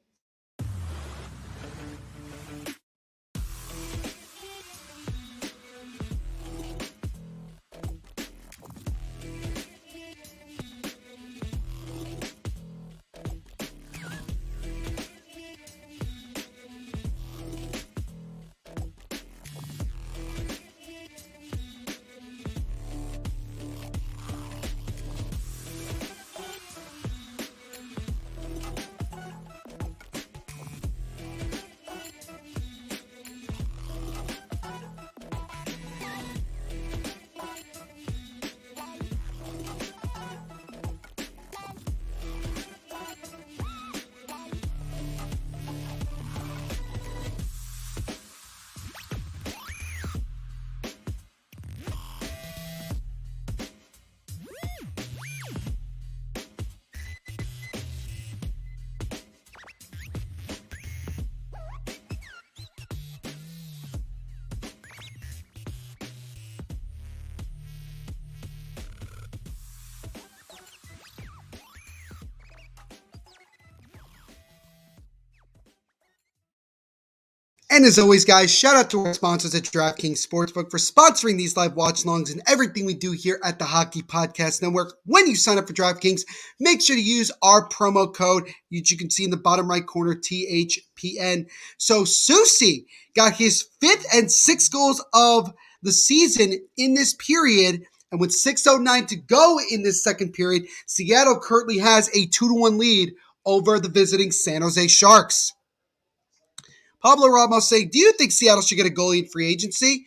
And as always, guys, shout out to our sponsors at DraftKings Sportsbook for sponsoring these live watch-alongs and everything we do here at the Hockey Podcast Network. When you sign up for DraftKings, make sure to use our promo code, which you can see in the bottom right corner, THPN. So Susie got his 5th and 6th goals of the season in this period. And with 6:09 to go in this second period, Seattle currently has a 2-1 lead over the visiting San Jose Sharks. Pablo Ramos saying, do you think Seattle should get a goalie in free agency?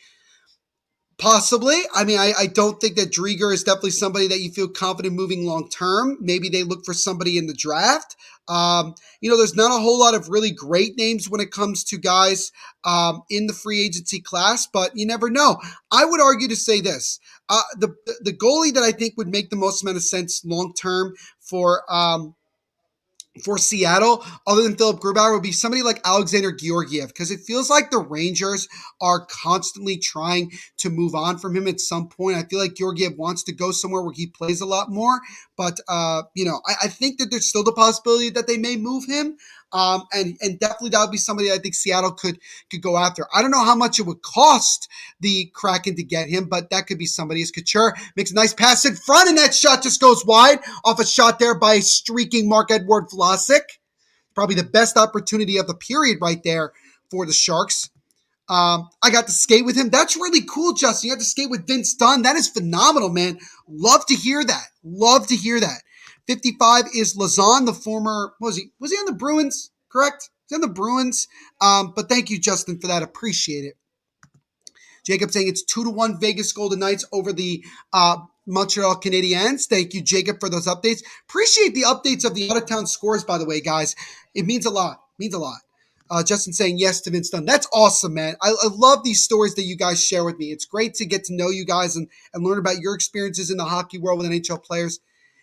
Possibly. I mean, I don't think that Drieger is definitely somebody that you feel confident moving long term. Maybe they look for somebody in the draft. There's not a whole lot of really great names when it comes to guys in the free agency class, but you never know. I would argue to say this. The goalie that I think would make the most amount of sense long term for Seattle, other than Philip Grubauer, would be somebody like Alexander Georgiev, because it feels like the Rangers are constantly trying to move on from him at some point. I feel like Georgiev wants to go somewhere where he plays a lot more, but I think that there's still the possibility that they may move him, and definitely that would be somebody I think Seattle could go after. I don't know how much it would cost the Kraken to get him, but that could be somebody. As Couture makes a nice pass in front, and that shot just goes wide off a shot there by streaking Marc-Edouard Vlasic. Probably the best opportunity of the period right there for the Sharks. I got to skate with him. That's really cool, Justin. You got to skate with Vince Dunn. That is phenomenal, man. Love to hear that. Love to hear that. 55 is Lazan, the former, was he on the Bruins, correct? He's on the Bruins. But thank you, Justin, for that. Appreciate it. Jacob saying it's 2-1 Vegas Golden Knights over the Montreal Canadiens. Thank you, Jacob, for those updates. Appreciate the updates of the out-of-town scores, by the way, guys. It means a lot. Justin saying yes to Vince Dunn. That's awesome, man. I love these stories that you guys share with me. It's great to get to know you guys and learn about your experiences in the hockey world with NHL players.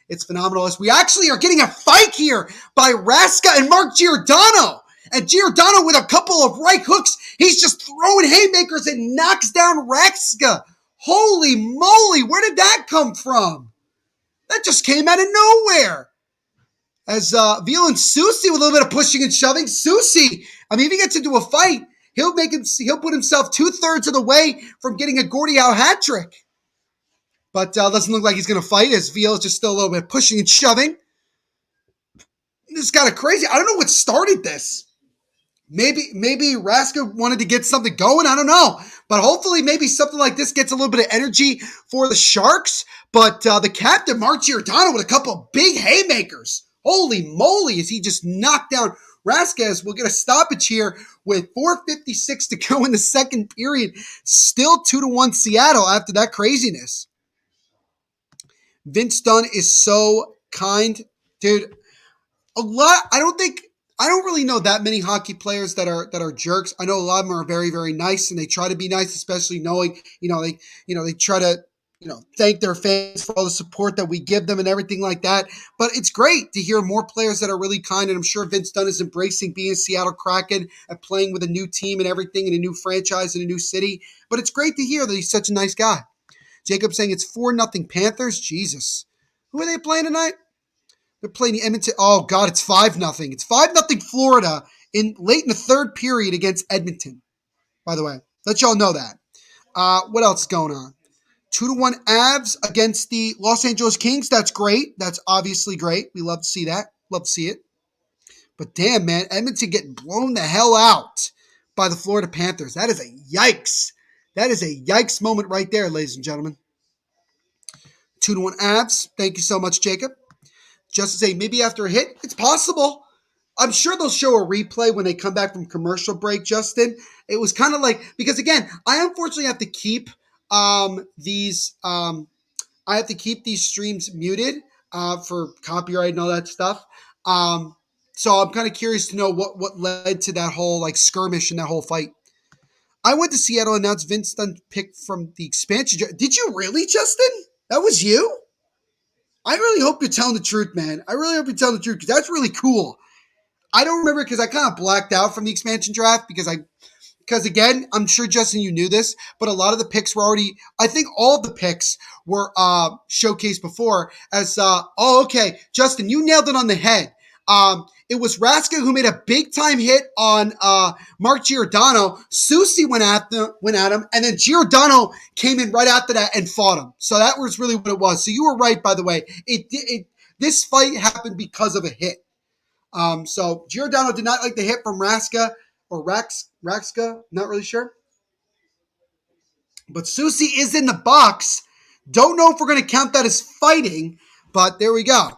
It's phenomenal. We actually are getting a fight here by Raska and Mark Giordano. And Giordano with a couple of right hooks. He's just throwing haymakers and knocks down Raska. Holy moly, where did that come from? That just came out of nowhere. As Veal and Susie with a little bit of pushing and shoving. Susie, if he gets into a fight, he'll put himself 2/3 of the way from getting a Gordie Howe hat trick. But doesn't look like he's going to fight, as Veal is just still a little bit pushing and shoving. This is kind of crazy. I don't know what started this. Maybe Raska wanted to get something going. I don't know. But hopefully maybe something like this gets a little bit of energy for the Sharks. But the captain, Mark Giordano, with a couple of big haymakers. Holy moly, as he just knocked down Raska. We'll get a stoppage here with 4:56 to go in the second period. Still 2-1 Seattle after that craziness. Vince Dunn is so kind. Dude, I don't really know that many hockey players that are jerks. I know a lot of them are very, very nice, and they try to be nice, especially knowing, they try to, thank their fans for all the support that we give them and everything like that. But it's great to hear more players that are really kind, and I'm sure Vince Dunn is embracing being a Seattle Kraken and playing with a new team and everything in a new franchise in a new city. But it's great to hear that he's such a nice guy. Jacob saying it's 4-0 Panthers. Jesus. Who are they playing tonight? They're playing the Edmonton. Oh, God, it's 5-0. It's 5-0 Florida late in the third period against Edmonton, by the way. Let y'all know that. What else is going on? 2-1 Avs against the Los Angeles Kings. That's great. That's obviously great. We love to see that. Love to see it. But damn, man, Edmonton getting blown the hell out by the Florida Panthers. That is a yikes. That is a yikes moment right there, ladies and gentlemen. 2-1 Avs. Thank you so much, Jacob. Just to say, maybe after a hit, it's possible. I'm sure they'll show a replay when they come back from commercial break, Justin. It was kind of like, because again, I unfortunately have to keep these streams muted for copyright and all that stuff. So I'm kind of curious to know what led to that whole skirmish and that whole fight. I went to Seattle and announced Vince Dunn picked from the expansion. Did you really, Justin? That was you? I really hope you're telling the truth, man. I really hope you're telling the truth, because that's really cool. I don't remember, because I kind of blacked out from the expansion draft because again, I'm sure, Justin, you knew this, but a lot of the picks were already, I think all of the picks were showcased before as, okay, Justin, you nailed it on the head. It was Raska who made a big-time hit on Mark Giordano. Soucy went at him, and then Giordano came in right after that and fought him. So that was really what it was. So you were right, by the way. This fight happened because of a hit. So Giordano did not like the hit from Raska or Raxka, not really sure. But Soucy is in the box. Don't know if we're going to count that as fighting, but there we go.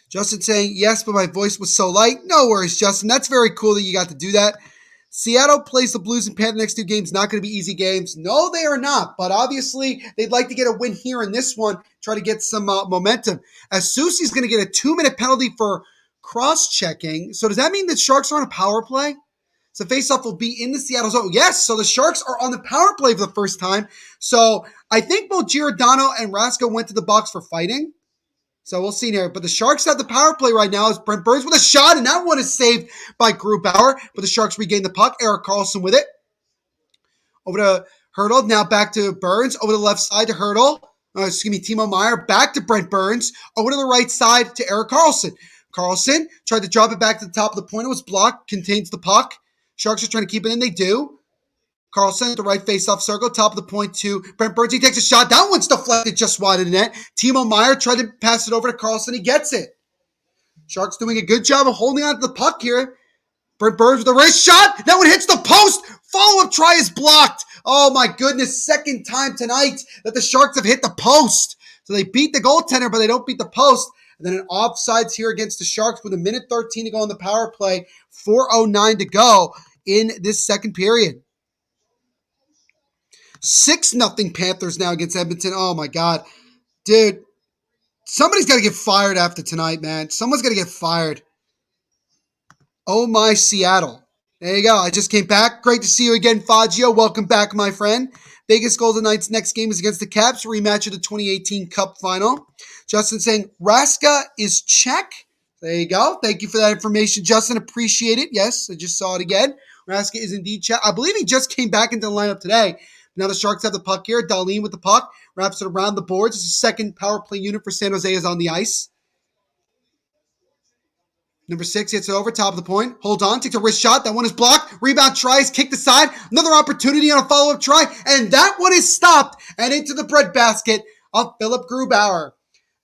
Justin saying, yes, but my voice was so light. No worries, Justin. That's very cool that you got to do that. Seattle plays the Blues and Panthers next two games. Not going to be easy games. No, they are not. But obviously, they'd like to get a win here in this one, try to get some momentum. As Soucy's going to get a 2-minute penalty for cross-checking. So does that mean that Sharks are on a power play? So faceoff will be in the Seattle zone. Yes, so the Sharks are on the power play for the first time. So I think both Giordano and Raska went to the box for fighting. So we'll see here. But the Sharks have the power play right now as Brent Burns with a shot, and that one is saved by Grubauer. But the Sharks regain the puck. Erik Karlsson with it. Over to Hurdle. Now back to Burns. Over the left side to Hurdle. Timo Meier. Back to Brent Burns. Over to the right side to Erik Karlsson. Karlsson tried to drop it back to the top of the point. It was blocked. Contains the puck. Sharks are trying to keep it in. They do. Karlsson at the right face-off circle. Top of the point to Brent Burns. He takes a shot. That one's deflected just wide of the net. Timo Meier tried to pass it over to Karlsson. He gets it. Sharks doing a good job of holding on to the puck here. Brent Burns with a wrist shot. That one hits the post. Follow-up try is blocked. Oh, my goodness. Second time tonight that the Sharks have hit the post. So they beat the goaltender, but they don't beat the post. And then an offsides here against the Sharks with 1:13 to go on the power play. 4:09 to go in this second period. 6-0 Panthers now against Edmonton. Oh, my God. Dude, somebody's got to get fired after tonight, man. Someone's got to get fired. Oh, my Seattle. There you go. I just came back. Great to see you again, Faggio. Welcome back, my friend. Vegas Golden Knights' next game is against the Caps, rematch of the 2018 Cup Final. Justin saying, Raska is check. There you go. Thank you for that information, Justin. Appreciate it. Yes, I just saw it again. Raska is indeed check. I believe he just came back into the lineup today. Now the Sharks have the puck here. Dahlin with the puck. Wraps it around the boards. It's the second power play unit for San Jose is on the ice. Number 6 hits it over, top of the point. Hold on, takes a wrist shot. That one is blocked. Rebound tries, kicked aside. Another opportunity on a follow-up try. And that one is stopped and into the breadbasket of Philip Grubauer.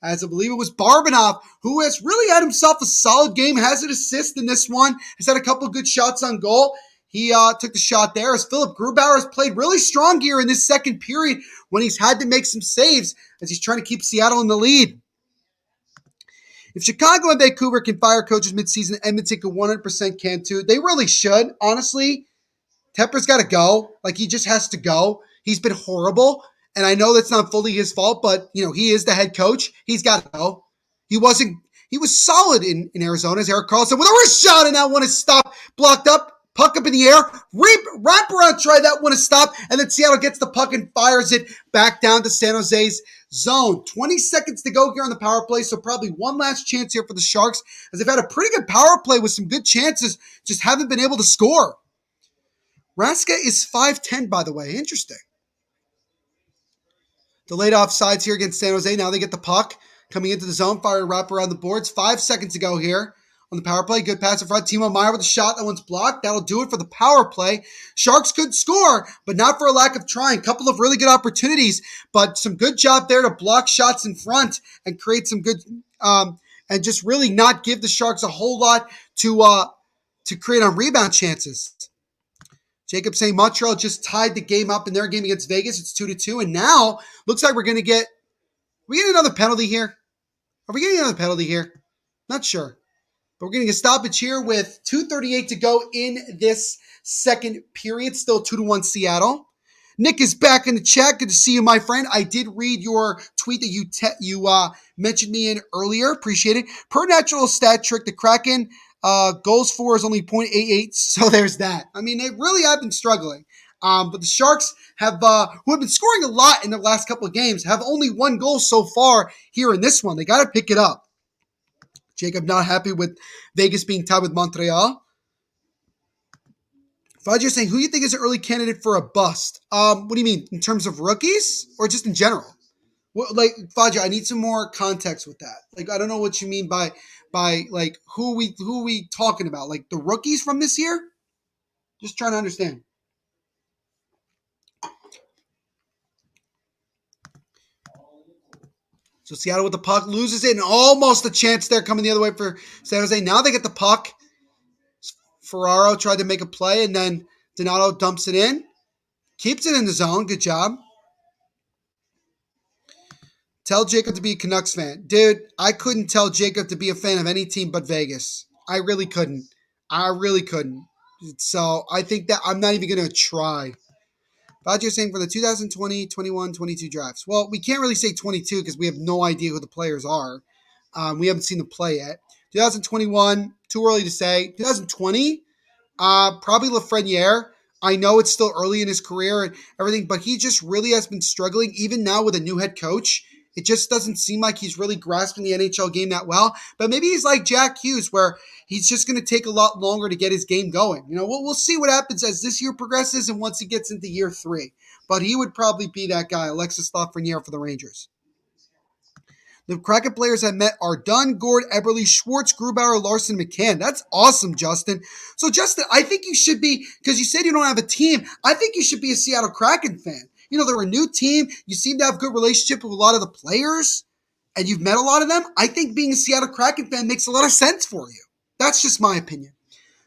As I believe it was Barbanoff, who has really had himself a solid game, has an assist in this one, has had a couple good shots on goal. He took the shot there as Philip Grubauer has played really strong here in this second period when he's had to make some saves as he's trying to keep Seattle in the lead. If Chicago and Vancouver can fire coaches midseason, Edmonton can 100% can too. They really should. Honestly, Tepper's got to go. Like, he just has to go. He's been horrible. And I know that's not fully his fault, but, you know, he is the head coach. He's got to go. He was solid in Arizona as Erik Karlsson with a wrist shot, and that one is stopped, blocked up, puck up in the air, wrap around try, that one is stopped, and then Seattle gets the puck and fires it back down to San Jose's zone. 20 seconds to go here on the power play, so probably one last chance here for the Sharks, as they've had a pretty good power play with some good chances, just haven't been able to score. Raska is 5'10", by the way. Interesting. Delayed offsides here against San Jose. Now they get the puck coming into the zone, fire wrap around the boards. 5 seconds to go here on the power play. Good pass in front. Timo Meier with a shot. That one's blocked. That'll do it for the power play. Sharks could score, but not for a lack of trying. Couple of really good opportunities, but some good job there to block shots in front and create some good, and just really not give the Sharks a whole lot to create on rebound chances. Jacob saying Montreal just tied the game up in their game against Vegas. It's 2-2, and now looks like we're going to get another penalty here. Are we getting another penalty here? Not sure. But we're getting a stoppage here with 2:38 to go in this second period. Still 2-1 Seattle. Nick is back in the chat. Good to see you, my friend. I did read your tweet that you mentioned me in earlier. Appreciate it. Per natural stat trick, the Kraken goals for is only .88. So there's that. I mean, they really have been struggling. But the Sharks have, who have been scoring a lot in the last couple of games, have only one goal so far here in this one. They got to pick it up. Jacob not happy with Vegas being tied with Montreal. Fudge saying, who do you think is an early candidate for a bust? What do you mean? In terms of rookies or just in general? Like Faja, I need some more context with that. Like I don't know what you mean by like who we talking about? Like the rookies from this year? Just trying to understand. So Seattle with the puck loses it, and almost a chance there coming the other way for San Jose. Now they get the puck. Ferraro tried to make a play, and then Donato dumps it in. Keeps it in the zone. Good job. Tell Jacob to be a Canucks fan. Dude, I couldn't tell Jacob to be a fan of any team but Vegas. I really couldn't. I really couldn't. So I think that I'm not even going to try. Roger's saying for the 2020, 21, 22 drafts. Well, we can't really say 22 because we have no idea who the players are. We haven't seen them play yet. 2021, too early to say. 2020, probably Lafreniere. I know it's still early in his career and everything, but he just really has been struggling, even now with a new head coach. It just doesn't seem like he's really grasping the NHL game that well. But maybe he's like Jack Hughes, where he's just going to take a lot longer to get his game going. You know, we'll see what happens as this year progresses and once he gets into year 3. But he would probably be that guy, Alexis Lafreniere for the Rangers. The Kraken players I met are Dunn, Gord, Eberle, Schwartz, Grubauer, Larson, McCann. That's awesome, Justin. So, Justin, I think you should be, because you said you don't have a team, I think you should be a Seattle Kraken fan. You know, they're a new team. You seem to have a good relationship with a lot of the players, and you've met a lot of them. I think being a Seattle Kraken fan makes a lot of sense for you. That's just my opinion.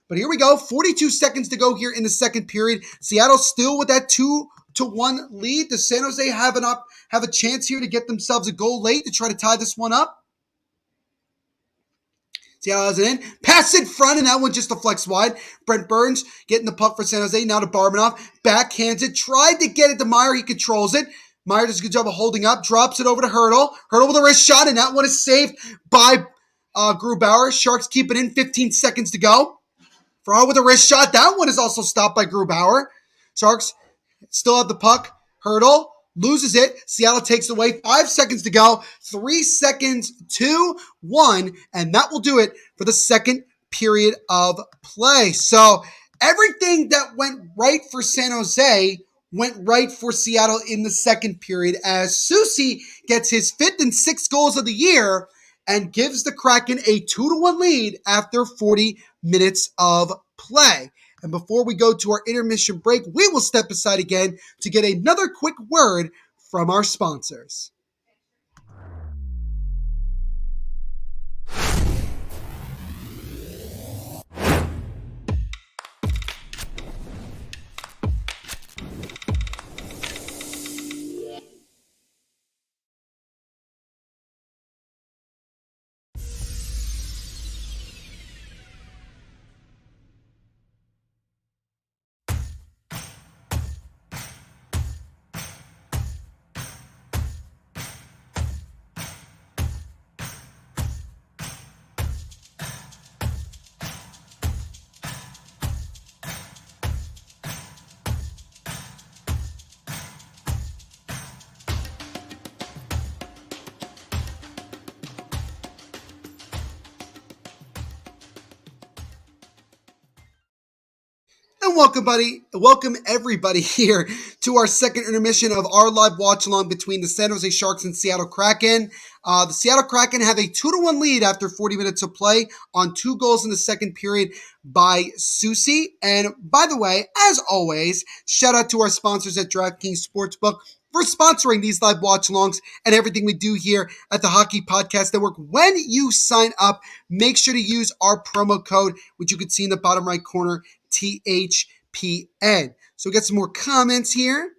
But here we go. 42 seconds to go here in the second period. Seattle still with that 2-1 lead. Does San Jose have a chance here to get themselves a goal late to try to tie this one up? Seattle has it in. Pass in front, and that one just deflects wide. Brent Burns getting the puck for San Jose. Now to Barbanoff. Backhands it. Tried to get it to Meyer. He controls it. Meyer does a good job of holding up. Drops it over to Hurdle. Hurdle with a wrist shot, and that one is saved by Grubauer. Sharks keep it in. 15 seconds to go. Ferraro with a wrist shot. That one is also stopped by Grubauer. Sharks still have the puck. Hurdle loses it. Seattle takes it away. 5 seconds to go. 3 seconds to 1. And that will do it for the second period of play. So everything that went right for San Jose went right for Seattle in the second period as Soucy gets his 5th and 6th goals of the year and gives the Kraken a 2-1 lead after 40 minutes of play. And before we go to our intermission break, we will step aside again to get another quick word from our sponsors. And welcome everybody here to our second intermission of our live watch along between the San Jose Sharks and Seattle Kraken. The Seattle Kraken have a 2-1 lead after 40 minutes of play on 2 goals in the second period by Soucy. And by the way, as always, shout out to our sponsors at DraftKings Sportsbook for sponsoring these live watch-alongs and everything we do here at the Hockey Podcast Network. When you sign up, make sure to use our promo code, which you can see in the bottom right corner, THPN. So we got some more comments here.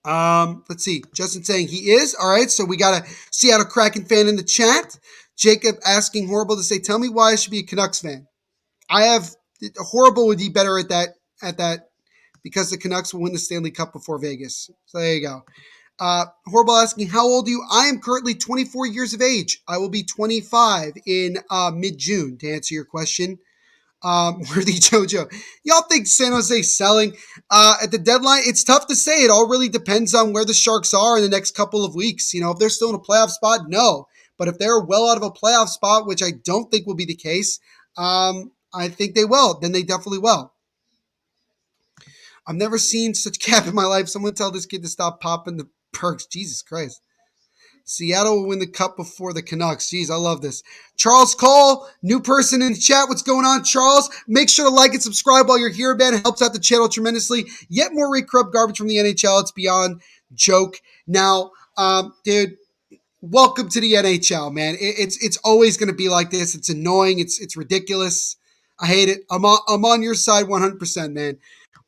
Let's see. Justin saying he is. All right. So we got a Seattle Kraken fan in the chat. Jacob asking Horrible to say, tell me why I should be a Canucks fan. Horrible would be better at that because the Canucks will win the Stanley Cup before Vegas. So there you go. Horrible asking, how old are you? I am currently 24 years of age. I will be 25 in mid-June, to answer your question. Worthy Jojo. Y'all think San Jose selling at the deadline? It's tough to say. It all really depends on where the Sharks are in the next couple of weeks. You know, if they're still in a playoff spot, no. But if they're well out of a playoff spot, which I don't think will be the case, I think they will. Then they definitely will. I've never seen such cap in my life. Someone tell this kid to stop popping Perks, Jesus Christ. Seattle will win the cup before the Canucks. Jeez, I love this. Charles Cole, new person in the chat. What's going on, Charles? Make sure to like and subscribe while you're here, man. It helps out the channel tremendously. Yet more recruit garbage from the NHL. It's beyond joke. Now, dude, welcome to the NHL, man. It's always going to be like this. It's annoying. It's ridiculous. I hate it. I'm on your side 100%, man.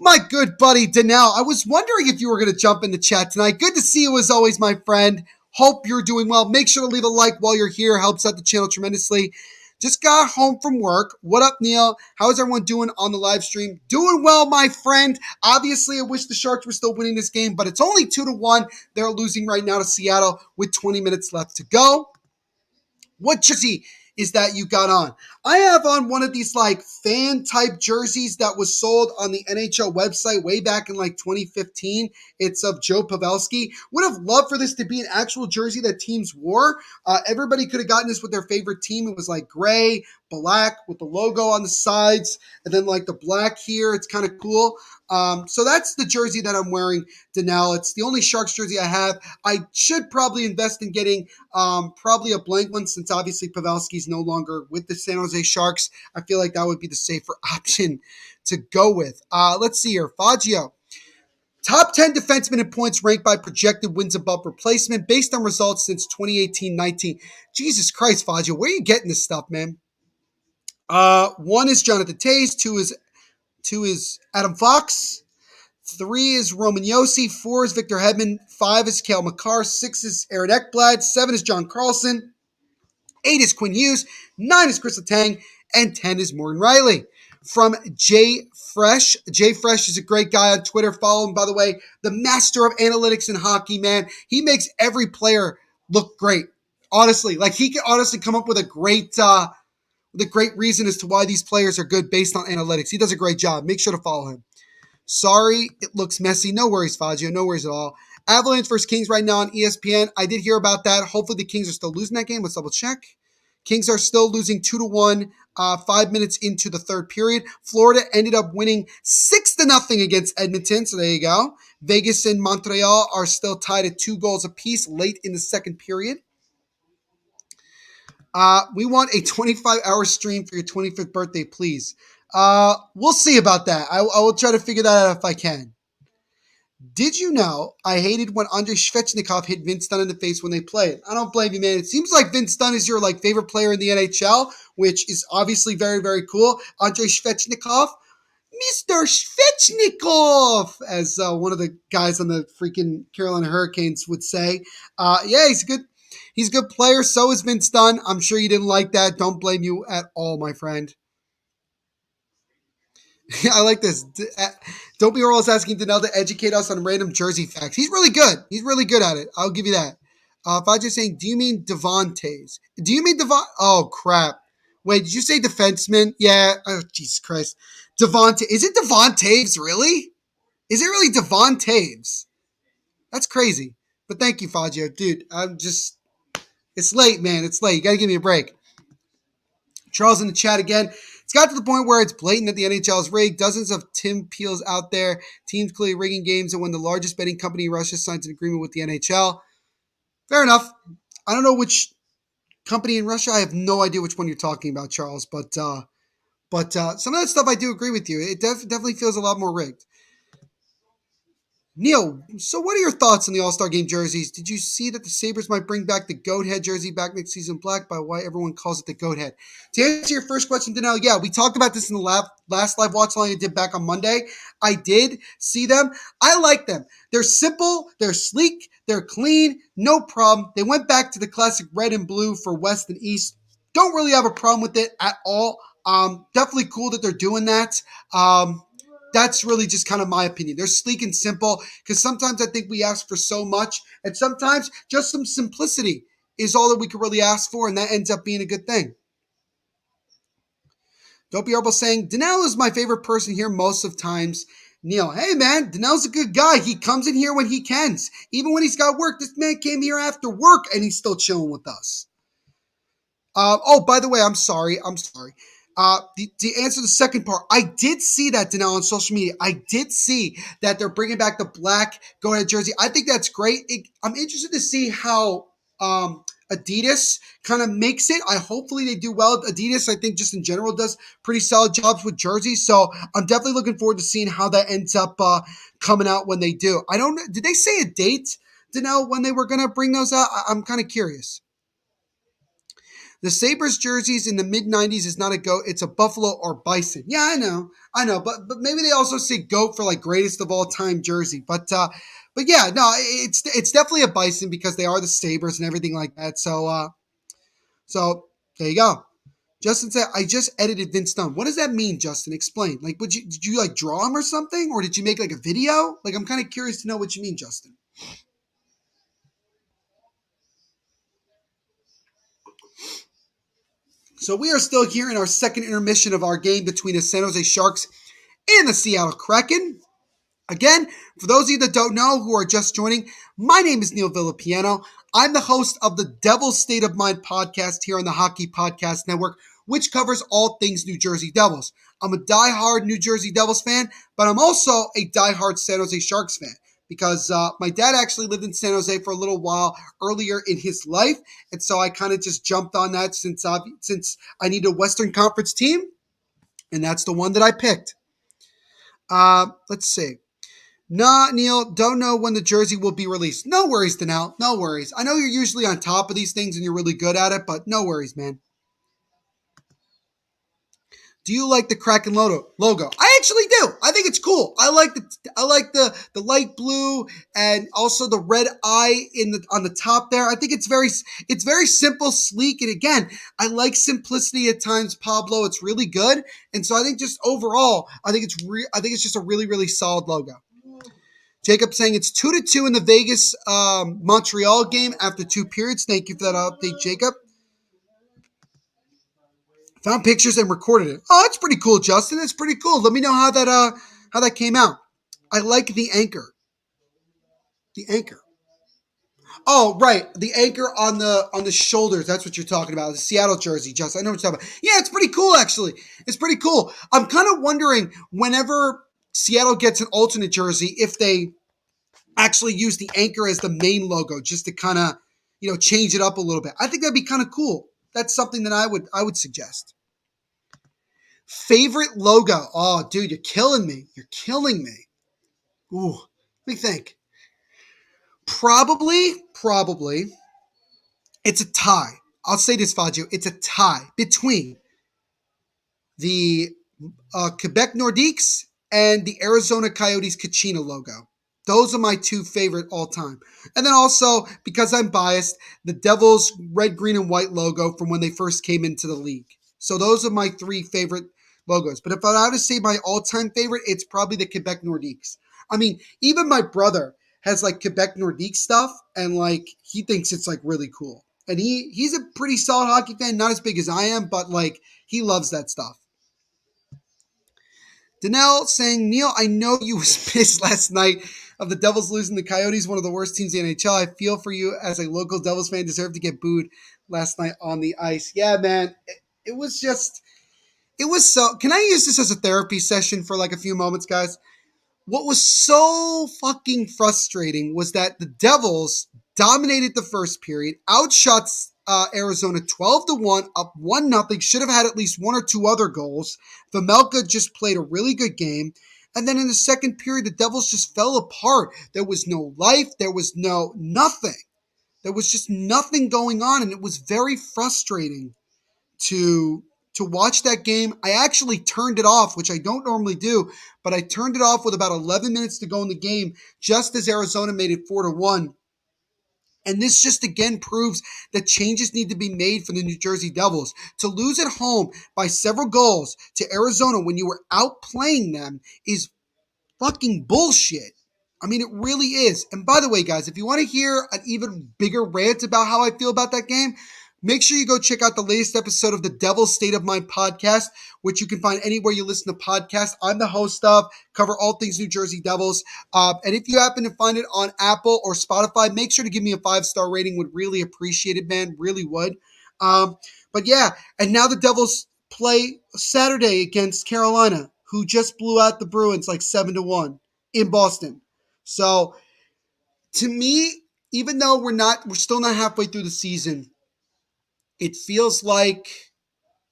My good buddy Danelle, I was wondering if you were going to jump in the chat tonight. Good to see you as always, my friend. Hope you're doing well. Make sure to leave a like while you're here. Helps out the channel tremendously. Just got home from work. What up, Neil? How is everyone doing on the live stream? Doing well, my friend. Obviously, I wish the Sharks were still winning this game, but it's only 2-1. They're losing right now to Seattle with 20 minutes left to go. What jersey is that you got on? I have on one of these like fan type jerseys that was sold on the NHL website way back in like 2015. It's of Joe Pavelski. Would have loved for this to be an actual jersey that teams wore. Everybody could have gotten this with their favorite team. It was like gray, black with the logo on the sides, and then like the black here. It's kind of cool. So that's the jersey that I'm wearing, Danelle. It's the only Sharks jersey I have. I should probably invest in getting probably a blank one since obviously Pavelski's no longer with the San Jose Sharks. I feel like that would be the safer option to go with. Let's see here. Faggio. Top 10 defensemen in points ranked by projected wins above replacement based on results since 2018-19. Jesus Christ, Faggio, where are you getting this stuff, man? One is Jonathan Toews. Two is Adam Fox. 3 is Roman Josi. 4 is Victor Hedman. 5 is Cale Makar. 6 is Aaron Ekblad. 7 is John Carlson. 8 is Quinn Hughes. 9 is Chris Letang. And 10 is Morgan Riley. From Jay Fresh. Jay Fresh is a great guy on Twitter. Follow him, by the way. The master of analytics in hockey, man. He makes every player look great. Honestly, like he can honestly come up with a great reason as to why these players are good based on analytics. He does a great job. Make sure to follow him. Sorry, it looks messy. No worries, Faggio. No worries at all. Avalanche versus Kings right now on ESPN. I did hear about that. Hopefully the Kings are still losing that game. Let's double check. Kings are still losing 2-1, 5 minutes into the third period. Florida ended up winning 6-0 against Edmonton. So there you go. Vegas and Montreal are still tied at 2 goals apiece late in the second period. We want a 25-hour stream for your 25th birthday, please. We'll see about that. I will try to figure that out if I can. Did you know I hated when Andrei Svechnikov hit Vince Dunn in the face when they played? I don't blame you, man. It seems like Vince Dunn is your like favorite player in the NHL, which is obviously very, very cool. Andrei Svechnikov, Mr. Svechnikov, as one of the guys on the freaking Carolina Hurricanes would say. Yeah, he's good. He's a good player. So is Vince Dunn. I'm sure you didn't like that. Don't blame you at all, my friend. I like this. Don't be always asking Danelle to educate us on random jersey facts. He's really good. He's really good at it. I'll give you that. If I just saying, do you mean Devontae's? Do you mean Devon? Oh, crap. Wait, did you say defenseman? Yeah. Oh, Jesus Christ. Devontae. Is it Devontae's, really? Is it really Devontae's? That's crazy. But thank you, Faggio. Dude, it's late, man. It's late. You got to give me a break. Charles in the chat again. It's got to the point where it's blatant that the NHL is rigged. Dozens of Tim Peels out there. Teams clearly rigging games, and when the largest betting company in Russia signs an agreement with the NHL. Fair enough. I don't know which company in Russia. I have no idea which one you're talking about, Charles. But some of that stuff I do agree with you. It definitely feels a lot more rigged. Neil, so what are your thoughts on the All-Star Game jerseys? Did you see that the Sabres might bring back the goat head jersey back next season black by why everyone calls it the goat head? To answer your first question, Danelle, yeah, we talked about this in the last live watch along I did back on Monday. I did see them. I like them. They're simple, they're sleek, they're clean, no problem. They went back to the classic red and blue for West and East. Don't really have a problem with it at all. Definitely cool that they're doing that. That's really just kind of my opinion. They're sleek and simple because sometimes I think we ask for so much, and sometimes just some simplicity is all that we can really ask for, and that ends up being a good thing. Don't be horrible saying, Danelle is my favorite person here most of times. Neil, hey man, Danelle's a good guy. He comes in here when he can. Even when he's got work, this man came here after work and he's still chilling with us. Oh, by the way, I'm sorry. To answer the second part, I did see that, Danelle, on social media. I did see that they're bringing back the black go-ahead jersey. I think that's great. I'm interested to see how Adidas kind of makes it. Hopefully they do well. Adidas, I think, just in general, does pretty solid jobs with jerseys. So I'm definitely looking forward to seeing how that ends up coming out when they do. I don't know. Did they say a date, Danelle, when they were going to bring those out? I'm kind of curious. The Sabres jerseys in the mid '90s is not a goat; it's a buffalo or bison. Yeah, I know, but maybe they also say goat for like greatest of all time jersey. But yeah, no, it's definitely a bison because they are the Sabres and everything like that. So there you go. Justin said, "I just edited Vince Dunn." What does that mean, Justin? Explain. Like, did you like draw him or something, or did you make like a video? Like, I'm kind of curious to know what you mean, Justin. So we are still here in our second intermission of our game between the San Jose Sharks and the Seattle Kraken. Again, for those of you that don't know who are just joining, my name is Neil Villapiano. I'm the host of the Devil's State of Mind podcast here on the Hockey Podcast Network, which covers all things New Jersey Devils. I'm a diehard New Jersey Devils fan, but I'm also a diehard San Jose Sharks fan because my dad actually lived in San Jose for a little while earlier in his life, and so I kind of just jumped on that since I need a Western Conference team, and that's the one that I picked. Let's see. Nah, Neil, don't know when the jersey will be released. No worries, Danelle. No worries. I know you're usually on top of these things and you're really good at it, but no worries, man. Do you like the Kraken logo? I actually do. I think it's cool. I like the light blue and also the red eye on the top there. I think it's very simple, sleek, and again, I like simplicity at times, Pablo. It's really good, and so I think just overall, I think it's just a really really solid logo. Jacob saying it's 2-2 in the Vegas Montreal game after 2 periods. Thank you for that update, Jacob. Found pictures and recorded it. Oh, that's pretty cool, Justin. That's pretty cool. Let me know how that came out. I like the anchor. The anchor. Oh, right. The anchor on the shoulders. That's what you're talking about. The Seattle jersey, Justin. I know what you're talking about. Yeah, it's pretty cool, actually. It's pretty cool. I'm kind of wondering whenever Seattle gets an alternate jersey, if they actually use the anchor as the main logo, just to kind of, change it up a little bit. I think that'd be kind of cool. That's something that I would suggest. Favorite logo? Oh, dude, you're killing me. You're killing me. Ooh, let me think. Probably, it's a tie. I'll say this, Fazio. It's a tie between the Quebec Nordiques and the Arizona Coyotes Kachina logo. Those are my two favorite all time. And then also, because I'm biased, the Devils red, green, and white logo from when they first came into the league. So those are my three favorite logos. But if I had to say my all-time favorite, it's probably the Quebec Nordiques. I mean, even my brother has like Quebec Nordique stuff, and like he thinks it's like really cool. And he's a pretty solid hockey fan, not as big as I am, but like he loves that stuff. Danelle saying, Neil, I know you was pissed last night of the Devils losing the Coyotes, one of the worst teams in the NHL. I feel for you as a local Devils fan, deserve to get booed last night on the ice. Yeah, man, it was just, it was so, can I use this as a therapy session for like a few moments, guys? What was so fucking frustrating was that the Devils dominated the first period, outshot Arizona 12-1, up 1-0. Should have had at least one or two other goals. Vamelka just played a really good game. And then in the second period, the Devils just fell apart. There was no life. There was nothing. There was just nothing going on, and it was very frustrating to watch that game. I actually turned it off, which I don't normally do, but I turned it off with about 11 minutes to go in the game, just as Arizona made it 4-1. And this just again proves that changes need to be made for the New Jersey Devils. To lose at home by several goals to Arizona when you were outplaying them is fucking bullshit. I mean, it really is. And by the way, guys, if you want to hear an even bigger rant about how I feel about that game, make sure you go check out the latest episode of the Devil's State of Mind podcast, which you can find anywhere you listen to podcasts. I'm the host of, cover all things New Jersey Devils. And if you happen to find it on Apple or Spotify, make sure to give me a 5-star rating. Would really appreciate it, man. Really would. But yeah, and now the Devils play Saturday against Carolina, who just blew out the Bruins like 7-1 in Boston. So to me, even though we're still not halfway through the season, it feels like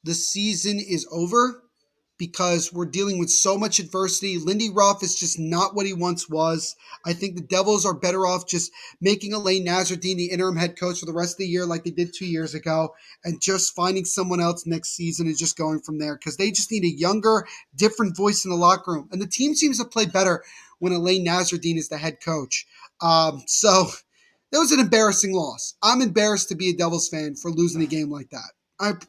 the season is over because we're dealing with so much adversity. Lindy Ruff is just not what he once was. I think the Devils are better off just making Alain Nasreddine the interim head coach for the rest of the year like they did 2 years ago and just finding someone else next season and just going from there because they just need a younger, different voice in the locker room. And the team seems to play better when Alain Nasreddine is the head coach. So that was an embarrassing loss. I'm embarrassed to be a Devils fan for losing a game like that.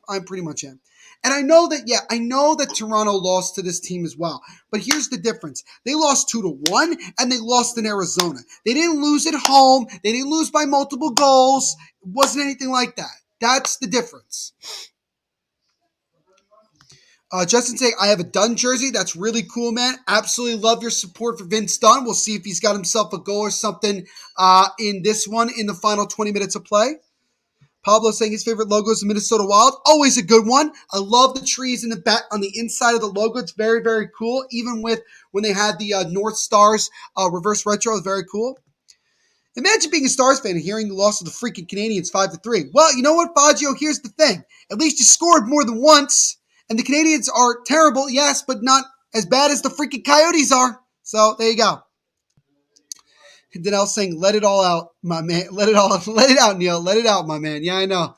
I pretty much am. And I know that Toronto lost to this team as well. But here's the difference. They lost 2-1 and they lost in Arizona. They didn't lose at home. They didn't lose by multiple goals. It wasn't anything like that. That's the difference. Justin saying, I have a Dunn jersey. That's really cool, man. Absolutely love your support for Vince Dunn. We'll see if he's got himself a goal or something in this one in the final 20 minutes of play. Pablo saying his favorite logo is the Minnesota Wild. Always a good one. I love the trees in the back on the inside of the logo. It's very, very cool. Even with when they had the North Stars reverse retro, it's very cool. Imagine being a Stars fan and hearing the loss of the freaking Canadians 5-3. Well, you know what, Faggio? Here's the thing. At least you scored more than once. And the Canadians are terrible, yes, but not as bad as the freaking Coyotes are. So there you go. Danelle saying, let it all out, my man. Let it out, Neil. Let it out, my man. Yeah, I know.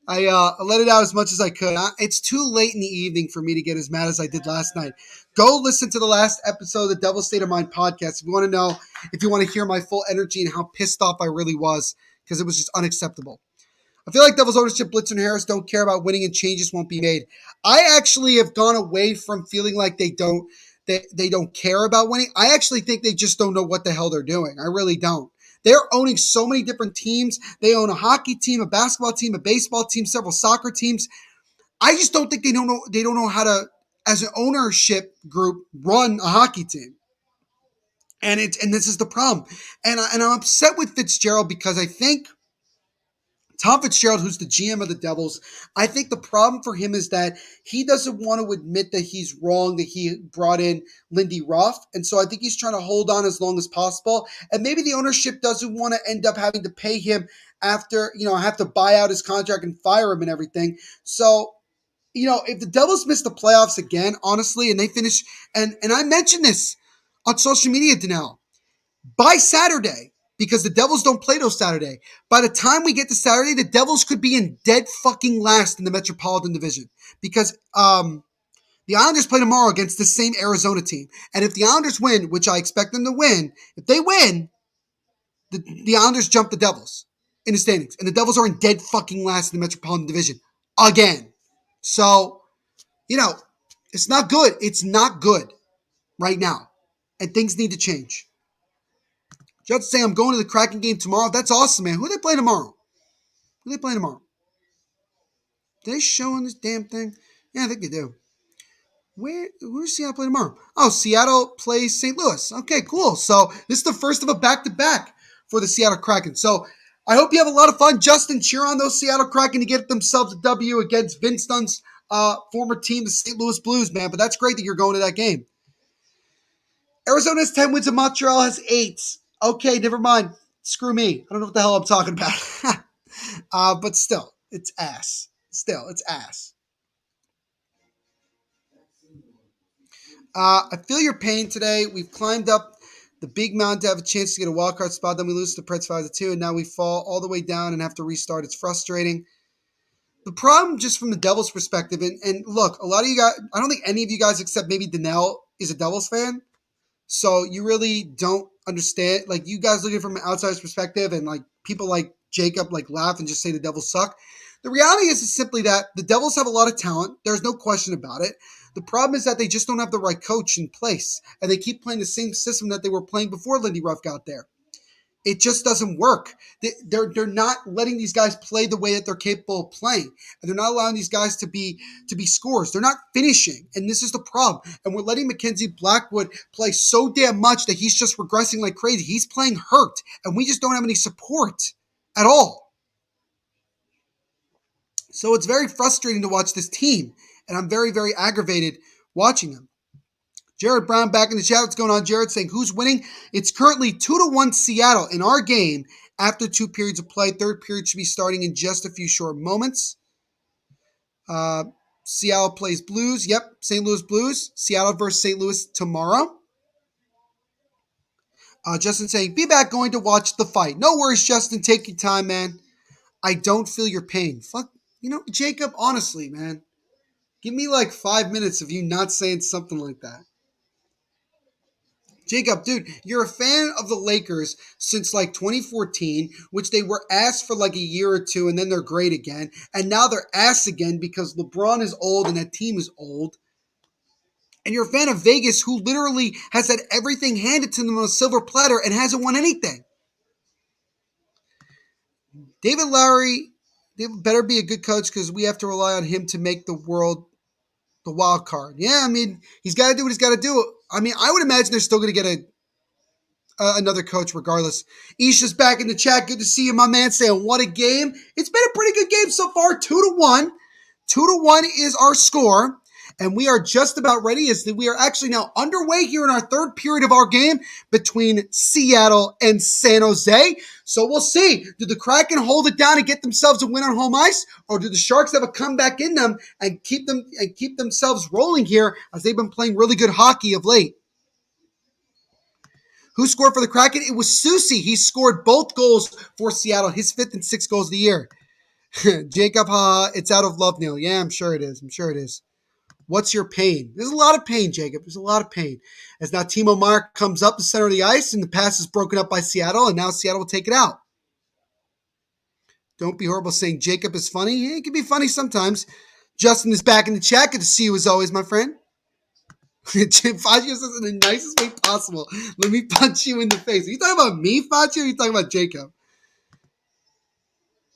I let it out as much as I could. It's too late in the evening for me to get as mad as I did last night. Go listen to the last episode of the Devil State of Mind podcast if you want to know, if you want to hear my full energy and how pissed off I really was, because it was just unacceptable. I feel like Devils ownership, Blitzer and Harris don't care about winning and changes won't be made. I actually have gone away from feeling like they don't care about winning. I actually think they just don't know what the hell they're doing. I really don't. They're owning so many different teams. They own a hockey team, a basketball team, a baseball team, several soccer teams. I just don't think they don't know how to, as an ownership group, run a hockey team. And this is the problem. And I'm upset with Fitzgerald because I think Tom Fitzgerald, who's the GM of the Devils, I think the problem for him is that he doesn't want to admit that he's wrong, that he brought in Lindy Ruff. And so I think he's trying to hold on as long as possible. And maybe the ownership doesn't want to end up having to pay him after, have to buy out his contract and fire him and everything. So, if the Devils miss the playoffs again, honestly, and they finish, and I mentioned this on social media, Danelle, by Saturday, because the Devils don't play till Saturday. By the time we get to Saturday, the Devils could be in dead fucking last in the Metropolitan Division because the Islanders play tomorrow against the same Arizona team. And if the Islanders win, which I expect them to win, if they win, the Islanders jump the Devils in the standings. And the Devils are in dead fucking last in the Metropolitan Division again. So, it's not good. It's not good right now. And things need to change. Just saying I'm going to the Kraken game tomorrow. That's awesome, man. Who do they play tomorrow? Did they show on this damn thing? Yeah, I think they do. Where's Seattle play tomorrow? Oh, Seattle plays St. Louis. Okay, cool. So this is the first of a back-to-back for the Seattle Kraken. So I hope you have a lot of fun. Justin, cheer on those Seattle Kraken to get themselves a W against Vince Dunn's former team, the St. Louis Blues, man. But that's great that you're going to that game. Arizona has 10 wins and Montreal has 8. Okay, never mind. Screw me. I don't know what the hell I'm talking about. But still, it's ass. It's ass. I feel your pain today. We've climbed up the big mountain to have a chance to get a wildcard spot. Then we lose to the Preds 5-2, and now we fall all the way down and have to restart. It's frustrating. The problem, just from the Devils' perspective, and look, a lot of you guys, I don't think any of you guys except maybe Danelle is a Devils fan. So you really don't understand. Like, you guys looking from an outsider's perspective, and like people like Jacob laugh and just say the Devils suck. The reality is simply that the Devils have a lot of talent. There's no question about it. The problem is that they just don't have the right coach in place, and they keep playing the same system that they were playing before Lindy Ruff got there. It just doesn't work. They're not letting these guys play the way that they're capable of playing. And they're not allowing these guys to be scorers. They're not finishing. And this is the problem. And we're letting Mackenzie Blackwood play so damn much that he's just regressing like crazy. He's playing hurt. And we just don't have any support at all. So it's very frustrating to watch this team, and I'm very, very aggravated watching them. Jared Brown back in the chat. What's going on, Jared? Saying, who's winning? It's currently 2-1 Seattle in our game after 2 periods of play. Third period should be starting in just a few short moments. Seattle plays Blues. Yep, St. Louis Blues. Seattle versus St. Louis tomorrow. Justin saying, be back going to watch the fight. No worries, Justin. Take your time, man. I don't feel your pain. Fuck, Jacob, honestly, man. Give me like 5 minutes of you not saying something like that. Jacob, dude, you're a fan of the Lakers since like 2014, which they were ass for like a year or two, and then they're great again. And now they're ass again because LeBron is old and that team is old. And you're a fan of Vegas, who literally has had everything handed to them on a silver platter and hasn't won anything. David Lowry, they better be a good coach because we have to rely on him to make the world the wild card. Yeah, I mean, he's got to do what he's got to do. I mean, I would imagine they're still going to get another coach regardless. Isha's back in the chat. Good to see you, my man, saying what a game. It's been a pretty good game so far. 2-1. 2-1 is our score. And we are just about ready. We are actually now underway here in our third period of our game between Seattle and San Jose. So we'll see. Do the Kraken hold it down and get themselves a win on home ice? Or do the Sharks have a comeback in them and keep themselves rolling here as they've been playing really good hockey of late? Who scored for the Kraken? It was Susie. He scored both goals for Seattle, his 5th and 6th goals of the year. Jacob, it's out of love, Neil. Yeah, I'm sure it is. What's your pain? There's a lot of pain, Jacob. There's a lot of pain. As now Timo Meier comes up the center of the ice and the pass is broken up by Seattle, and now Seattle will take it out. Don't be horrible saying Jacob is funny. Yeah, it can be funny sometimes. Justin is back in the chat. Good to see you as always, my friend. Fagio says in the nicest way possible. Let me punch you in the face. Are you talking about me, Fagio, or are you talking about Jacob?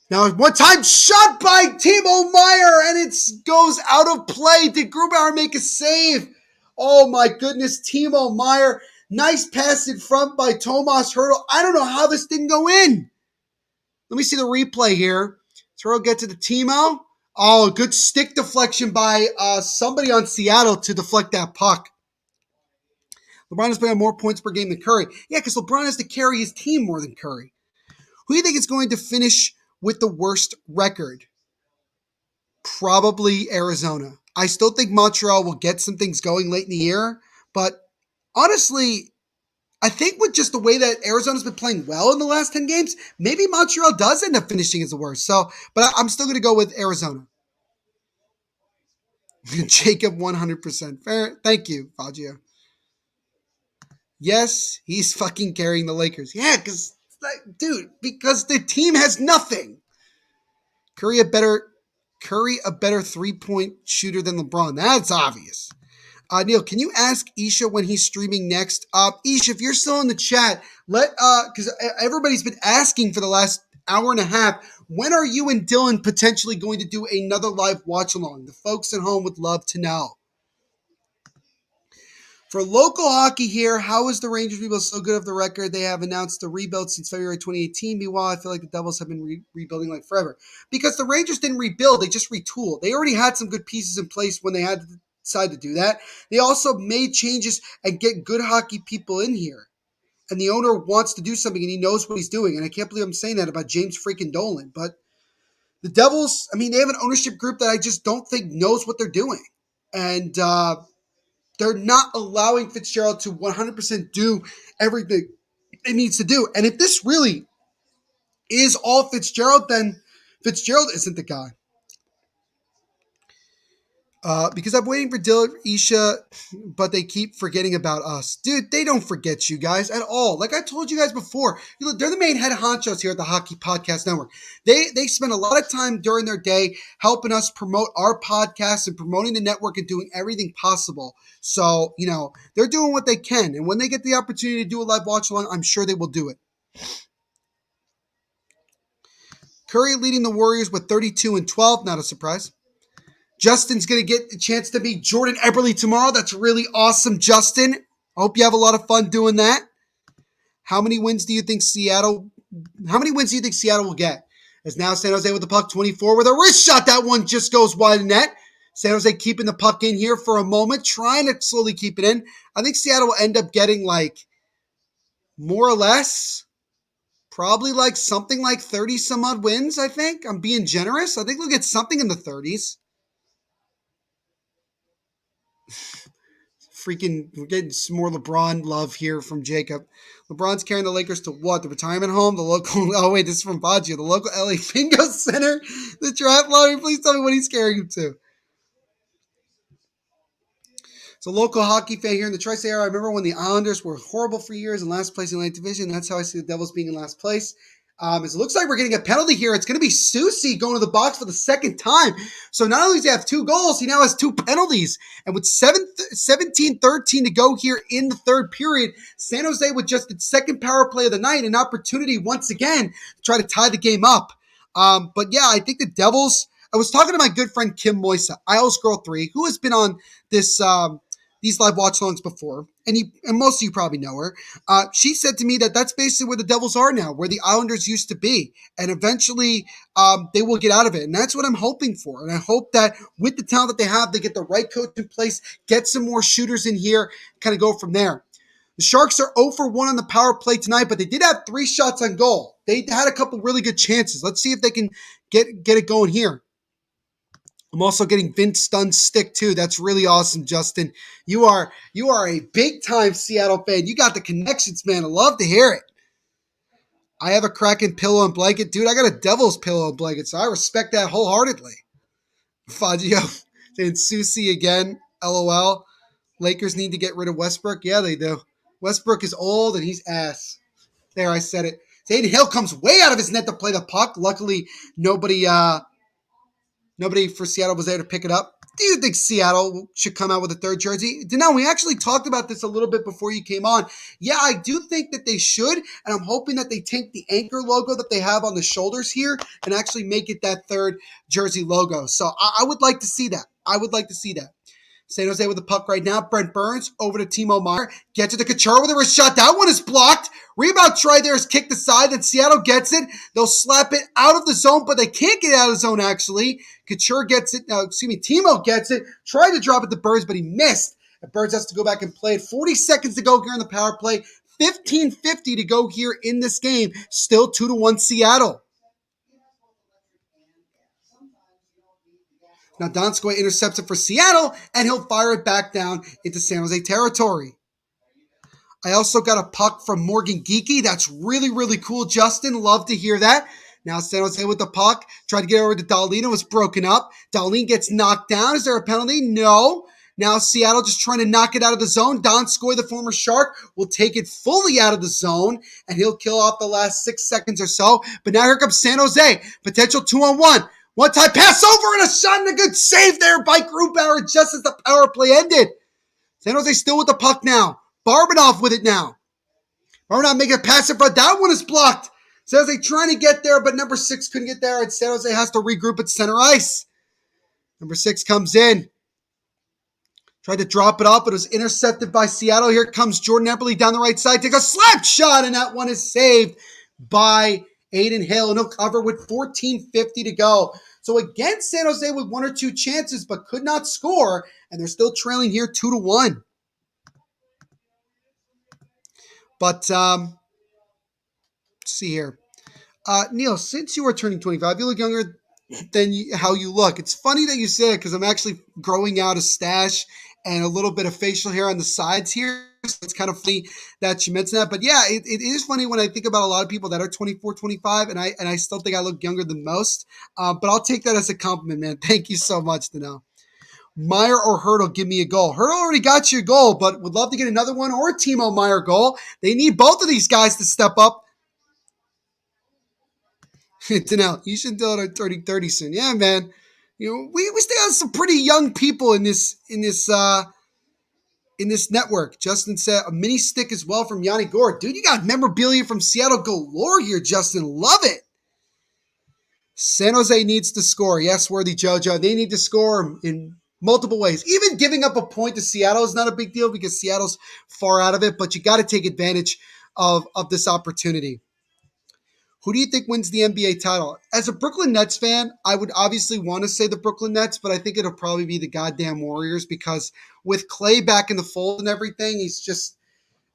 Now, one time shot by Timo Meier, and it goes out of play. Did Grubauer make a save? Oh, my goodness, Timo Meier. Nice pass in front by Tomas Hertl. I don't know how this didn't go in. Let me see the replay here. Hertl get to the Timo. Oh, good stick deflection by somebody on Seattle to deflect that puck. LeBron is playing more points per game than Curry. Yeah, because LeBron has to carry his team more than Curry. Who do you think is going to finish with the worst record? Probably Arizona. I still think Montreal will get some things going late in the year, but honestly, I think with just the way that Arizona's been playing well in the last 10 games, maybe Montreal does end up finishing as the worst. So, but I'm still going to go with Arizona. Jacob, 100% fair. Thank you, Fagio. Yes, he's fucking carrying the Lakers. Yeah, because the team has nothing. Curry a better 3-point shooter than LeBron. That's obvious. Neil, can you ask Isha when he's streaming next? Isha, if you're still in the chat, because everybody's been asking for the last hour and a half, when are you and Dylan potentially going to do another live watch along? The folks at home would love to know. For local hockey here, how is the Rangers rebuild so good of the record? They have announced a rebuild since February 2018. Meanwhile, I feel like the Devils have been rebuilding like forever. Because the Rangers didn't rebuild, they just retooled. They already had some good pieces in place when they had to decide to do that. They also made changes and get good hockey people in here. And the owner wants to do something and he knows what he's doing. And I can't believe I'm saying that about James freaking Dolan. But the Devils, I mean, they have an ownership group that I just don't think knows what they're doing. And, they're not allowing Fitzgerald to 100% do everything it needs to do. And if this really is all Fitzgerald, then Fitzgerald isn't the guy. Because I'm waiting for Dylan, Isha, but they keep forgetting about us. Dude, they don't forget you guys at all. Like I told you guys before, they're the main head honchos here at the Hockey Podcast Network. They spend a lot of time during their day helping us promote our podcast and promoting the network and doing everything possible. So, they're doing what they can. And when they get the opportunity to do a live watch along, I'm sure they will do it. Curry leading the Warriors with 32-12. Not a surprise. Justin's going to get the chance to meet Jordan Eberle tomorrow. That's really awesome, Justin. I hope you have a lot of fun doing that. How many wins do you think Seattle will get? As now San Jose with the puck, 24 with a wrist shot. That one just goes wide of net. San Jose keeping the puck in here for a moment, trying to slowly keep it in. I think Seattle will end up getting more or less, probably something like 30 some odd wins, I think. I'm being generous. I think we'll get something in the 30s. We're getting some more LeBron love here from Jacob. LeBron's carrying the Lakers to what? The retirement home? The local, oh wait, this is from Baggio. The local LA Bingo Center? The draft lottery? Please tell me what he's carrying him to. So local hockey fan here in the Tri-State area. I remember when the Islanders were horrible for years in last place in the Atlantic Division. That's how I see the Devils being in last place. As it looks like we're getting a penalty here. It's going to be Susie going to the box for the second time. So not only does he have 2 goals, he now has 2 penalties. And with 17-13 to go here in the third period, San Jose with just its second power play of the night, an opportunity once again to try to tie the game up. But yeah, I think the Devils, I was talking to my good friend Kim Moisa, Isles Girl 3, who has been on this these live watchalongs before, and most of you probably know her. She said to me that that's basically where the Devils are now, where the Islanders used to be, and eventually they will get out of it, and that's what I'm hoping for. And I hope that with the talent that they have, they get the right coach in place, get some more shooters in here, kind of go from there. The Sharks are 0 for 1 on the power play tonight, but they did have 3 shots on goal. They had a couple really good chances. Let's see if they can get it going here. I'm also getting Vince Dunn's stick too. That's really awesome, Justin. You are a big time Seattle fan. You got the connections, man. I love to hear it. I have a Kraken pillow and blanket, dude. I got a Devils pillow and blanket, so I respect that wholeheartedly. Fagio saying Susie again. LOL. Lakers need to get rid of Westbrook. Yeah, they do. Westbrook is old and he's ass. There, I said it. Aiden Hill comes way out of his net to play the puck. Luckily, nobody for Seattle was there to pick it up. Do you think Seattle should come out with a third jersey? No, we actually talked about this a little bit before you came on. Yeah, I do think that they should, and I'm hoping that they take the anchor logo that they have on the shoulders here and actually make it that third jersey logo. So I would like to see that. San Jose with the puck right now. Brent Burns over to Timo Meier. Gets it to Couture with a wrist shot. That one is blocked. Rebound try there is kicked aside. Then Seattle gets it. They'll slap it out of the zone, but they can't get out of the zone actually. Couture gets it. Timo gets it. Tried to drop it to Burns, but he missed. And Burns has to go back and play it. 40 seconds to go here in the power play. 15:50 to go here in this game. Still 2-1 Seattle. Now Donskoy intercepts it for Seattle, and he'll fire it back down into San Jose territory. I also got a puck from Morgan Geeky. That's really, really cool, Justin. Love to hear that. Now San Jose with the puck. Tried to get over to Dahlin. It was broken up. Dahlin gets knocked down. Is there a penalty? No. Now Seattle just trying to knock it out of the zone. Donskoy, the former Shark, will take it fully out of the zone, and he'll kill off the last 6 seconds or so. But now here comes San Jose. Potential 2-on-1. One-time pass over and a shot and a good save there by Grubauer just as the power play ended. San Jose still with the puck now. Barbanoff with it now. Barbanoff making a pass in front. That one is blocked. San Jose trying to get there, but number 6 couldn't get there, and San Jose has to regroup at center ice. Number 6 comes in. Tried to drop it up, but it was intercepted by Seattle. Here comes Jordan Eberle down the right side. Take a slap shot, and that one is saved by Aiden Hill, and he'll cover with 14:50 to go. So again, San Jose with 1 or 2 chances, but could not score, and they're still trailing here 2-1. But let's see here. Neil, since you are turning 25, you look younger than how you look. It's funny that you say it because I'm actually growing out a stash and a little bit of facial hair on the sides here. So it's kind of funny that you mentioned that. But yeah, it is funny when I think about a lot of people that are 24, 25, and I still think I look younger than most. But I'll take that as a compliment, man. Thank you so much, Dano. Meier or Hertl, give me a goal. Hertl already got you a goal, but would love to get another one or a Timo Meier goal. They need both of these guys to step up. Danelle, you should do it turning 30 soon. Yeah, man. You know, we still have some pretty young people in this network. Justin said a mini stick as well from Yanni Gore. Dude, you got memorabilia from Seattle galore here, Justin. Love it. San Jose needs to score. Yes, worthy JoJo. They need to score in multiple ways. Even giving up a point to Seattle is not a big deal because Seattle's far out of it, but you got to take advantage of this opportunity. Who do you think wins the NBA title? As a Brooklyn Nets fan, I would obviously want to say the Brooklyn Nets, but I think it'll probably be the goddamn Warriors because with Clay back in the fold and everything, it's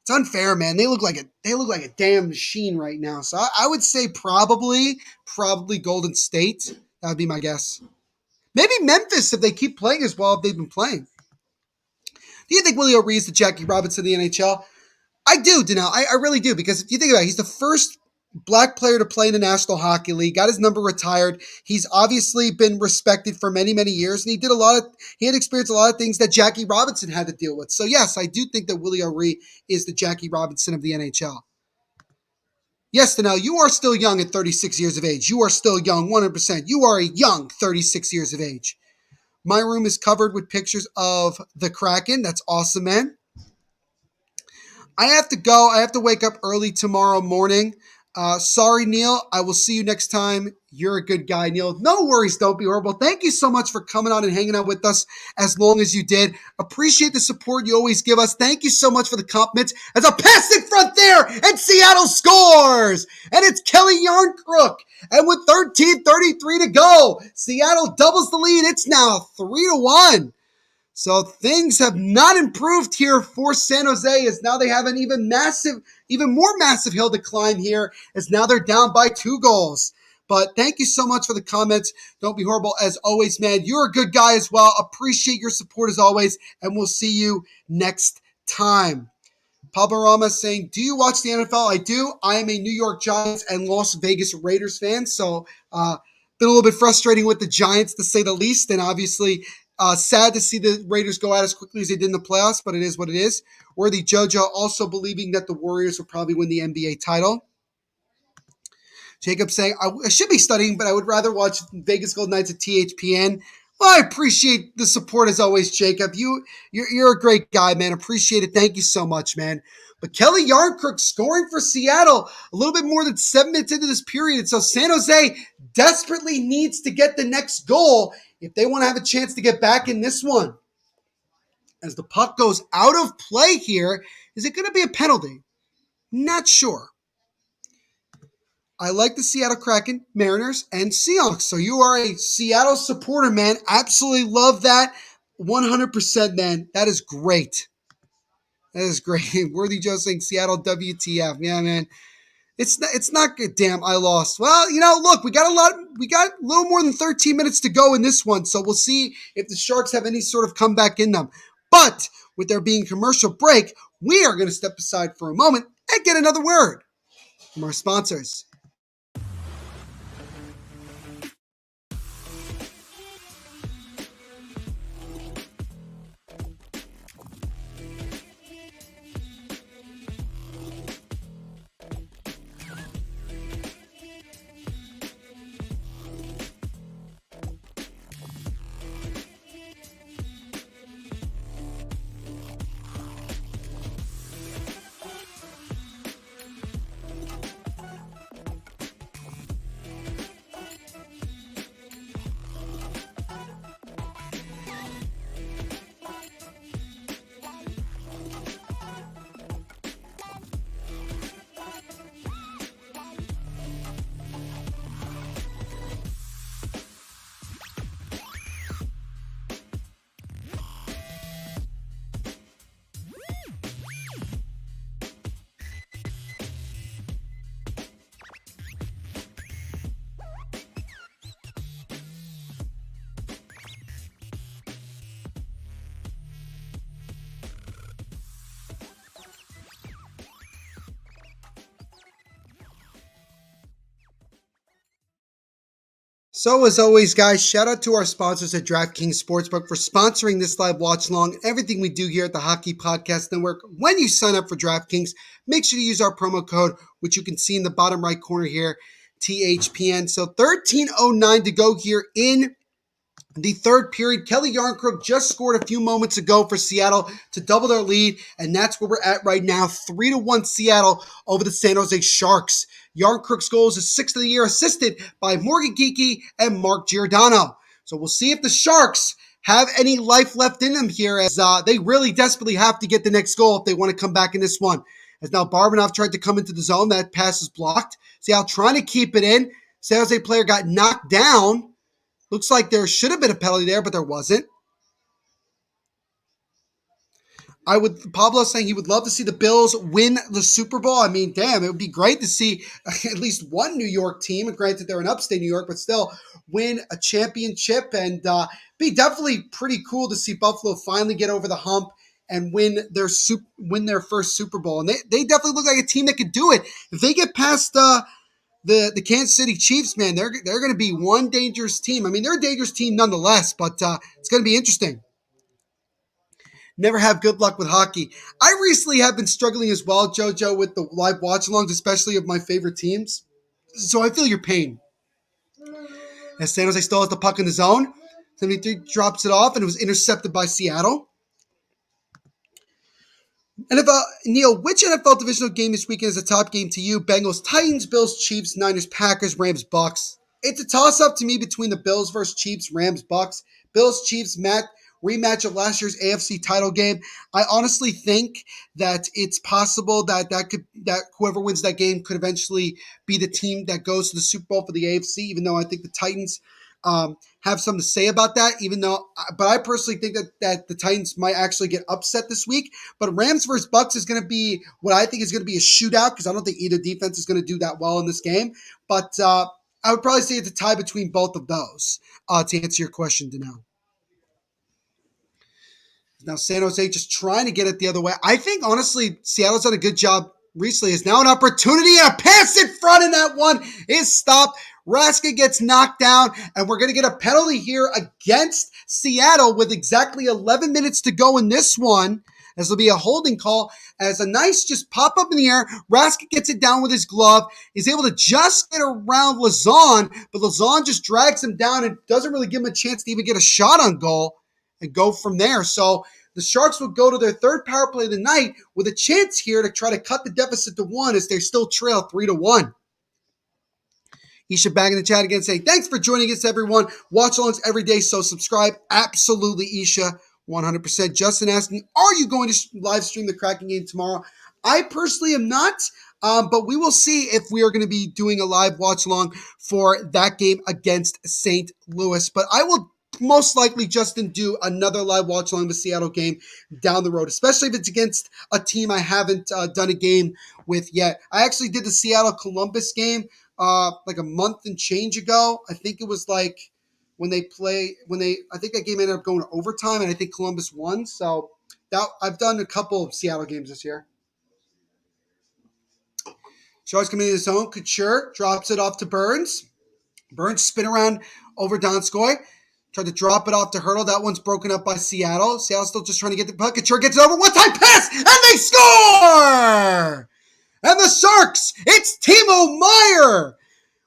unfair, man. They look like a damn machine right now. So I would say probably Golden State. That would be my guess. Maybe Memphis if they keep playing as well as they've been playing. Do you think Willie O'Ree is the Jackie Robinson of the NHL? I do, Danelle. I really do, because if you think about it, he's the first black player to play in the National Hockey League, got his number retired. He's obviously been respected for many, many years, and he had experienced a lot of things that Jackie Robinson had to deal with. So yes, I do think that Willie O'Ree is the Jackie Robinson of the NHL. Yes, Danelle, you are still young at 36 years of age. You are still young, 100%. You are a young 36 years of age. My room is covered with pictures of the Kraken. That's awesome, man. I have to go. I have to wake up early tomorrow morning. Sorry, Neil. I will see you next time. You're a good guy, Neil. No worries. Don't be horrible. Thank you so much for coming on and hanging out with us as long as you did. Appreciate the support you always give us. Thank you so much for the compliments. As a pass in front there, and Seattle scores. And it's Kelly Yarncrook. And with 13:33 to go, Seattle doubles the lead. It's now 3-1. So things have not improved here for San Jose, as now they have an even more massive hill to climb here, as now they're down by 2 goals. But thank you so much for the comments. Don't be horrible as always, man. You're a good guy as well. Appreciate your support as always, and we'll see you next time. Pablo Ramos saying, do you watch the NFL? I do. I am a New York Giants and Las Vegas Raiders fan, so been a little bit frustrating with the Giants to say the least, and obviously sad to see the Raiders go out as quickly as they did in the playoffs, but it is what it is. Worthy Jojo also believing that the Warriors will probably win the NBA title. Jacob saying, I should be studying, but I would rather watch Vegas Golden Knights at THPN. Well, I appreciate the support as always, Jacob. You're a great guy, man. Appreciate it. Thank you so much, man. But Kelly Yarncrook scoring for Seattle a little bit more than 7 minutes into this period. So San Jose desperately needs to get the next goal if they want to have a chance to get back in this one. As the puck goes out of play here, is it going to be a penalty? Not sure. I like the Seattle Kraken, Mariners, and Seahawks. So you are a Seattle supporter, man. Absolutely love that. 100%, man. That is great. That is great. Worthy Joe saying Seattle WTF. Yeah, man. It's not good. Damn, I lost. Well, look, we got a little more than 13 minutes to go in this one. So we'll see if the Sharks have any sort of comeback in them. But with there being commercial break, we are going to step aside for a moment and get another word from our sponsors. So as always, guys, shout out to our sponsors at DraftKings Sportsbook for sponsoring this live watch along, everything we do here at the Hockey Podcast Network. When you sign up for DraftKings, make sure to use our promo code, which you can see in the bottom right corner here, THPN. So 13:09 to go here in the third period. Kelly Yarncrook just scored a few moments ago for Seattle to double their lead, and that's where we're at right now, 3-1 Seattle over the San Jose Sharks. Yarncrook's goal is his 6th of the year, assisted by Morgan Geekie and Mark Giordano. So we'll see if the Sharks have any life left in them here, as they really desperately have to get the next goal if they want to come back in this one. As now Barbanoff tried to come into the zone, that pass is blocked. Seattle trying to keep it in. San Jose player got knocked down. Looks like there should have been a penalty there, but there wasn't. Pablo saying he would love to see the Bills win the Super Bowl. I mean, damn, it would be great to see at least one New York team, and granted they're in upstate New York, but still win a championship, and be definitely pretty cool to see Buffalo finally get over the hump and win their first Super Bowl. And they definitely look like a team that could do it. If they get past the Kansas City Chiefs, man, they're going to be one dangerous team. I mean, they're a dangerous team nonetheless, but it's going to be interesting. Never have good luck with hockey. I recently have been struggling as well, JoJo, with the live watch-alongs, especially of my favorite teams. So I feel your pain. As San Jose still has the puck in the zone, 73 drops it off, and it was intercepted by Seattle. And Neil, which NFL divisional game this weekend is a top game to you? Bengals, Titans, Bills, Chiefs, Niners, Packers, Rams, Bucks. It's a toss-up to me between the Bills versus Chiefs, Rams, Bucks. Bills, Chiefs, rematch of last year's AFC title game. I honestly think that it's possible that whoever wins that game could eventually be the team that goes to the Super Bowl for the AFC, even though I think the Titans have something to say about that, but I personally think that the Titans might actually get upset this week. But Rams versus Bucks is going to be what I think is going to be a shootout, because I don't think either defense is going to do that well in this game. But I would probably say it's a tie between both of those to answer your question, Danelle. Now, San Jose just trying to get it the other way. I think, honestly, Seattle's done a good job recently. It's now an opportunity, and a pass in front, and that one is stopped. Raska gets knocked down, and we're going to get a penalty here against Seattle with exactly 11 minutes to go in this one, as there'll be a holding call, as a nice just pop up in the air. Raska gets it down with his glove. He's able to just get around Lazon, but Lazon just drags him down and doesn't really give him a chance to even get a shot on goal and go from there. So the Sharks will go to their third power play of the night with a chance here to try to cut the deficit to 1 as they still trail 3-1. Isha back in the chat again saying, thanks for joining us, everyone. Watch alongs every day, so subscribe. Absolutely, Isha, 100%. Justin asking, are you going to live stream the Kraken game tomorrow? I personally am not, but we will see if we are going to be doing a live watch along for that game against St. Louis. But I will most likely, Justin, do another live watch along the Seattle game down the road, especially if it's against a team I haven't done a game with yet. I actually did the Seattle Columbus game like a month and change ago. I think it was like I think that game ended up going to overtime, and I think Columbus won. So I've done a couple of Seattle games this year. Sharks coming into the zone. Couture drops it off to Burns. Burns spin around over Donskoy. Tried to drop it off to Hurdle. That one's broken up by Seattle. Seattle's still just trying to get the puck. Couture gets it over. One-time pass, and they score! And the Sharks, it's Timo Meier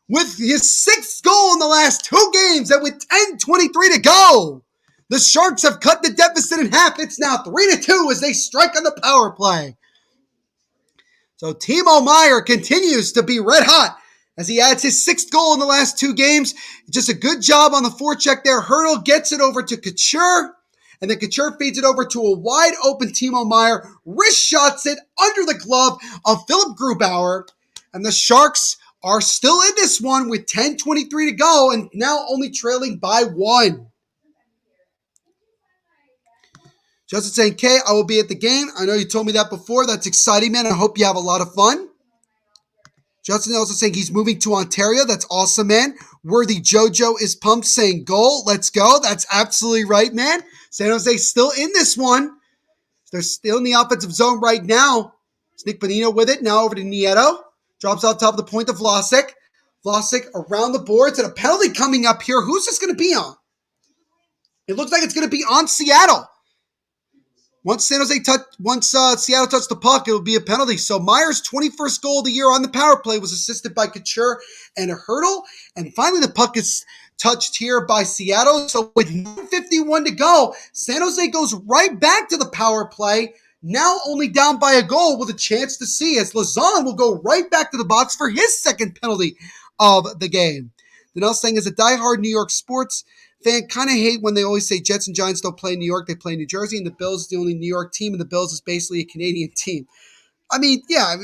with his 6th goal in the last 2 games, and with 10:23 to go, the Sharks have cut the deficit in half. It's now 3-2 as they strike on the power play. So Timo Meier continues to be red hot as he adds his 6th goal in the last 2 games. Just a good job on the forecheck there. Hurdle gets it over to Couture, and then Couture feeds it over to a wide open Timo Meier. Wrist shots it under the glove of Philip Grubauer, and the Sharks are still in this one with 10:23 to go and now only trailing by 1. Justin saying, Kay, I will be at the game. I know you told me that before. That's exciting, man. I hope you have a lot of fun. Justin also saying he's moving to Ontario. That's awesome, man. Worthy Jojo is pumped saying goal. Let's go. That's absolutely right, man. San Jose still in this one. They're still in the offensive zone right now. It's Nick Bonino with it. Now over to Nieto. Drops off top of the point to Vlasic. Vlasic around the boards, and a penalty coming up here. Who's this going to be on? It looks like it's going to be on Seattle. Once Seattle touched the puck, it will be a penalty. So Meier's 21st goal of the year on the power play was assisted by Couture and Hurdle. And finally, the puck is touched here by Seattle. So with 9:51 to go, San Jose goes right back to the power play. Now only down by a goal with a chance to see, as Lazon will go right back to the box for his 2nd penalty of the game. Danelle saying, as a diehard New York sports fan, kind of hate when they always say Jets and Giants don't play in New York, they play in New Jersey, and the Bills is the only New York team, and the Bills is basically a Canadian team. I mean, yeah,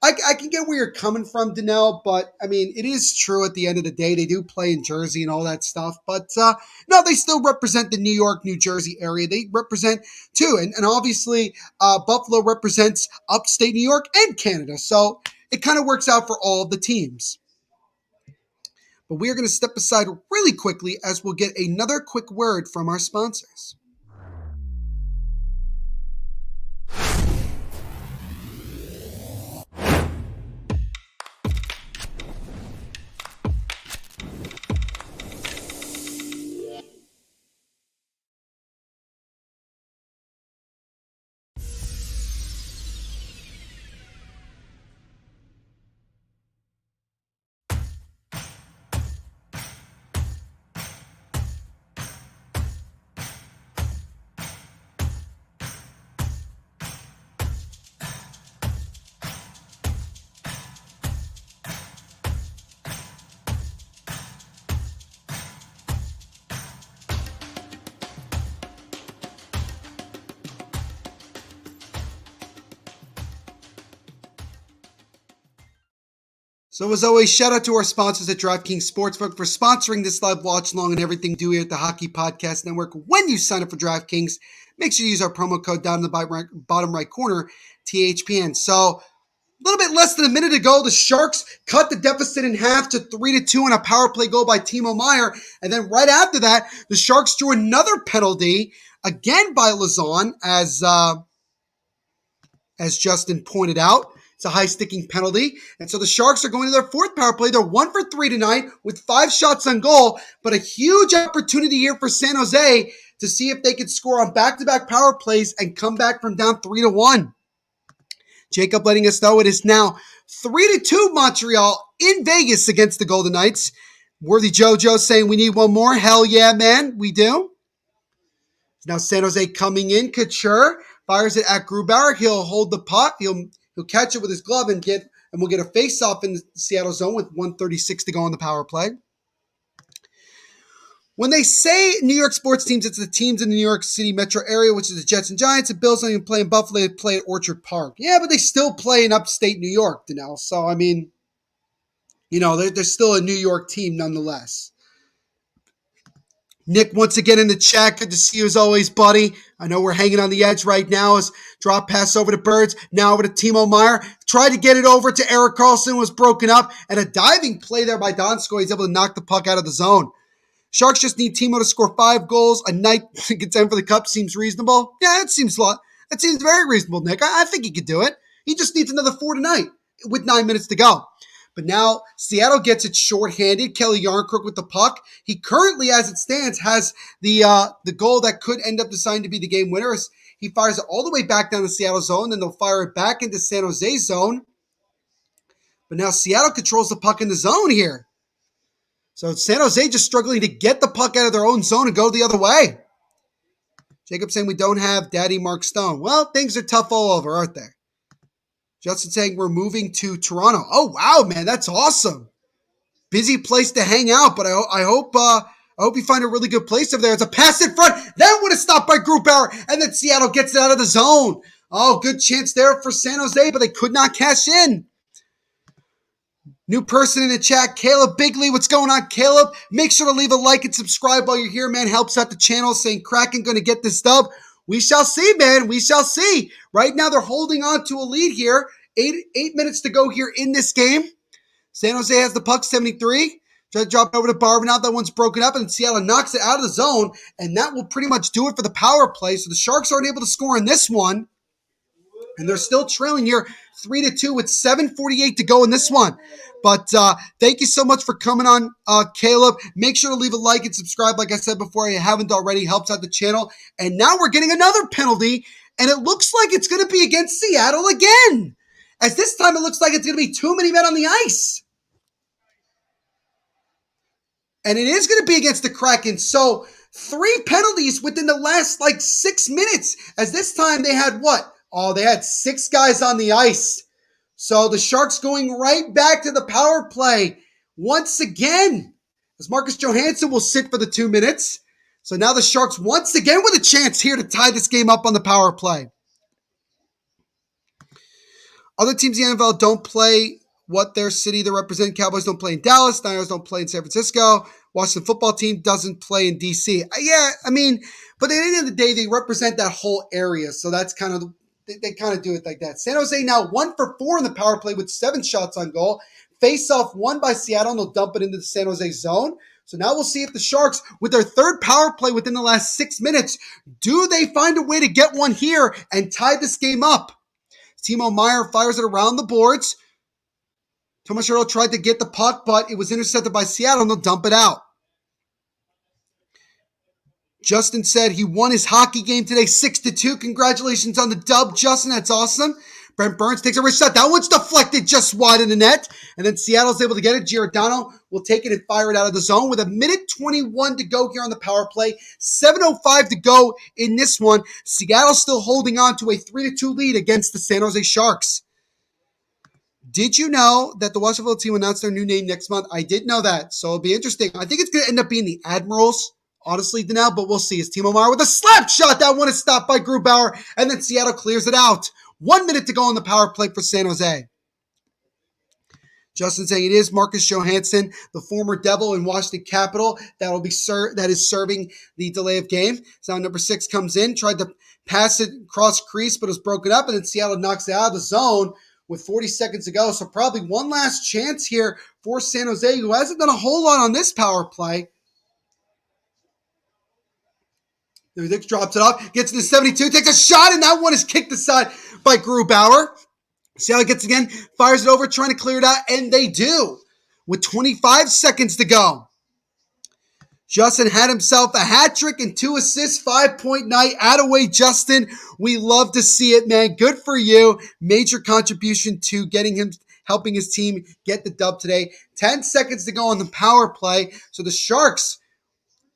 I can get where you're coming from, Danelle, but I mean, it is true at the end of the day. They do play in Jersey and all that stuff, but no, they still represent the New York, New Jersey area. They represent too. And obviously, Buffalo represents upstate New York and Canada. So it kind of works out for all of the teams. But we are going to step aside really quickly as we'll get another quick word from our sponsors. So as always, shout out to our sponsors at DraftKings Sportsbook for sponsoring this live watch along and everything we do here at the Hockey Podcast Network. When you sign up for DraftKings, make sure you use our promo code down in the bottom right corner, THPN. So a little bit less than a minute ago, the Sharks cut the deficit in half to 3-2 on a power play goal by Timo Meier. And then right after that, the Sharks drew another penalty, again by Lazon, as Justin pointed out. It's a high-sticking penalty. And so the Sharks are going to their fourth power play. They're 1 for 3 tonight with 5 shots on goal, but a huge opportunity here for San Jose to see if they can score on back-to-back power plays and come back from down 3-1. Jacob letting us know it is now 3-2 Montreal in Vegas against the Golden Knights. Worthy JoJo saying we need one more. Hell yeah, man. We do. Now San Jose coming in. Couture fires it at Grubauer. He'll hold the puck. He'll catch it with his glove and we'll get a face-off in the Seattle zone with 1:36 to go on the power play. When they say New York sports teams, it's the teams in the New York City metro area, which is the Jets and Giants. The Bills don't even play in Buffalo. They play at Orchard Park. Yeah, but they still play in upstate New York, Danelle. So, I mean, they're still a New York team nonetheless. Nick, once again in the chat. Good to see you as always, buddy. I know we're hanging on the edge right now as drop pass over to Birds. Now over to Timo Meier. Tried to get it over to Erik Karlsson, was broken up. And a diving play there by Donskoy. He's able to knock the puck out of the zone. Sharks just need Timo to score 5 goals a night to contend for the Cup. Seems reasonable. Yeah, that seems very reasonable, Nick. I think he could do it. He just needs another 4 tonight with 9 minutes to go. But now Seattle gets it shorthanded. Kelly Yarncrook with the puck. He currently, as it stands, has the goal that could end up deciding to be the game winner. He fires it all the way back down the Seattle zone. Then they'll fire it back into San Jose zone. But now Seattle controls the puck in the zone here. So San Jose just struggling to get the puck out of their own zone and go the other way. Jacob saying we don't have Daddy Mark Stone. Well, things are tough all over, aren't they? Justin saying we're moving to Toronto. Oh, wow, man. That's awesome. Busy place to hang out, but I hope you find a really good place over there. It's a pass in front. That would have stopped by Grubauer, and then Seattle gets it out of the zone. Oh, good chance there for San Jose, but they could not cash in. New person in the chat, Caleb Bigley. What's going on, Caleb? Make sure to leave a like and subscribe while you're here, man. Helps out the channel. Saying Kraken going to get this dub. We shall see, man. We shall see. Right now, they're holding on to a lead here. 8 minutes to go here in this game. San Jose has the puck, 73. Try to drop it over to Barber. Now that one's broken up, and Seattle knocks it out of the zone, and that will pretty much do it for the power play. So the Sharks aren't able to score in this one, and they're still trailing here 3-2 with 7:48 to go in this one. But thank you so much for coming on, Caleb. Make sure to leave a like and subscribe, like I said before, if you haven't already. Helps out the channel. And now we're getting another penalty, and it looks like it's going to be against Seattle again. As this time it looks like it's going to be too many men on the ice. And it is going to be against the Kraken. So 3 penalties within the last 6 minutes. As this time they had what? Oh, they had 6 guys on the ice. So the Sharks going right back to the power play once again. As Marcus Johansson will sit for the 2 minutes. So now the Sharks once again with a chance here to tie this game up on the power play. Other teams in the NFL don't play what their city they represent. Cowboys don't play in Dallas. Niners don't play in San Francisco. Washington football team doesn't play in D.C. Yeah, I mean, but at the end of the day, they represent that whole area. So that's kind of, they kind of do it like that. San Jose now 1 for 4 in the power play with 7 shots on goal. Face-off won by Seattle, and they'll dump it into the San Jose zone. So now we'll see if the Sharks, with their third power play within the last 6 minutes, do they find a way to get one here and tie this game up? Timo Meier fires it around the boards. Tomas Hertl tried to get the puck, but it was intercepted by Seattle, and they'll dump it out. Justin said he won his hockey game today 6-2. Congratulations on the dub, Justin. That's awesome. Brent Burns takes a wrist shot. That one's deflected just wide in the net. And then Seattle's able to get it. Giordano will take it and fire it out of the zone with 1:21 to go here on the power play. 7:05 to go in this one. Seattle's still holding on to a 3-2 lead against the San Jose Sharks. Did you know that the Washington team will announce their new name next month? I did know that, so it'll be interesting. I think it's going to end up being the Admirals, honestly, now, but we'll see. It's Timo Meier with a slap shot. That one is stopped by Grubauer, and then Seattle clears it out. 1 minute to go on the power play for San Jose. Justin saying it is Marcus Johansson, the former Devil in Washington Capitol, that is serving the delay of game. So number 6 comes in, tried to pass it cross crease, but it was broken up, and then Seattle knocks it out of the zone with 40 seconds to go. So probably one last chance here for San Jose, who hasn't done a whole lot on this power play. Dick drops it off, gets into 72, takes a shot, and that one is kicked aside by Grubauer. Seattle gets again, fires it over, trying to clear it out, and they do with 25 seconds to go. Justin had himself a hat trick and 2 assists, 5-point night. Attaway, Justin. We love to see it, man. Good for you. Major contribution to helping his team get the dub today. 10 seconds to go on the power play. So the Sharks,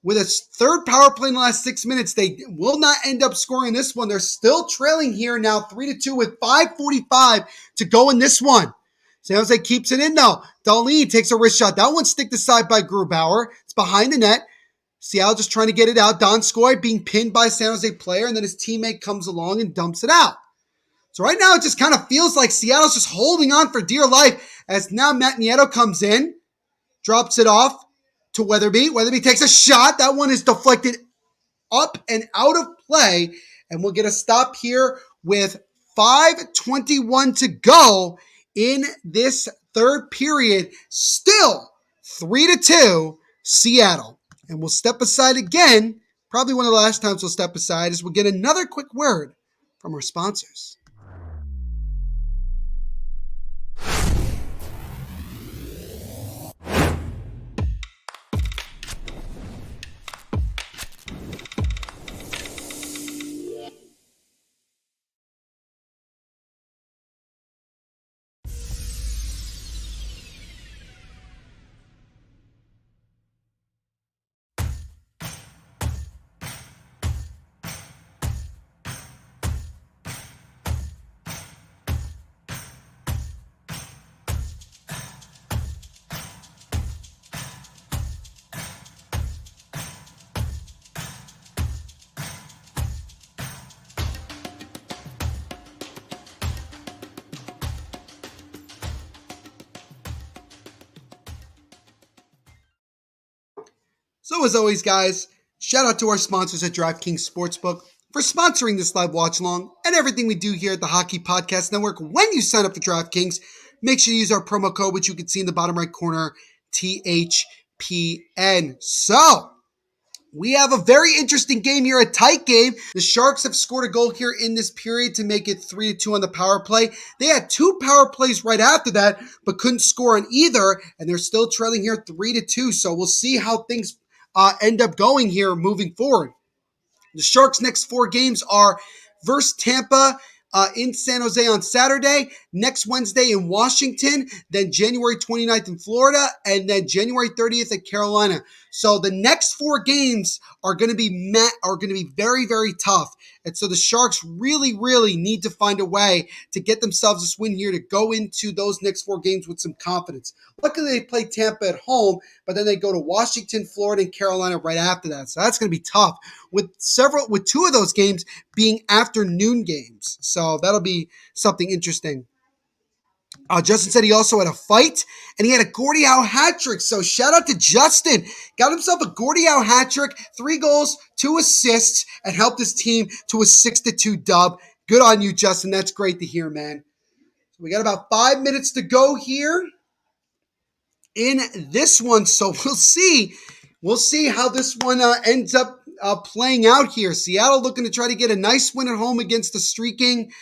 with a third power play in the last 6 minutes, they will not end up scoring this one. They're still trailing here now 3-2 with 5:45 to go in this one. San Jose keeps it in though. Dahlin takes a wrist shot. That one's sticked aside by Grubauer. It's behind the net. Seattle just trying to get it out. Donskoy being pinned by a San Jose player, and then his teammate comes along and dumps it out. So right now it just kind of feels like Seattle's just holding on for dear life as now Matt Nieto comes in, drops it off to Weatherby. Weatherby takes a shot. That one is deflected up and out of play, and we'll get a stop here with 5:21 to go in this third period. Still 3-2 Seattle. And we'll step aside again. Probably one of the last times we'll step aside as we'll get another quick word from our sponsors. So as always, guys, shout out to our sponsors at DraftKings Sportsbook for sponsoring this live watch along and everything we do here at the Hockey Podcast Network. When you sign up for DraftKings, make sure you use our promo code, which you can see in the bottom right corner, THPN. So we have a very interesting game here, a tight game. The Sharks have scored a goal here in this period to make it 3-2 on the power play. They had 2 power plays right after that, but couldn't score on either, and they're still trailing here 3-2. So we'll see how things end up going here moving forward. The Sharks' next 4 games are versus Tampa in San Jose on Saturday, next Wednesday in Washington, then January 29th in Florida, and then January 30th at Carolina. So the next 4 games are going to be very, very tough. And so the Sharks really, really need to find a way to get themselves this win here to go into those next 4 games with some confidence. Luckily, they play Tampa at home, but then they go to Washington, Florida, and Carolina right after that. So that's going to be tough with 2 of those games being afternoon games. So that'll be something interesting. Justin said he also had a fight, and he had a Gordie Howe hat trick. So shout out to Justin. Got himself a Gordie Howe hat trick, 3 goals, 2 assists, and helped his team to a 6-2 dub. Good on you, Justin. That's great to hear, man. So we got about 5 minutes to go here in this one. So we'll see. We'll see how this one ends up playing out here. Seattle looking to try to get a nice win at home against the streaking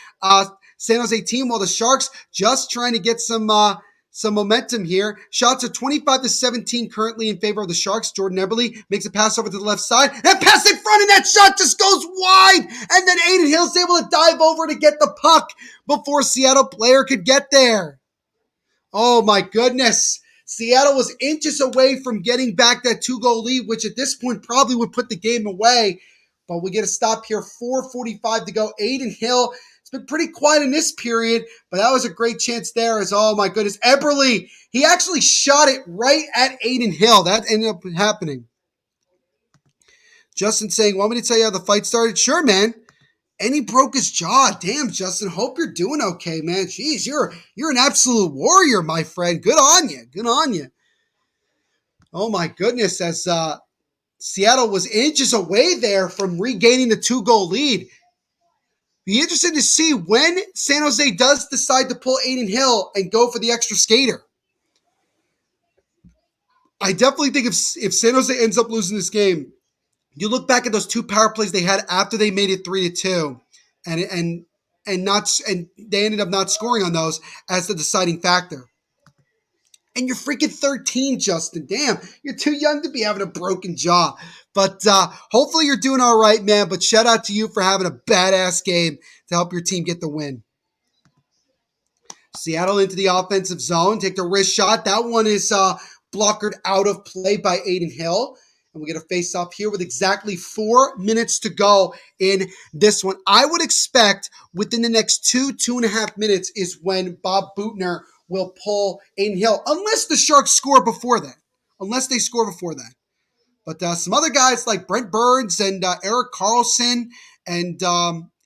San Jose team, while the Sharks just trying to get some momentum here. Shots are 25-17 currently in favor of the Sharks. Jordan Eberle makes a pass over to the left side. That pass in front, and that shot just goes wide. And then Adin Hill's able to dive over to get the puck before a Seattle player could get there. Oh my goodness. Seattle was inches away from getting back that 2-goal lead, which at this point probably would put the game away. But we get a stop here, 4:45 to go. Adin Hill, it's been pretty quiet in this period, but that was a great chance there. As oh my goodness, Eberle, he actually shot it right at Adin Hill. That ended up happening. Justin saying, want me to tell you how the fight started? Sure, man. And he broke his jaw. Damn, Justin. Hope you're doing okay, man. Jeez, you're an absolute warrior, my friend. Good on you. Good on you. Oh, my goodness. As Seattle was inches away there from regaining the 2-goal lead. Be interested to see when San Jose does decide to pull Adin Hill and go for the extra skater. I definitely think if San Jose ends up losing this game, you look back at those 2 power plays they had after they made it 3-2, and they ended up not scoring on those as the deciding factor. And you're freaking 13, Justin. Damn, you're too young to be having a broken jaw. But hopefully you're doing all right, man. But shout out to you for having a badass game to help your team get the win. Seattle into the offensive zone. Take the wrist shot. That one is blockered out of play by Adin Hill. And we get a face-off here with exactly 4 minutes to go in this one. I would expect within the next 2.5 minutes is when Bob Boutner will pull Adin Hill, unless the Sharks score before that. Unless they score before that. But some other guys like Brent Burns and Erik Karlsson and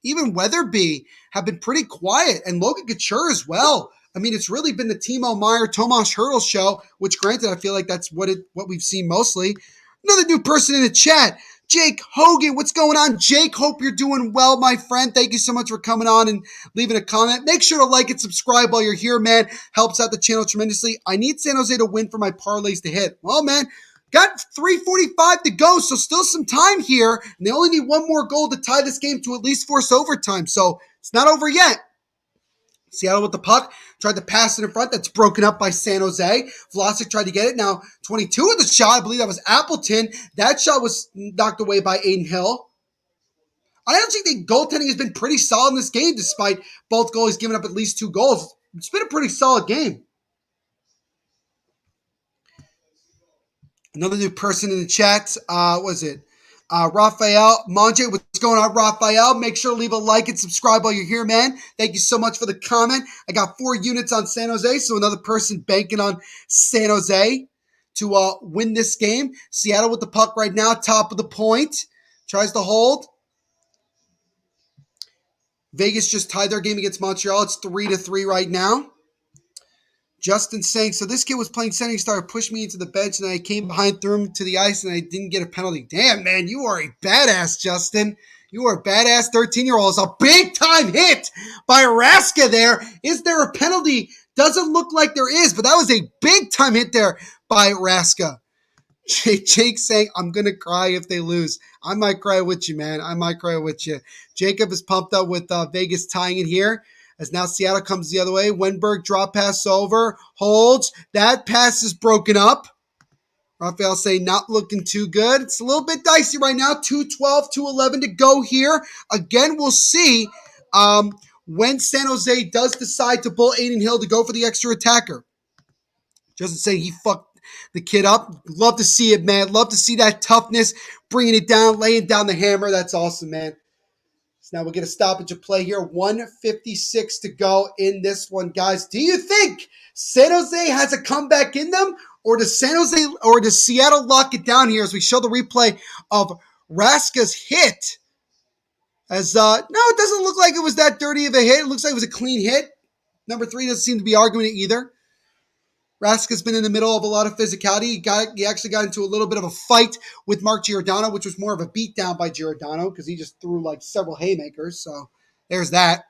even Weatherby have been pretty quiet. And Logan Couture as well. I mean, it's really been the Timo Meier, Tomas Hertl show, which granted, I feel like that's what we've seen mostly. Another new person in the chat, Jake Hogan. What's going on, Jake? Hope you're doing well, my friend. Thank you so much for coming on and leaving a comment. Make sure to like and subscribe while you're here, man. Helps out the channel tremendously. I need San Jose to win for my parlays to hit. Well, man, got 3:45 to go, so still some time here. And they only need 1 more goal to tie this game to at least force overtime. So it's not over yet. Seattle with the puck, tried to pass it in front. That's broken up by San Jose. Vlasic tried to get it. Now 22 of the shot. I believe that was Appleton. That shot was knocked away by Adin Hill. I actually think goaltending has been pretty solid in this game, despite both goalies giving up at least 2 goals. It's been a pretty solid game. Another new person in the chat. Was it? Raphael Monje, what's going on, Raphael? Make sure to leave a like and subscribe while you're here, man. Thank you so much for the comment. I got 4 units on San Jose, so another person banking on San Jose to win this game. Seattle with the puck right now, top of the point. Tries to hold. Vegas just tied their game against Montreal. It's 3-3 right now. Justin saying, so this kid was playing center, he started pushing me into the bench, and I came behind, threw him to the ice, and I didn't get a penalty. Damn, man, you are a badass, Justin. You are a badass 13-year-old. It's a big-time hit by Raska there. Is there a penalty? Doesn't look like there is, but that was a big-time hit there by Raska. Jake saying, I'm going to cry if they lose. I might cry with you, man. I might cry with you. Jacob is pumped up with Vegas tying it here. As now Seattle comes the other way. Wenberg drop pass over. Holds. That pass is broken up. Raphael saying not looking too good. It's a little bit dicey right now. 2:12, 2:11 to go here. Again, we'll see when San Jose does decide to pull Adin Hill to go for the extra attacker. Justin saying he fucked the kid up. Love to see it, man. Love to see that toughness. Bringing it down, laying down the hammer. That's awesome, man. So now we'll get a stoppage of play here. 1:56 to go in this one, guys. Do you think San Jose has a comeback in them, or does Seattle lock it down here as we show the replay of Raska's hit? As no, it doesn't look like it was that dirty of a hit. It looks like it was a clean hit. Number 3 doesn't seem to be arguing it either. Raska's been in the middle of a lot of physicality. He actually got into a little bit of a fight with Mark Giordano, which was more of a beatdown by Giordano because he just threw like several haymakers. So there's that.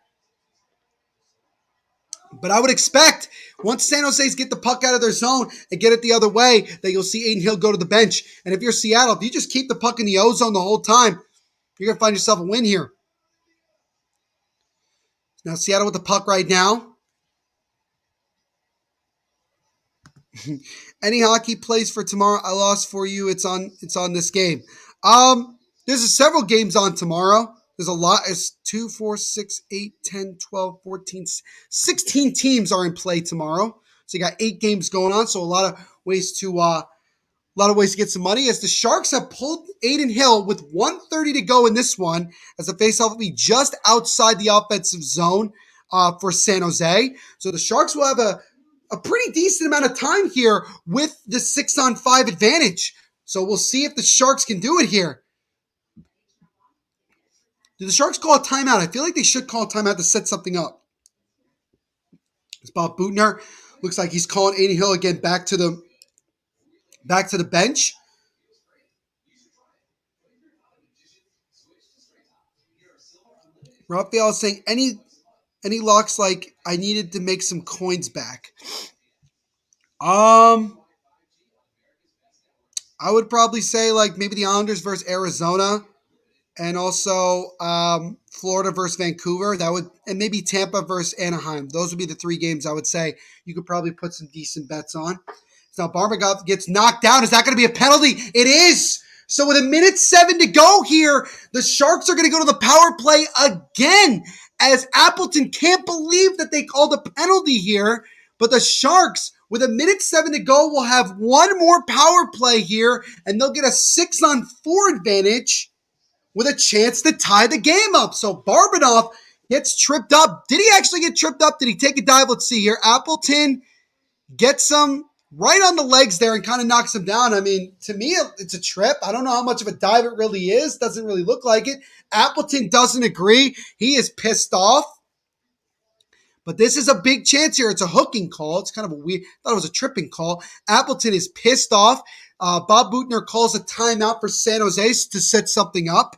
But I would expect once San Jose's get the puck out of their zone and get it the other way, that you'll see Adin Hill go to the bench. And if you're Seattle, if you just keep the puck in the O zone the whole time, you're going to find yourself a win here. Now Seattle with the puck right now. Any hockey plays for tomorrow? I lost for you. It's on this game. There's several games on tomorrow. There's a lot. It's 2, 4, 6, 8, 10, 12, 14, 16 teams are in play tomorrow. So you got 8 games going on. So a lot of ways to get some money. As the Sharks have pulled Adin Hill with 1:30 to go in this one, as the faceoff will be just outside the offensive zone for San Jose. So the Sharks will have a pretty decent amount of time here with the 6-on-5 advantage. So we'll see if the Sharks can do it here. Do the Sharks call a timeout? I feel like they should call a timeout to set something up. It's Bob Butner. Looks like he's calling Adin Hill again back to the bench. Raphael is saying any locks like I needed to make some coins back. I would probably say like maybe the Islanders versus Arizona. And also Florida versus Vancouver. And maybe Tampa versus Anaheim. Those would be the 3 games I would say you could probably put some decent bets on. So now Barmagov gets knocked down. Is that going to be a penalty? It is. So with 1:07 to go here, the Sharks are going to go to the power play again, as Appleton can't believe that they called a penalty here. But the Sharks, with 1:07 to go, will have one more power play here, and they'll get a 6-on-4 advantage with a chance to tie the game up. So Barbanoff gets tripped up. Did he actually get tripped up? Did he take a dive? Let's see here. Appleton gets him right on the legs there and kind of knocks him down. I mean, to me, it's a trip. I don't know how much of a dive it really is. Doesn't really look like it. Appleton doesn't agree. He is pissed off. But this is a big chance here. It's a hooking call. It's kind of a weird, I thought it was a tripping call. Appleton is pissed off. Bob Butner calls a timeout for San Jose to set something up.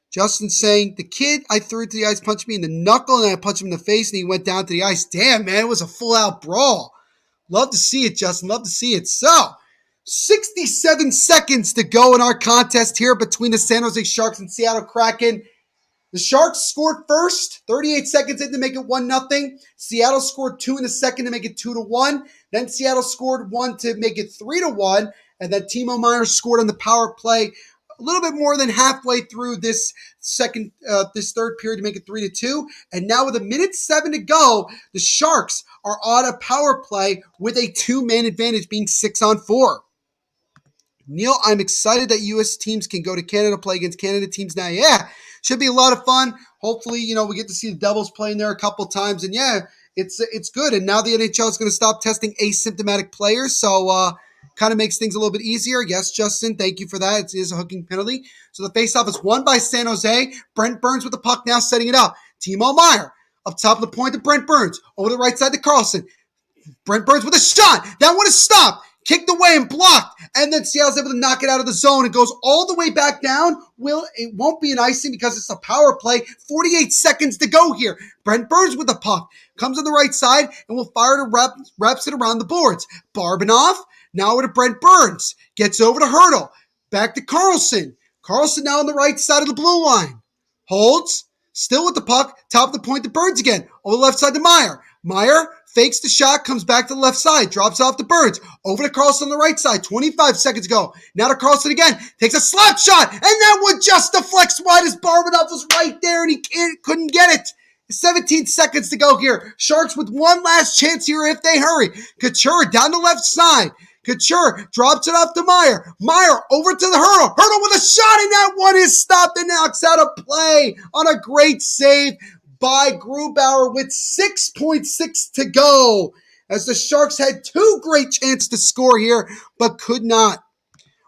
Justin saying, the kid I threw to the ice punched me in the knuckle, and I punched him in the face, and he went down to the ice. Damn, man, it was a full-out brawl. Love to see it, Justin. Love to see it. So, 67 seconds to go in our contest here between the San Jose Sharks and Seattle Kraken. The Sharks scored first, 38 seconds in to make it 1-0. Seattle scored 2 in the second to make it 2-1. Then Seattle scored 1 to make it 3-1. And then Timo Meier scored on the power play a little bit more than halfway through this third period to make it 3-2. And now with 1:07 to go, the Sharks are on a power play with a 2-man advantage, being 6-on-4. Neil, I'm excited that U.S. teams can go to Canada, play against Canada teams now. Yeah, should be a lot of fun. Hopefully, we get to see the Devils playing there a couple times. And yeah, it's good. And now the NHL is going to stop testing asymptomatic players. So, kind of makes things a little bit easier. Yes, Justin, thank you for that. It is a hooking penalty. So the faceoff is won by San Jose. Brent Burns with the puck now, setting it up. Timo Meier up top of the point to Brent Burns. Over the right side to Carlson. Brent Burns with a shot. That one is stopped. Kicked away and blocked. And then Seattle's able to knock it out of the zone. It goes all the way back down. It won't be an icing because it's a power play. 48 seconds to go here. Brent Burns with the puck. Comes on the right side and will fire to wraps it around the boards. Barbanoff now over to Brent Burns. Gets over to Hurdle. Back to Carlson. Carlson now on the right side of the blue line. Holds. Still with the puck. Top of the point to Burns again. Over the left side to Meier. Meier fakes the shot, comes back to the left side, drops off to Burns. Over to Carlson on the right side, 25 seconds ago. Now to Carlson again, takes a slap shot, and that one just deflects wide as Barbanoff was right there, and he couldn't get it. 17 seconds to go here. Sharks with one last chance here if they hurry. Couture down the left side. Couture drops it off to Meier. Meier over to the Hurdle. Hurdle with a shot, and that one is stopped and knocks out a play on a great save by Grubauer with 6.6 to go, as the Sharks had 2 great chances to score here, but could not.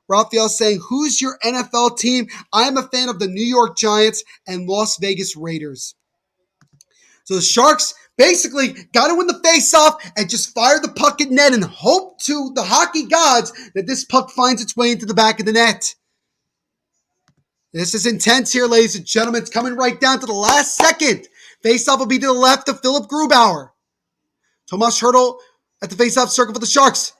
Raphael saying, who's your NFL team? I'm a fan of the New York Giants and Las Vegas Raiders. So the Sharks basically got to win the face-off and just fire the puck at net and hope to the hockey gods that this puck finds its way into the back of the net. This is intense here, ladies and gentlemen. It's coming right down to the last second. Face-off will be to the left of Philip Grubauer. Tomas Hertl at the face-off circle for the Sharks.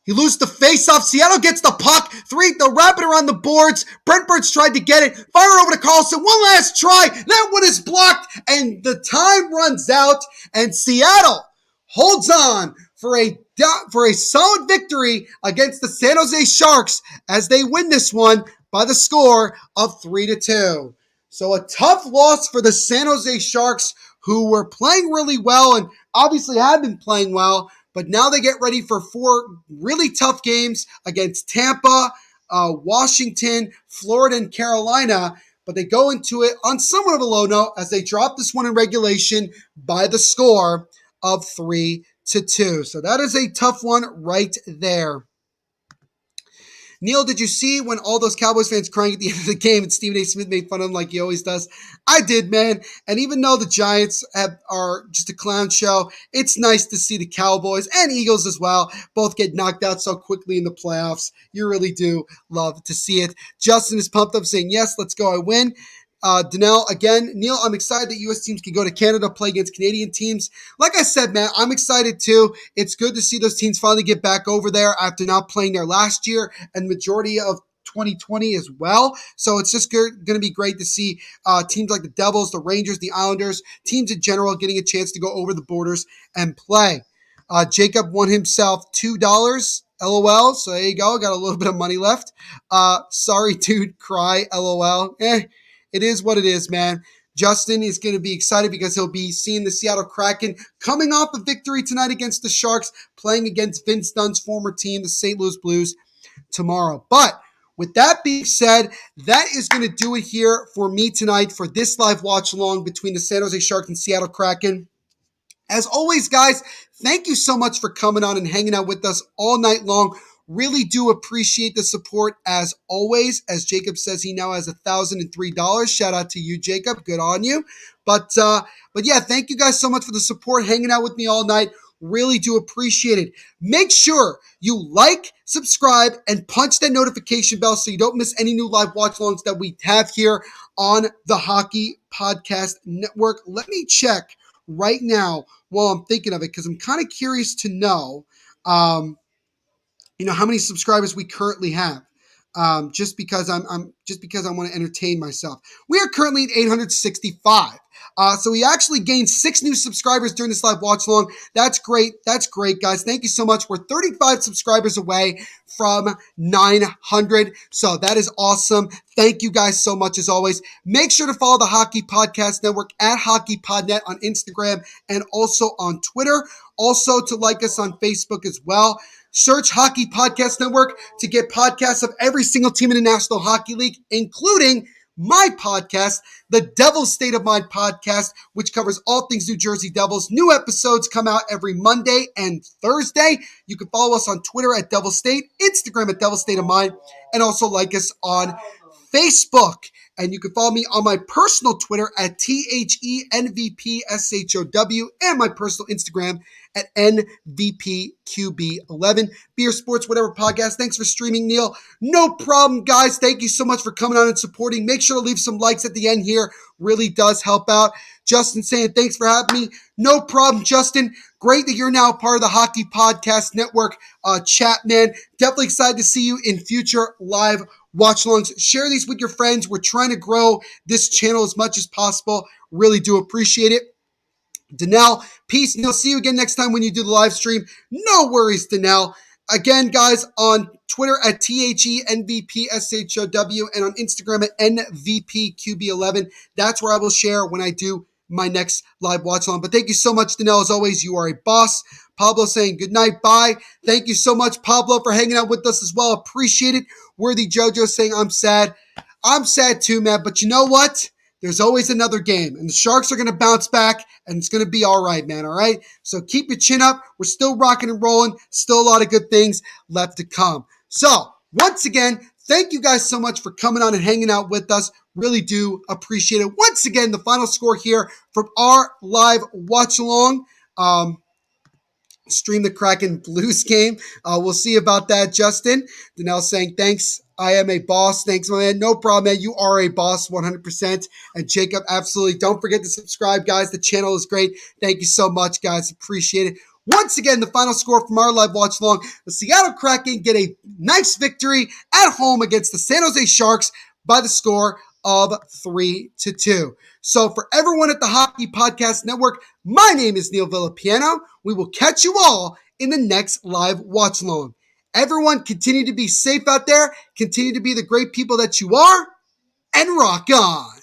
He loses the face-off. Seattle gets the puck. They'll wrap it around the boards. Brent Burns tried to get it. Fire it over to Carlson. One last try. That one is blocked. And the time runs out. And Seattle holds on for a solid victory against the San Jose Sharks as they win this one by the score of 3-2. So a tough loss for the San Jose Sharks, who were playing really well and obviously have been playing well. But now they get ready for 4 really tough games against Tampa, Washington, Florida, and Carolina. But they go into it on somewhat of a low note as they drop this one in regulation by the score of 3-2. So that is a tough one right there. Neil, did you see when all those Cowboys fans crying at the end of the game and Stephen A. Smith made fun of him like he always does? I did, man. And even though the Giants are just a clown show, it's nice to see the Cowboys and Eagles as well both get knocked out so quickly in the playoffs. You really do love to see it. Justin is pumped up saying, yes, let's go, I win. Danelle, again, Neil, I'm excited that U.S. teams can go to Canada, play against Canadian teams. Like I said, man, I'm excited too. It's good to see those teams finally get back over there after not playing there last year and majority of 2020 as well. So it's just going to be great to see teams like the Devils, the Rangers, the Islanders, teams in general getting a chance to go over the borders and play. Jacob won himself $2. LOL. So there you go. Got a little bit of money left. Sorry, dude. Cry. LOL. It is what it is, man. Justin is going to be excited because he'll be seeing the Seattle Kraken coming off a victory tonight against the Sharks, playing against Vince Dunn's former team, the St. Louis Blues, tomorrow. But with that being said, that is going to do it here for me tonight for this live watch along between the San Jose Sharks and Seattle Kraken. As always, guys, thank you so much for coming on and hanging out with us all night long. Really do appreciate the support as always. As Jacob says, he now has $1,003. Shout out to you, Jacob. Good on you. But yeah, thank you guys so much for the support, hanging out with me all night. Really do appreciate it. Make sure you like, subscribe, and punch that notification bell so you don't miss any new live watch-alongs that we have here on the Hockey Podcast Network. Let me check right now while I'm thinking of it because I'm kind of curious to know how many subscribers we currently have. Just because I want to entertain myself. We are currently at 865. So we actually gained 6 new subscribers during this live watch along. That's great. That's great, guys. Thank you so much. We're 35 subscribers away from 900. So that is awesome. Thank you guys so much as always. Make sure to follow the Hockey Podcast Network at HockeyPodNet on Instagram and also on Twitter. Also to like us on Facebook as well. Search Hockey Podcast Network to get podcasts of every single team in the National Hockey League, including my podcast, the Devil's State of Mind podcast, which covers all things New Jersey Devils. New episodes come out every Monday and Thursday. You can follow us on Twitter at Devil State, Instagram at Devil's State of Mind, and also like us on Facebook. And you can follow me on my personal Twitter at THENVPSHOW and my personal Instagram at NVPQB11. Beer, Sports, Whatever podcast. Thanks for streaming, Neil. No problem, guys. Thank you so much for coming on and supporting. Make sure to leave some likes at the end here. Really does help out. Justin saying thanks for having me. No problem, Justin. Great that you're now part of the Hockey Podcast Network chat, man. Definitely excited to see you in future live watch-alongs. Share these with your friends. We're trying to grow this channel as much as possible. Really do appreciate it. Danelle, peace. Neil, see you again next time when you do the live stream. No worries, Danelle. Again, guys, on Twitter at THENVPSHOW and on Instagram at NVPQB11. That's where I will share when I do my next live watch along. But thank you so much, Danelle. As always, you are a boss. Pablo saying good night, bye. Thank you so much, Pablo, for hanging out with us as well. Appreciate it. Worthy Jojo saying I'm sad. I'm sad too, man. But you know what? There's always another game, and the Sharks are going to bounce back, and it's going to be all right, man, all right? So keep your chin up. We're still rocking and rolling. Still a lot of good things left to come. So, once again, Thank you guys so much for coming on and hanging out with us. Really do appreciate it. Once again, the final score here from our live watch along. Stream the Kraken Blues game. We'll see about that, Justin. Danelle saying, thanks. I am a boss. Thanks, my man. No problem, man. You are a boss 100%. And Jacob, absolutely. Don't forget to subscribe, guys. The channel is great. Thank you so much, guys. Appreciate it. Once again, the final score from our live watch along. The Seattle Kraken get a nice victory at home against the San Jose Sharks by the score of 3-2. So for everyone at the Hockey Podcast Network, my name is Neil Villapiano. We will catch you all in the next live watch along. Everyone, continue to be safe out there. Continue to be the great people that you are, and rock on.